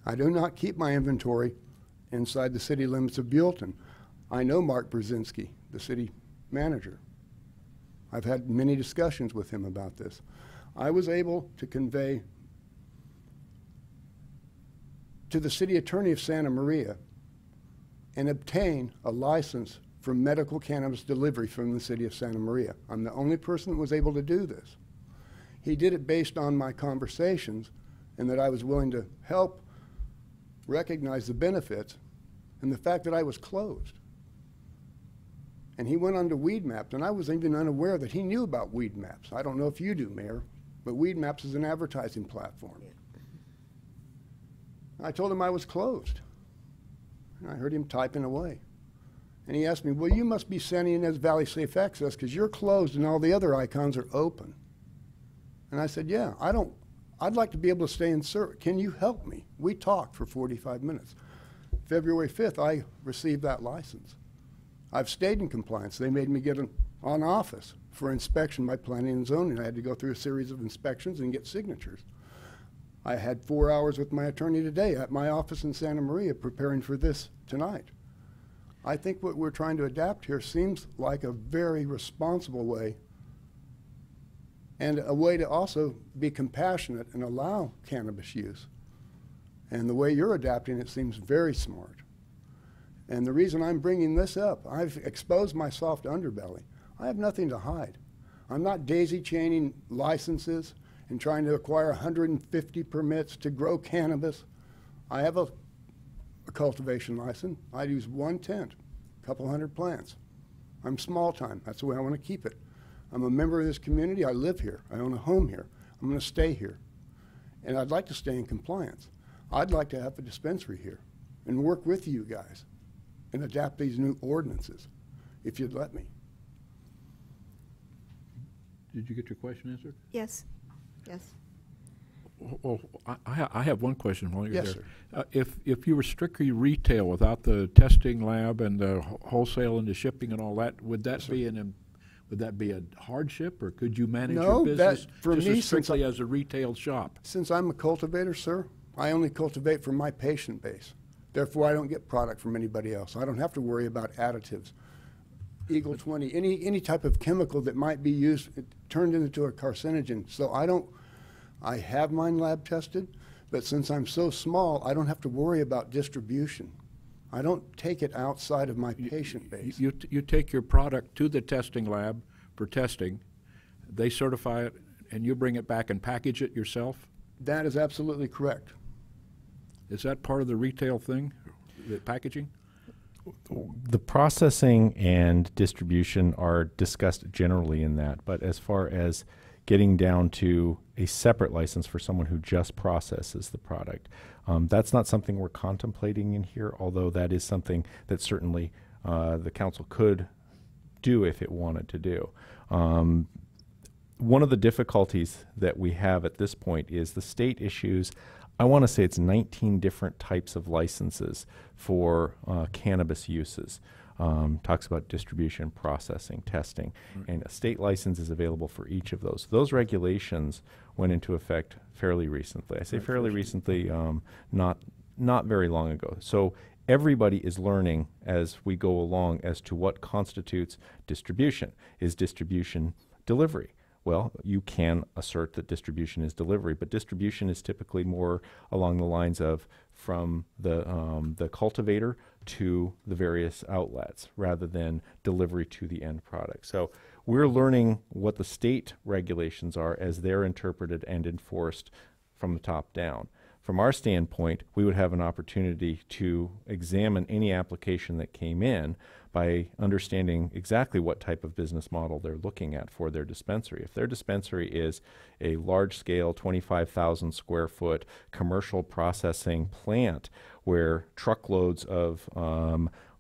I do not keep my inventory inside the city limits of Buellton. I know Mark Brzezinski, the city manager. I've had many discussions with him about this. I was able to convey to the city attorney of Santa Maria and obtain a license for medical cannabis delivery from the city of Santa Maria. I'm the only person that was able to do this. He did it based on my conversations and that I was willing to help recognize the benefits and the fact that I was closed. And he went on to Weed Maps, and I was even unaware that he knew about Weed Maps. I don't know if you do, Mayor, but Weed Maps is an advertising platform. I told him I was closed. And I heard him typing away. And he asked me, well, you must be San Ynez Valley Safe Access because you're closed and all the other icons are open. And I said, yeah, I'd like to be able to stay in service. Can you help me? We talked for 45 minutes. February 5th, I received that license. I've stayed in compliance. They made me get on office for inspection by planning and zoning. I had to go through a series of inspections and get signatures. I had 4 hours with my attorney today at my office in Santa Maria preparing for this tonight. I think what we're trying to adapt here seems like a very responsible way, and a way to also be compassionate and allow cannabis use. And the way you're adapting it seems very smart. And the reason I'm bringing this up, I've exposed my soft underbelly. I have nothing to hide. I'm not daisy chaining licenses and trying to acquire 150 permits to grow cannabis. I have a cultivation license. I use 1/10, a couple hundred plants. I'm small time. That's the way I want to keep it. I'm a member of this community. I live here. I own a home here. I'm going to stay here. And I'd like to stay in compliance. I'd like to have a dispensary here and work with you guys and adapt these new ordinances, if you'd let me. Did you get your question answered? Yes. Yes. Well, I have one question while you're Yes, there. If you were strictly retail without the testing lab and the wholesale and the shipping and all that, would that be a hardship, or could you manage your business for just me, as strictly as a retail shop? Since I'm a cultivator, sir, I only cultivate for my patient base. Therefore, I don't get product from anybody else. I don't have to worry about additives. Eagle 20, any type of chemical that might be used, turned into a carcinogen. So I have mine lab tested, but since I'm so small, I don't have to worry about distribution. I don't take it outside of my patient base. You take your product to the testing lab for testing, they certify it, and you bring it back and package it yourself? That is absolutely correct. Is that part of the retail thing, the packaging? The processing and distribution are discussed generally in that, but as far as getting down to a separate license for someone who just processes the product, that's not something we're contemplating in here, although that is something that certainly the council could do if it wanted to do. One of the difficulties that we have at this point is the state issues, I want to say it's 19 different types of licenses for cannabis uses. Talks about distribution, processing, testing, and a state license is available for each of those. Those regulations went into effect fairly recently. I say fairly recently, not very long ago. So everybody is learning as we go along as to what constitutes distribution. Is distribution delivery? Well, you can assert that distribution is delivery, but distribution is typically more along the lines of from the cultivator to the various outlets rather than delivery to the end product. So we're learning what the state regulations are as they're interpreted and enforced from the top down. From our standpoint, we would have an opportunity to examine any application that came in by understanding exactly what type of business model they're looking at for their dispensary. If their dispensary is a large-scale 25,000 square foot commercial processing plant where truckloads of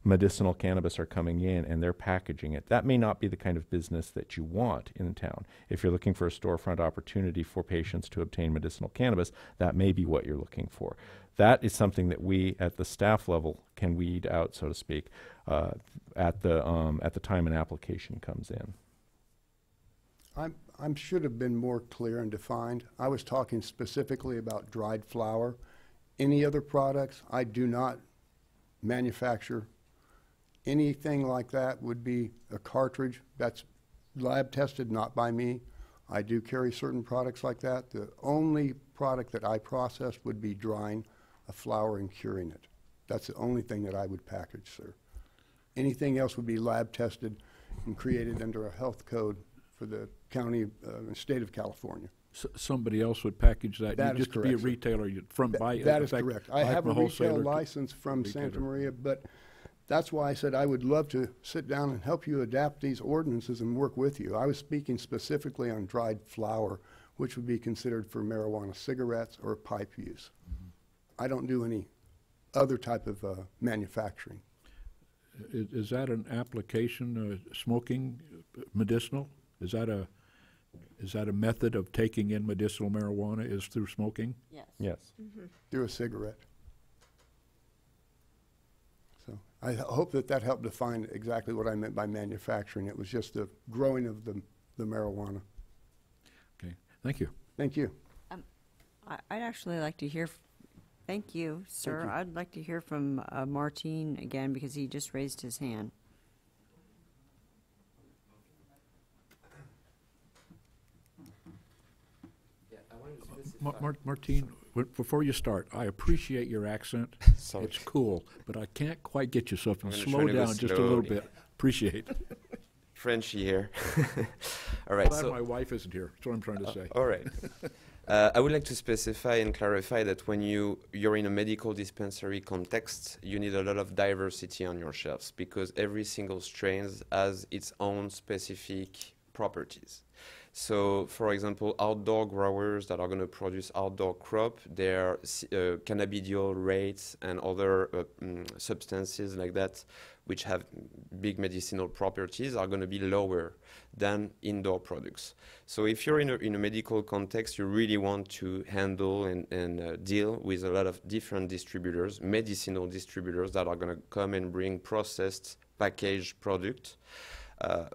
medicinal cannabis are coming in and they're packaging it, that may not be the kind of business that you want in town. If you're looking for a storefront opportunity for patients to obtain medicinal cannabis, that may be what you're looking for. That is something that we at the staff level can weed out, so to speak, at the time an application comes in. I should have been more clear and defined. I was talking specifically about dried flower. Any other products, I do not manufacture. Anything like that would be a cartridge that's lab tested, not by me. I do carry certain products like that. The only product that I process would be drying a flower and curing it. That's the only thing that I would package, sir. Anything else would be lab tested and created under a health code for the county and state of California. Somebody else would package that. That is just correct, to be a retailer from by that is correct. I have a retail wholesaler license from Santa Maria, but that's why I said I would love to sit down and help you adapt these ordinances and work with you. I was speaking specifically on dried flower, which would be considered for marijuana cigarettes or pipe use. I don't do any other type of manufacturing. Is that an application, smoking medicinal? Is that a method of taking in medicinal marijuana is through smoking? Yes. Yes. Through a cigarette. So I hope that that helped define exactly what I meant by manufacturing. It was just the growing of the marijuana. Okay, thank you. Thank you. I'd actually like to hear, thank you, sir. Thank you. I'd like to hear from Martine again because he just raised his hand. Martine, before you start, I appreciate your accent. Sorry. It's cool, but I can't quite get you, so if you I'm gonna slow try to go down just a little slowly. bit, appreciate it. Frenchy here. All right. Glad So my wife isn't here. That's what I'm trying to say. all right. I would like to specify and clarify that when you're in a medical dispensary context, you need a lot of diversity on your shelves because every single strain has its own specific properties. So, for example, outdoor growers that are going to produce outdoor crop, their cannabidiol rates and other substances like that, which have big medicinal properties, are going to be lower than indoor products. So if you're in a medical context, you really want to handle and deal with a lot of different distributors, medicinal distributors that are going to come and bring processed, packaged product.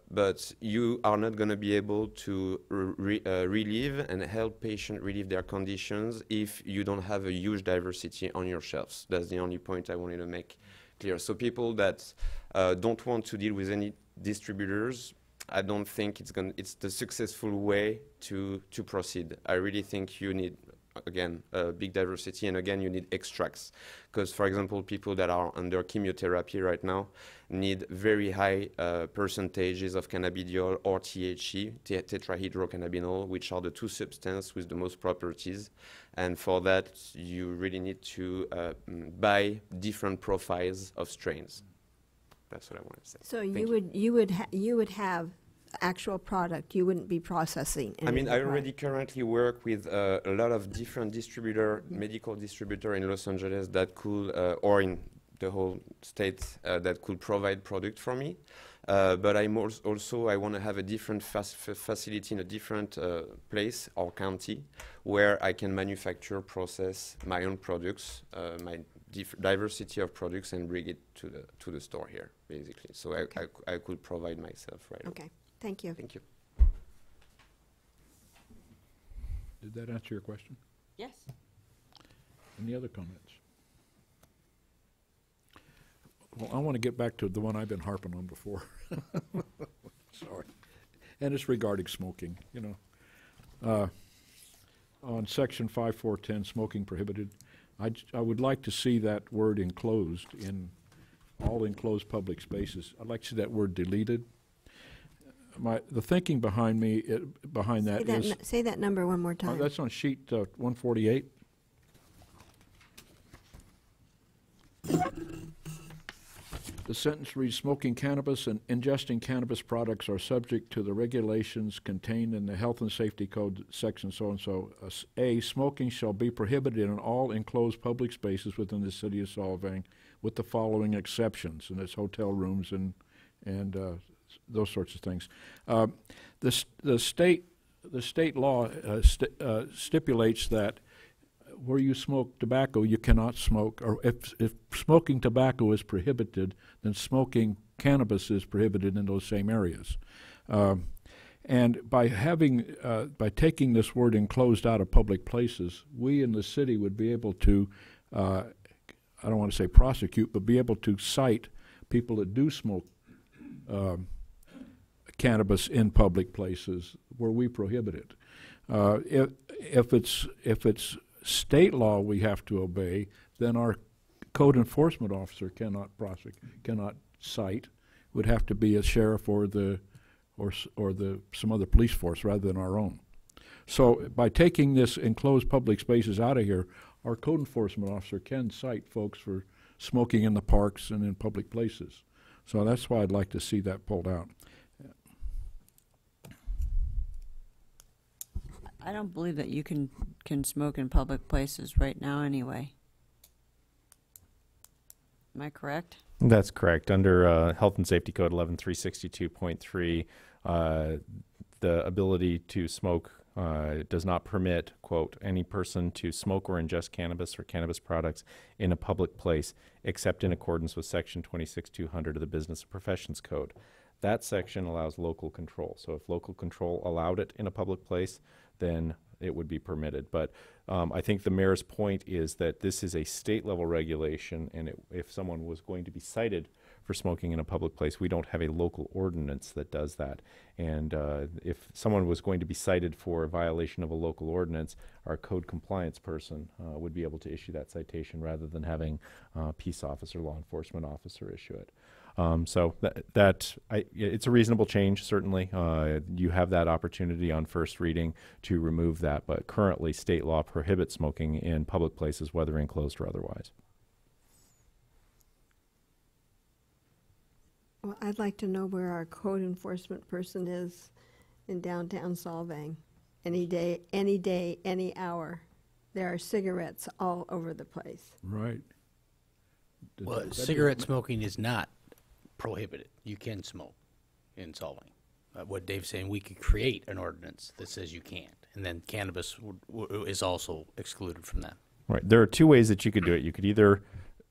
But you are not going to be able to relieve and help patients relieve their conditions if you don't have a huge diversity on your shelves. That's the only point I wanted to make clear. So people that don't want to deal with any distributors, I don't think it's the successful way to proceed. I really think you need, again, a big diversity, and again, you need extracts. Because, for example, people that are under chemotherapy right now need very high percentages of cannabidiol or THC, tetrahydrocannabinol, which are the two substances with the most properties. And for that, you really need to buy different profiles of strains. That's what I want to say. So Thank you would have actual product. You wouldn't be processing. I mean, I already currently work with a lot of different medical distributor in Los Angeles that could, or in the whole state, that could provide product for me. But I'm also, I want to have a different facility in a different place or county where I can manufacture, process my own products, my diversity of products, and bring it to the store here, basically. So okay. I could provide myself right Okay. Thank you. Thank you. Did that answer your question? Yes. Any other comments? Well, I want to get back to the one I've been harping on before. Sorry. And it's regarding smoking, you know. On section 5410, smoking prohibited, I would like to see that word enclosed in all enclosed public spaces. I'd like to see that word deleted. The thinking behind that is... Say that number one more time. That's on sheet 148. The sentence reads, smoking cannabis and ingesting cannabis products are subject to the regulations contained in the Health and Safety Code section so-and-so. A, smoking shall be prohibited in all enclosed public spaces within the city of Solvang with the following exceptions, and it's hotel rooms and those sorts of things. The state law stipulates that where you smoke tobacco, you cannot smoke, or if smoking tobacco is prohibited, then smoking cannabis is prohibited in those same areas. And by taking this word enclosed out of public places, we in the city would be able to, I don't want to say prosecute, but be able to cite people that do smoke cannabis in public places where we prohibit it. If it's state law we have to obey, then our code enforcement officer cannot cite. Would have to be a sheriff or some other police force rather than our own. So by taking this enclosed public spaces out of here, our code enforcement officer can cite folks for smoking in the parks and in public places. So that's why I'd like to see that pulled out. I don't believe that you can smoke in public places right now anyway. Am I correct? That's correct. Under Health and Safety Code 11362.3, the ability to smoke It does not permit, quote, any person to smoke or ingest cannabis or cannabis products in a public place except in accordance with Section 26-200 of the Business and Professions Code. That section allows local control. So if local control allowed it in a public place, then it would be permitted. But I think the mayor's point is that this is a state-level regulation, and if someone was going to be cited for smoking in a public place, we don't have a local ordinance that does that. And if someone was going to be cited for a violation of a local ordinance, our code compliance person would be able to issue that citation rather than having a peace officer, law enforcement officer issue it. So it's a reasonable change, certainly. You have that opportunity on first reading to remove that, but currently state law prohibits smoking in public places, whether enclosed or otherwise. Well, I'd like to know where our code enforcement person is in downtown Solvang. Any day, any hour. There are cigarettes all over the place. Right. Well, cigarette smoking is not prohibited. You can smoke in Solvang. What Dave's saying, we could create an ordinance that says you can't, and then cannabis is also excluded from that. Right. There are two ways that you could do it. You could either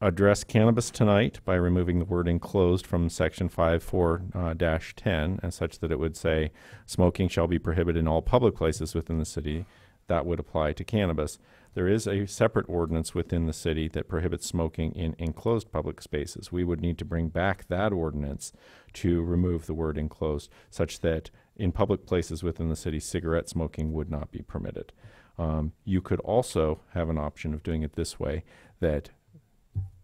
address cannabis tonight by removing the word enclosed from section 54-10 and such that it would say smoking shall be prohibited in all public places within the city. That would apply to cannabis. There is a separate ordinance within the city that prohibits smoking in enclosed public spaces. We would need to bring back that ordinance to remove the word enclosed such that in public places within the city, cigarette smoking would not be permitted. You could also have an option of doing it this way, that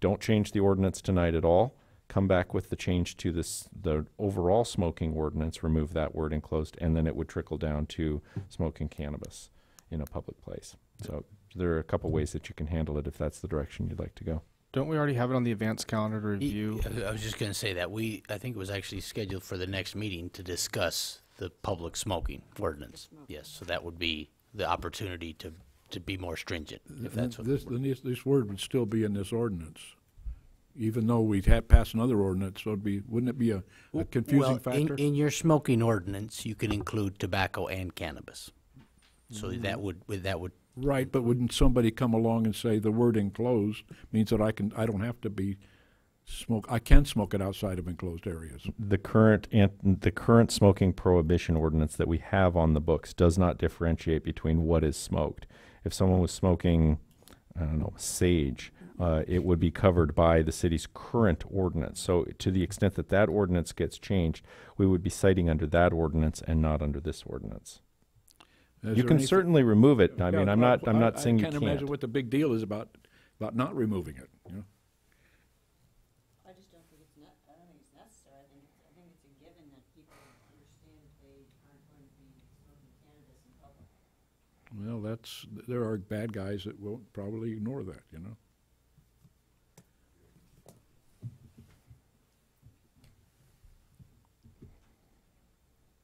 don't change the ordinance tonight at all. Come back with the change to the overall smoking ordinance, remove that word enclosed, and then it would trickle down to smoking cannabis in a public place. So there are a couple ways that you can handle it if that's the direction you'd like to go. Don't we already have it on the advanced calendar to review? I was just going to say that I think it was actually scheduled for the next meeting to discuss the public smoking ordinance. Yes, so that would be the opportunity to be more stringent, if that's what this word would still be in this ordinance, even though we'd have passed another ordinance. So wouldn't it be a confusing factor? In your smoking ordinance, you can include tobacco and cannabis. So that would right. But wouldn't somebody come along and say the word enclosed means that I don't have to be I can smoke it outside of enclosed areas. The current smoking prohibition ordinance that we have on the books does not differentiate between what is smoked. If someone was smoking, I don't know, sage, it would be covered by the city's current ordinance. So to the extent that that ordinance gets changed, we would be citing under that ordinance and not under this ordinance. You can certainly remove it. I mean, I'm not saying you can't. I can't imagine what the big deal is about not removing it. You know? I just don't think I don't think it's necessary. I think it's a given that people understand that they aren't going to be smoking cannabis in public. Well, there are bad guys that will probably ignore that, you know.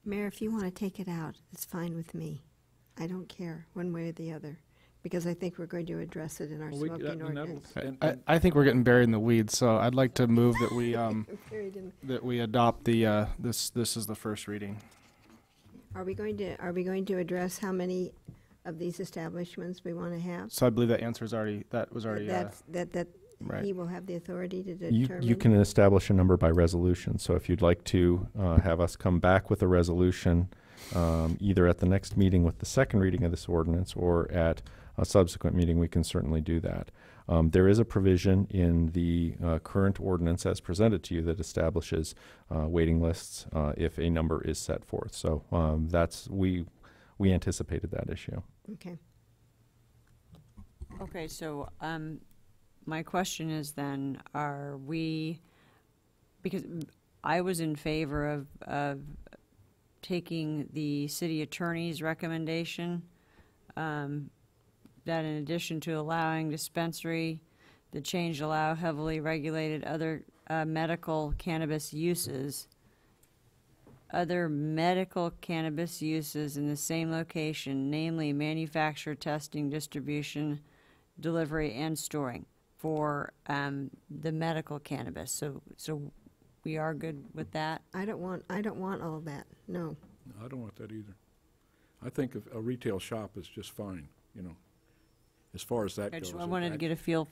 Mayor, if you want to take it out, it's fine with me. I don't care one way or the other, because I think we're going to address it in our smoking ordinance. I think we're getting buried in the weeds, so I'd like to move that we adopt the this is the first reading. Are we going to address how many of these establishments we want to have? So I believe that answer was already right. He will have the authority to determine. You can establish a number by resolution. So if you'd like to have us come back with a resolution, either at the next meeting with the second reading of this ordinance or at a subsequent meeting, we can certainly do that. There is a provision in the current ordinance as presented to you that establishes waiting lists if a number is set forth. So we anticipated that issue. Okay. Okay, so my question is then, are we, because I was in favor of taking the city attorney's recommendation that in addition to allowing dispensary, the change allow heavily regulated other medical cannabis uses. Other medical cannabis uses in the same location, namely manufacture, testing, distribution, delivery, and storing for the medical cannabis. So we are good with that? I don't want all that. No. I don't want that either. I think a retail shop is just fine, you know, as far as that goes. I wanted to get a feel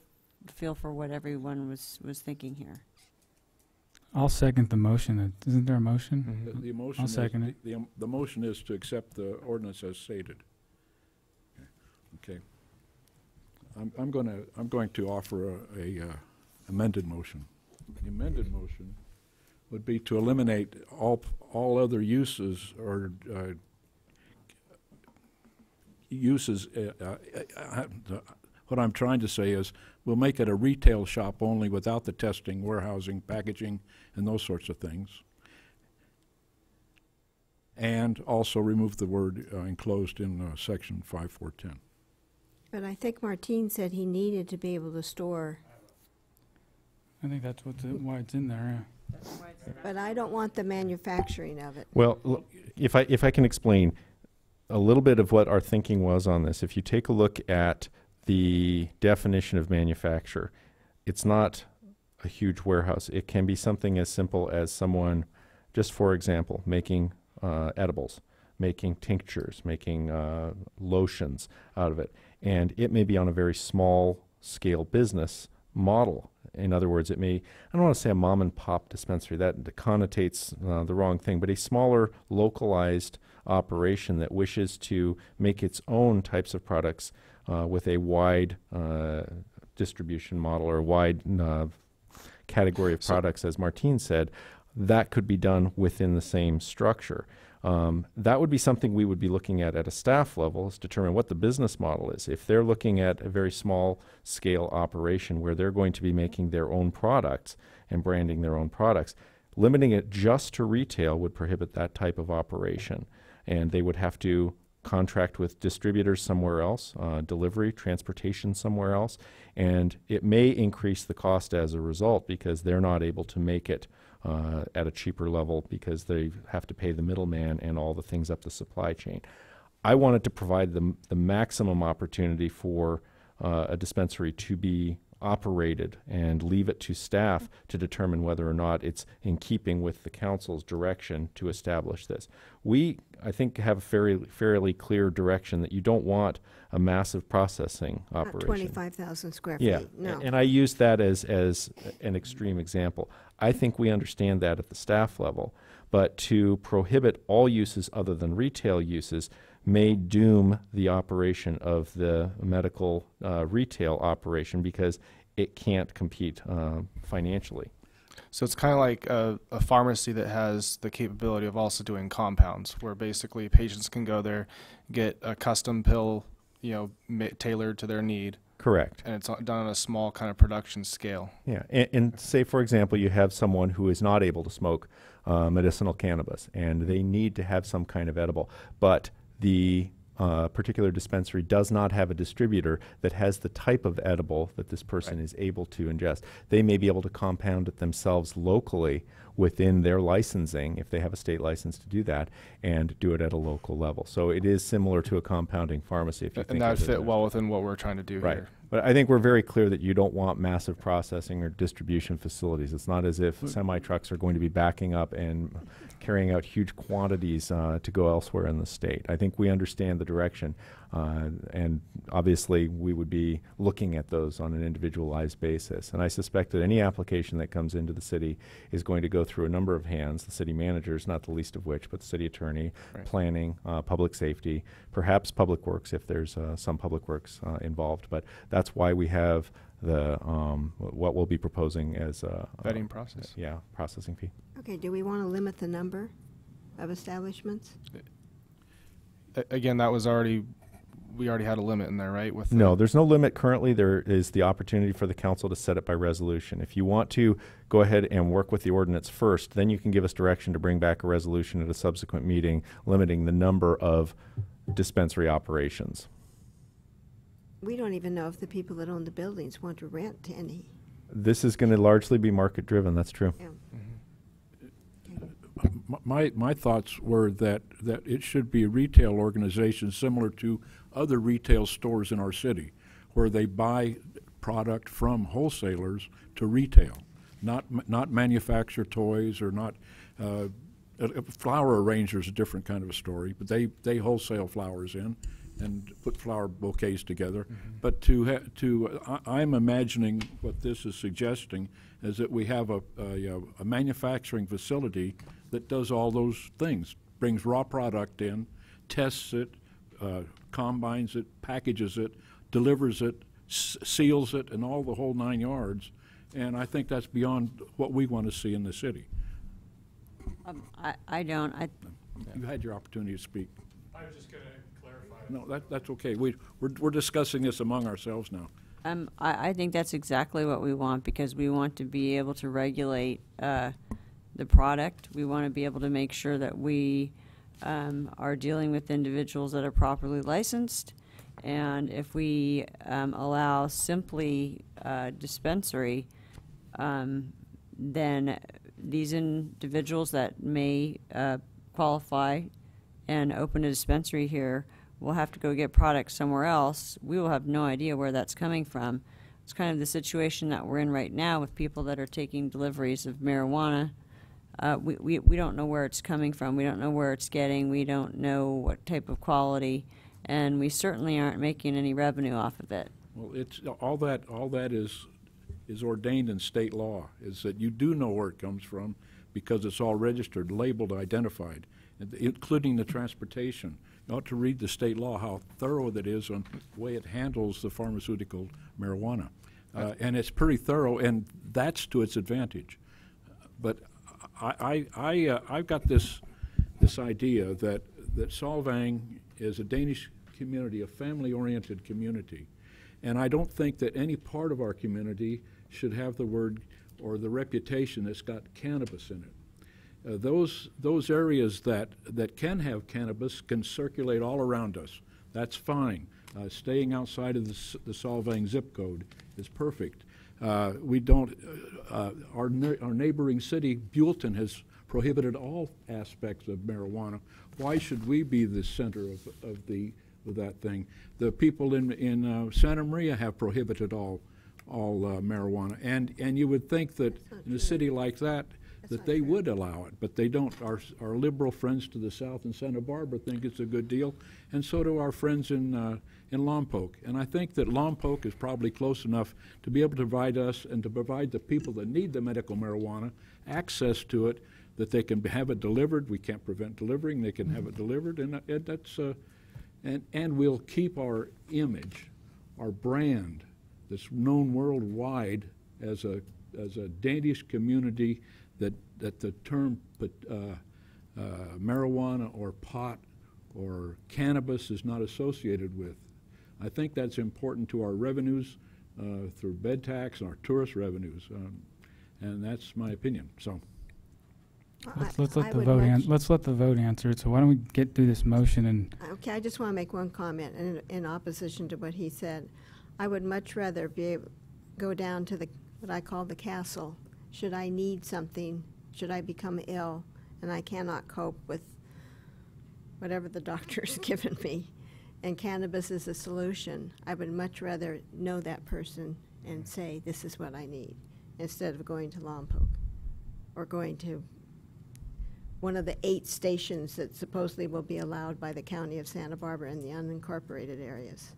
for what everyone was thinking here. I'll second the motion. Isn't there a motion? The motion I'll is, second it. the motion is to accept the ordinance as stated. Okay. I'm going to offer a amended motion. The amended motion would be to eliminate all other uses or uses. What I'm trying to say is we'll make it a retail shop only without the testing, warehousing, packaging, and those sorts of things. And also remove the word enclosed in section 5410. But I think Martine said he needed to be able to store. I think that's why it's in there. Yeah. But I don't want the manufacturing of it. Well, if I can explain a little bit of what our thinking was on this. If you take a look at the definition of manufacture, it's not a huge warehouse. It can be something as simple as someone, just for example, making edibles, making tinctures, making lotions out of it. And it may be on a very small scale business model. In other words, it may, I don't want to say a mom and pop dispensary, that connotates the wrong thing, but a smaller localized operation that wishes to make its own types of products with a wide distribution model or wide category of products, as Martine said, that could be done within the same structure. That would be something we would be looking at a staff level, is determine what the business model is. If they're looking at a very small scale operation where they're going to be making their own products and branding their own products, limiting it just to retail would prohibit that type of operation. And they would have to contract with distributors somewhere else, delivery, transportation somewhere else, and it may increase the cost as a result because they're not able to make it at a cheaper level because they have to pay the middleman and all the things up the supply chain. I wanted to provide the maximum opportunity for a dispensary to be operated and leave it to staff to determine whether or not it's in keeping with the council's direction to establish this. We, I think, have a fairly clear direction that you don't want a massive processing operation. Not 25,000 square feet, yeah, no. And I use that as an extreme example. I think we understand that at the staff level, but to prohibit all uses other than retail uses may doom the operation of the medical retail operation because it can't compete financially. So it's kind of like a pharmacy that has the capability of also doing compounds, where basically patients can go there, get a custom pill, tailored to their need. Correct. And it's done on a small kind of production scale. Yeah, and say, for example, you have someone who is not able to smoke medicinal cannabis, and they need to have some kind of edible, but the particular dispensary does not have a distributor that has the type of edible that this person is able to ingest. They may be able to compound it themselves locally within their licensing, if they have a state license to do that, and do it at a local level. So it is similar to a compounding pharmacy. If you and that would fit well within what we're trying to do here. But I think we're very clear that you don't want massive processing or distribution facilities. It's not as if semi-trucks are going to be backing up and carrying out huge quantities to go elsewhere in the state. I think we understand the direction, and obviously we would be looking at those on an individualized basis. And I suspect that any application that comes into the city is going to go through a number of hands, the city managers, not the least of which, but the city attorney, planning, public safety, perhaps public works if there's some public works involved. But that's why we have the what we'll be proposing as a vetting process. Yeah, processing fee. Okay, do we want to limit the number of establishments? Again, that was we already had a limit in there, right? No, there's no limit currently. There is the opportunity for the council to set it by resolution. If you want to go ahead and work with the ordinance first, then you can give us direction to bring back a resolution at a subsequent meeting limiting the number of dispensary operations. We don't even know if the people that own the buildings want to rent any. This is going to largely be market driven. That's true. Yeah. My thoughts were that it should be a retail organization similar to other retail stores in our city, where they buy product from wholesalers to retail, not manufacture toys or not flower arranger is a different kind of a story, but they wholesale flowers in and put flower bouquets together. But I'm imagining what this is suggesting is that we have a manufacturing facility that does all those things, brings raw product in, tests it, combines it, packages it, delivers it, seals it, and all the whole 9 yards. And I think that's beyond what we want to see in the city. I don't. You had your opportunity to speak. I was just going to clarify. No, that's okay. We're discussing this among ourselves now. I think that's exactly what we want, because we want to be able to regulate the product. We want to be able to make sure that we are dealing with individuals that are properly licensed. And if we allow simply dispensary, then these individuals that may qualify and open a dispensary here will have to go get products somewhere else. We will have no idea where that's coming from. It's kind of the situation that we're in right now with people that are taking deliveries of marijuana. We don't know where it's coming from. We don't know where it's getting. We don't know what type of quality, and we certainly aren't making any revenue off of it. Well, it's all that is ordained in state law, is that you do know where it comes from because it's all registered, labeled, identified, including the transportation. You ought to read the state law, how thorough that is on the way it handles the pharmaceutical marijuana. And it's pretty thorough, and that's to its advantage. But I've got this idea that Solvang is a Danish community, a family-oriented community. And I don't think that any part of our community should have the word or the reputation that's got cannabis in it. Those areas that can have cannabis can circulate all around us. That's fine. Staying outside of the Solvang zip code is perfect. We don't. Our neighboring city, Buellton, has prohibited all aspects of marijuana. Why should we be the center of that thing? The people in Santa Maria have prohibited all marijuana, and you would think that in a city like that they would allow it, but they don't. Our liberal friends to the south in Santa Barbara think it's a good deal, and so do our friends in Lompoc. And I think that Lompoc is probably close enough to be able to provide us and to provide the people that need the medical marijuana access to it, that they can have it delivered. We can't prevent delivering. They can have it delivered, and that's and we'll keep our image, our brand, that's known worldwide as a Danish community that the term marijuana or pot or cannabis is not associated with. I think that's important to our revenues through bed tax and our tourist revenues, and that's my opinion. So let's let the vote answer it. So why don't we get through this motion and? Okay, I just want to make one comment in opposition to what he said. I would much rather go down to what I call the castle. Should I need something, should I become ill, and I cannot cope with whatever the doctor's given me, and cannabis is a solution, I would much rather know that person and say, this is what I need, instead of going to Lompoc or going to one of the 8 stations that supposedly will be allowed by the county of Santa Barbara in the unincorporated areas.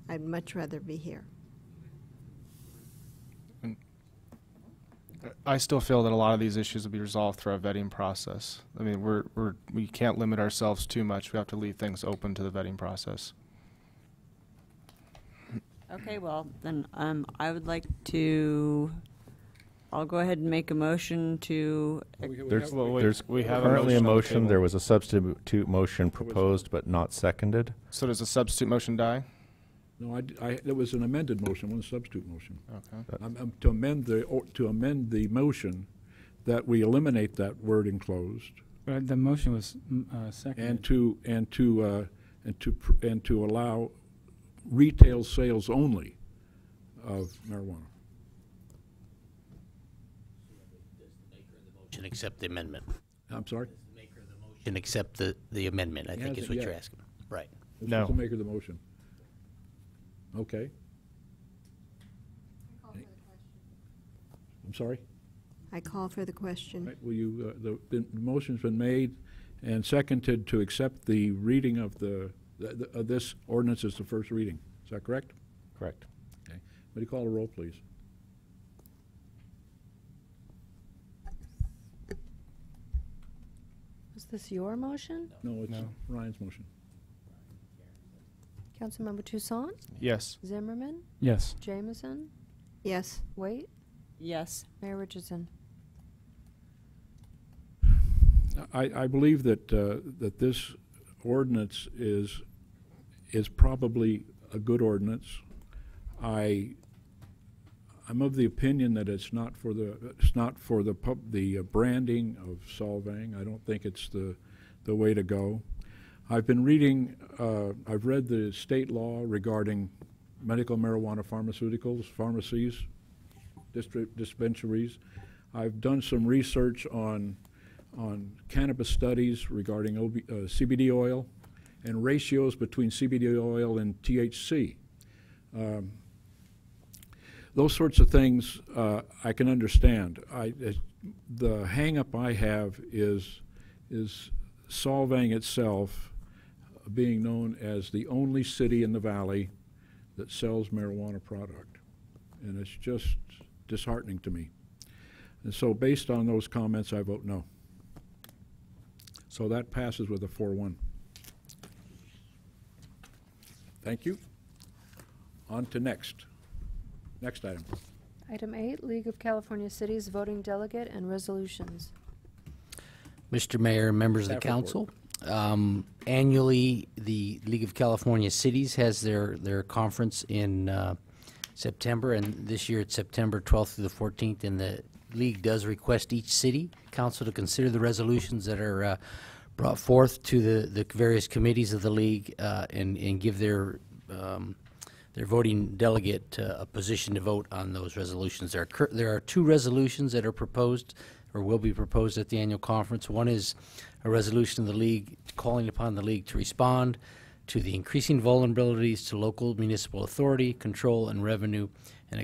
I'd much rather be here. I still feel that a lot of these issues will be resolved through our vetting process. I mean, we can't limit ourselves too much. We have to leave things open to the vetting process. Okay, well, then I would like to. I'll go ahead and make a motion to. There's currently a motion. There was a substitute motion proposed but not seconded. So does the substitute motion die? No, it was an amended motion, one substitute motion. Okay. To amend the motion that we eliminate that word enclosed. But the motion was seconded. And to allow retail sales only of marijuana. Motion accept the amendment. I'm sorry? Does the maker of the motion accept the amendment, I think is what you're asking. Right. No. The maker of the motion. Okay. I'm sorry? I call for the question. Right, will you, the motion's been made and seconded to accept the reading of of this ordinance as the first reading. Is that correct? Correct. Okay. Would you call the roll, please? Was this your motion? No, it's Ryan's motion. Councilmember Toussaint? Yes. Zimmerman? Yes. Jameson? Yes. Waite? Yes. Mayor Richardson? I believe that that this ordinance is probably a good ordinance. I'm of the opinion that it's not for the branding of Solvang. I don't think it's the way to go. I've been reading. I've read the state law regarding medical marijuana pharmaceuticals, pharmacies, dispensaries. I've done some research on cannabis studies regarding CBD oil and ratios between CBD oil and THC. Those sorts of things I can understand. The hang-up I have is Solvang itself being known as the only city in the valley that sells marijuana product. And it's just disheartening to me. And so based on those comments, I vote no. So that passes with a 4-1. Thank you. On to next item. Item 8, League of California Cities Voting Delegate and Resolutions. Mr. Mayor, members of the council, annually the League of California Cities has their conference in September, and this year it's September 12th through the 14th, and the League does request each city council to consider the resolutions that are brought forth to the various committees of the League and give their voting delegate a position to vote on those resolutions. There are 2 resolutions that are proposed or will be proposed at the annual conference. One is a resolution of the League calling upon the League to respond to the increasing vulnerabilities to local municipal authority, control, and revenue, and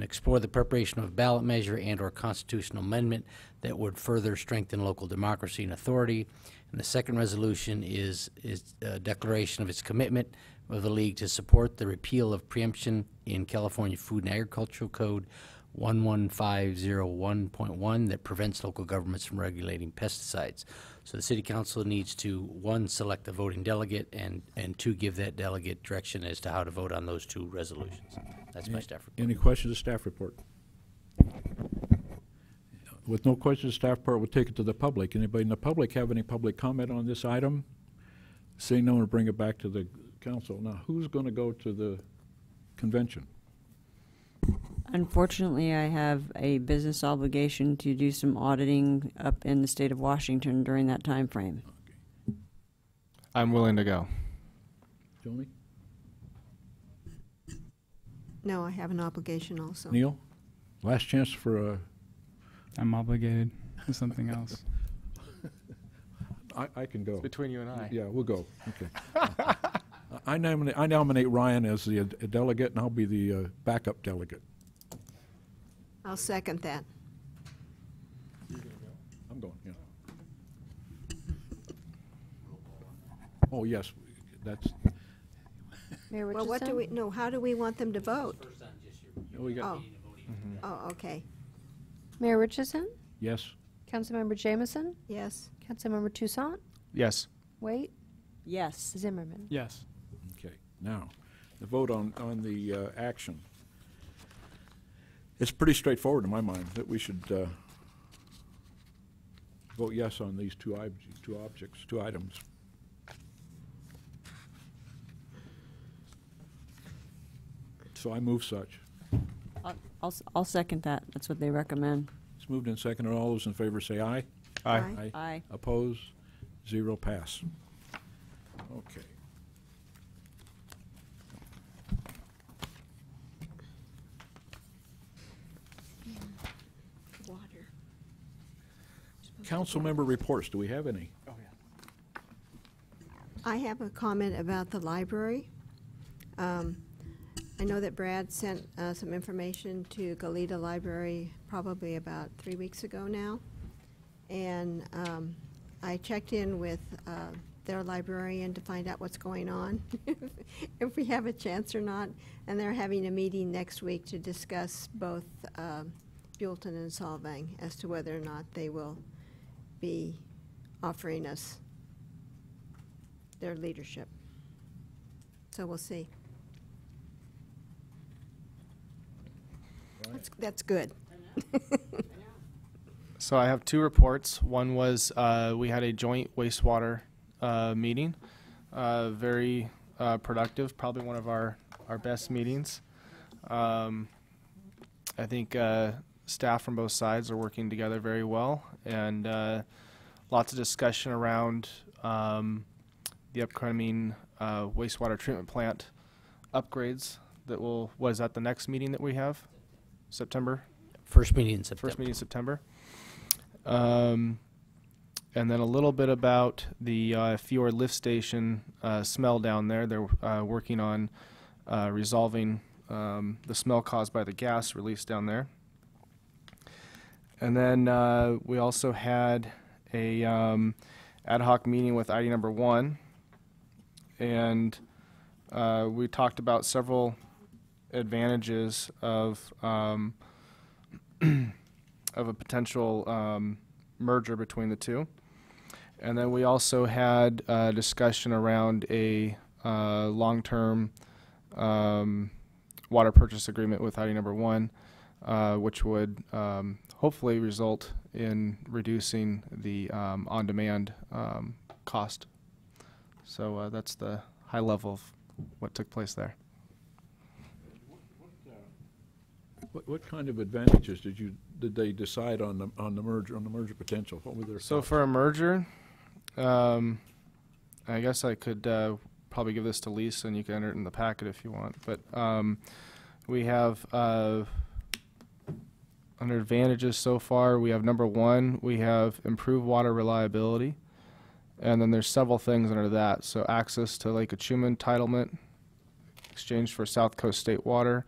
explore the preparation of a ballot measure and/or constitutional amendment that would further strengthen local democracy and authority. And the second resolution is a declaration of its commitment of the League to support the repeal of preemption in California Food and Agricultural Code 11501.1 that prevents local governments from regulating pesticides. So the City Council needs to, 1, select a voting delegate, and 2, give that delegate direction as to how to vote on those 2 resolutions. That's my staff report. Any questions of staff report? With no questions of staff report, we'll take it to the public. Anybody in the public have any public comment on this item? Seeing no one, will bring it back to the council. Now, who's going to go to the convention? Unfortunately, I have a business obligation to do some auditing up in the state of Washington during that time frame. I'm willing to go. Joni? No, I have an obligation also. Neil? Last chance for a... I'm obligated to something else. I can go. It's between you and I. Yeah, we'll go. Okay. I nominate Ryan as the delegate, and I'll be the backup delegate. I'll second that. I'm going, yeah. Oh, yes, that's... Mayor Well, what do we, no, how do we want them to vote? We got, Oh, okay. Mayor Richardson? yes. Councilmember Jameson? Yes. Councilmember Toussaint? Yes. Waite? Yes. Zimmerman? Yes. Okay, now, the vote on the action. It's pretty straightforward in my mind that we should vote yes on these two items. So I move such. I'll second that. That's what they recommend. It's moved and seconded. All those in favor say aye. Aye. Aye. Oppose? 0 pass. Okay. Water. Council member reports. Do we have any? Oh, yeah. I have a comment about the library. I know that Brad sent some information to Goleta Library probably about 3 weeks ago now. And I checked in with their librarian to find out what's going on, if we have a chance or not. And they're having a meeting next week to discuss both Buellton and Solvang as to whether or not they will be offering us their leadership. So we'll see. That's good. So I have 2 reports. One was we had a joint wastewater meeting, very productive, probably one of our best meetings. I think staff from both sides are working together very well, and lots of discussion around the upcoming wastewater treatment plant upgrades that will, what is that, the next meeting that we have? September? First meeting in September. First meeting in September. And then a little bit about the Fjord lift station smell down there. They're working on resolving the smell caused by the gas released down there. And then we also had a ad hoc meeting with ID number 1, and we talked about several advantages of a potential merger between the two. And then we also had a discussion around a long-term water purchase agreement with ID number 1, which would hopefully result in reducing the on-demand cost. So that's the high level of what took place there. What kind of advantages did they decide on the merger potential? What were their thoughts? For a merger, I guess I could probably give this to Lisa, and you can enter it in the packet if you want. But we have under advantages so far, we have number 1, we have improved water reliability, and then there's several things under that. So access to Lake Achuman entitlement, exchange for South Coast State Water,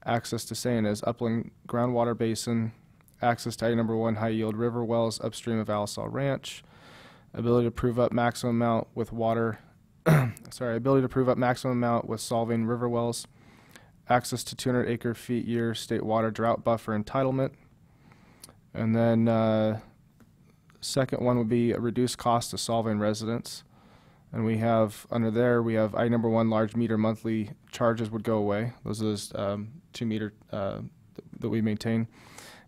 access to St. Inez Upland Groundwater Basin, access to ID number 1 high-yield river wells upstream of Alisal Ranch, ability to prove up maximum amount with water, ability to prove up maximum amount with Solvang river wells, access to 200 acre-feet year state water drought buffer entitlement, and then second one would be a reduced cost to Solvang residents. And we have, under there, we have ID number 1, large meter monthly charges would go away. Those are those 2 meter that we maintain.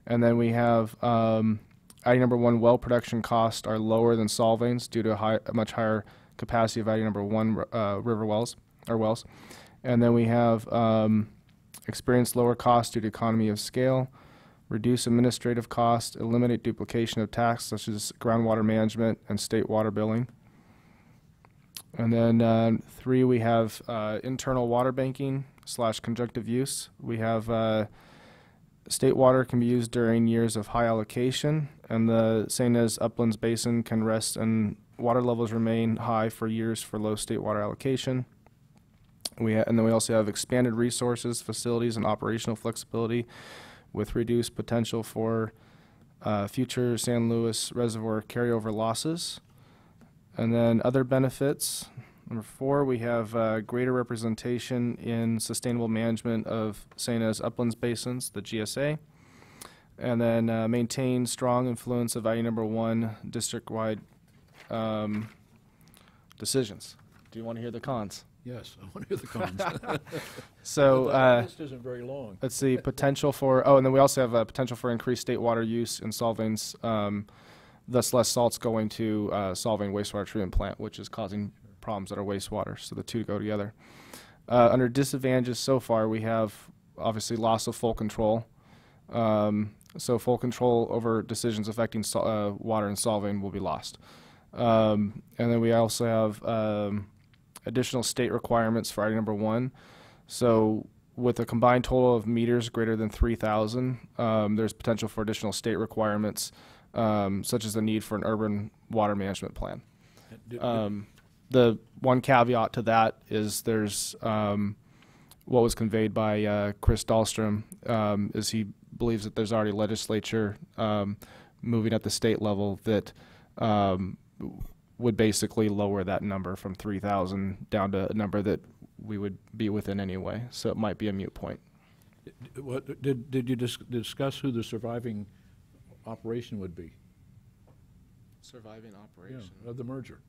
And then we have ID number 1, well production costs are lower than Solvang's due to a much higher capacity of ID number 1 river wells, or wells. And then we have experienced lower costs due to economy of scale, reduce administrative costs, eliminate duplication of tasks such as groundwater management and state water billing. And then 3, we have internal water banking / conjunctive use. We have state water can be used during years of high allocation, and the St. Inez Uplands Basin can rest and water levels remain high for years for low state water allocation. And then we also have expanded resources, facilities, and operational flexibility with reduced potential for future San Luis Reservoir carryover losses. And then other benefits, number 4, we have greater representation in sustainable management of St. Inez Uplands Basins, the GSA. And then maintain strong influence of ID number 1 district-wide decisions. Do you want to hear the cons? Yes, I want to hear the cons. So the list isn't very long. Let's see, potential for, and then we also have a potential for increased state water use in Solvang's, thus less salts going to Solvang wastewater treatment plant, which is causing problems at our wastewater. So the two go together. Under disadvantages so far, we have obviously loss of full control. So full control over decisions affecting water and Solvang will be lost. And then we also have additional state requirements for item number 1. So with a combined total of meters greater than 3,000, there's potential for additional state requirements, such as the need for an urban water management plan. The one caveat to that is there's what was conveyed by Chris Dahlstrom, is he believes that there's already legislature moving at the state level that would basically lower that number from 3,000 down to a number that we would be within anyway. So it might be a moot point. Did you discuss who the surviving operation would be? Surviving operation? Yeah, of the merger.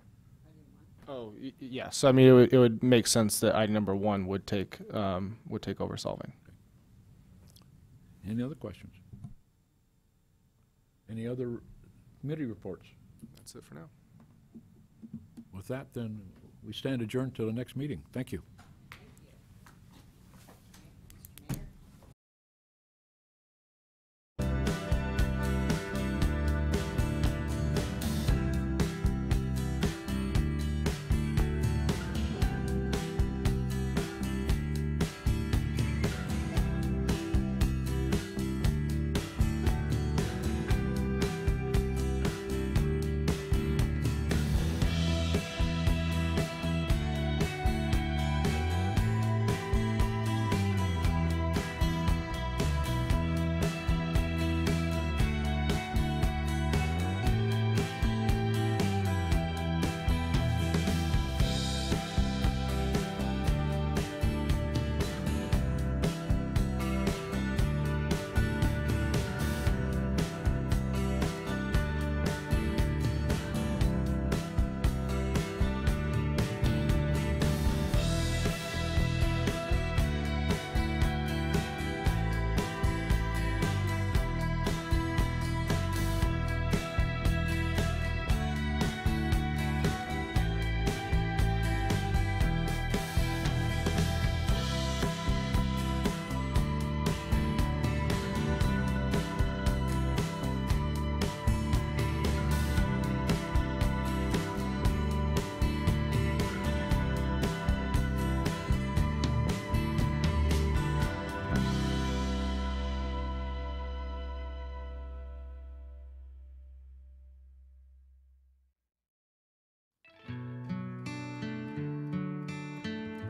Oh, yes. I mean, it would make sense that item number 1 would take over Solvang. Any other questions? Any other committee reports? That's it for now. With that, then, we stand adjourned till the next meeting. Thank you.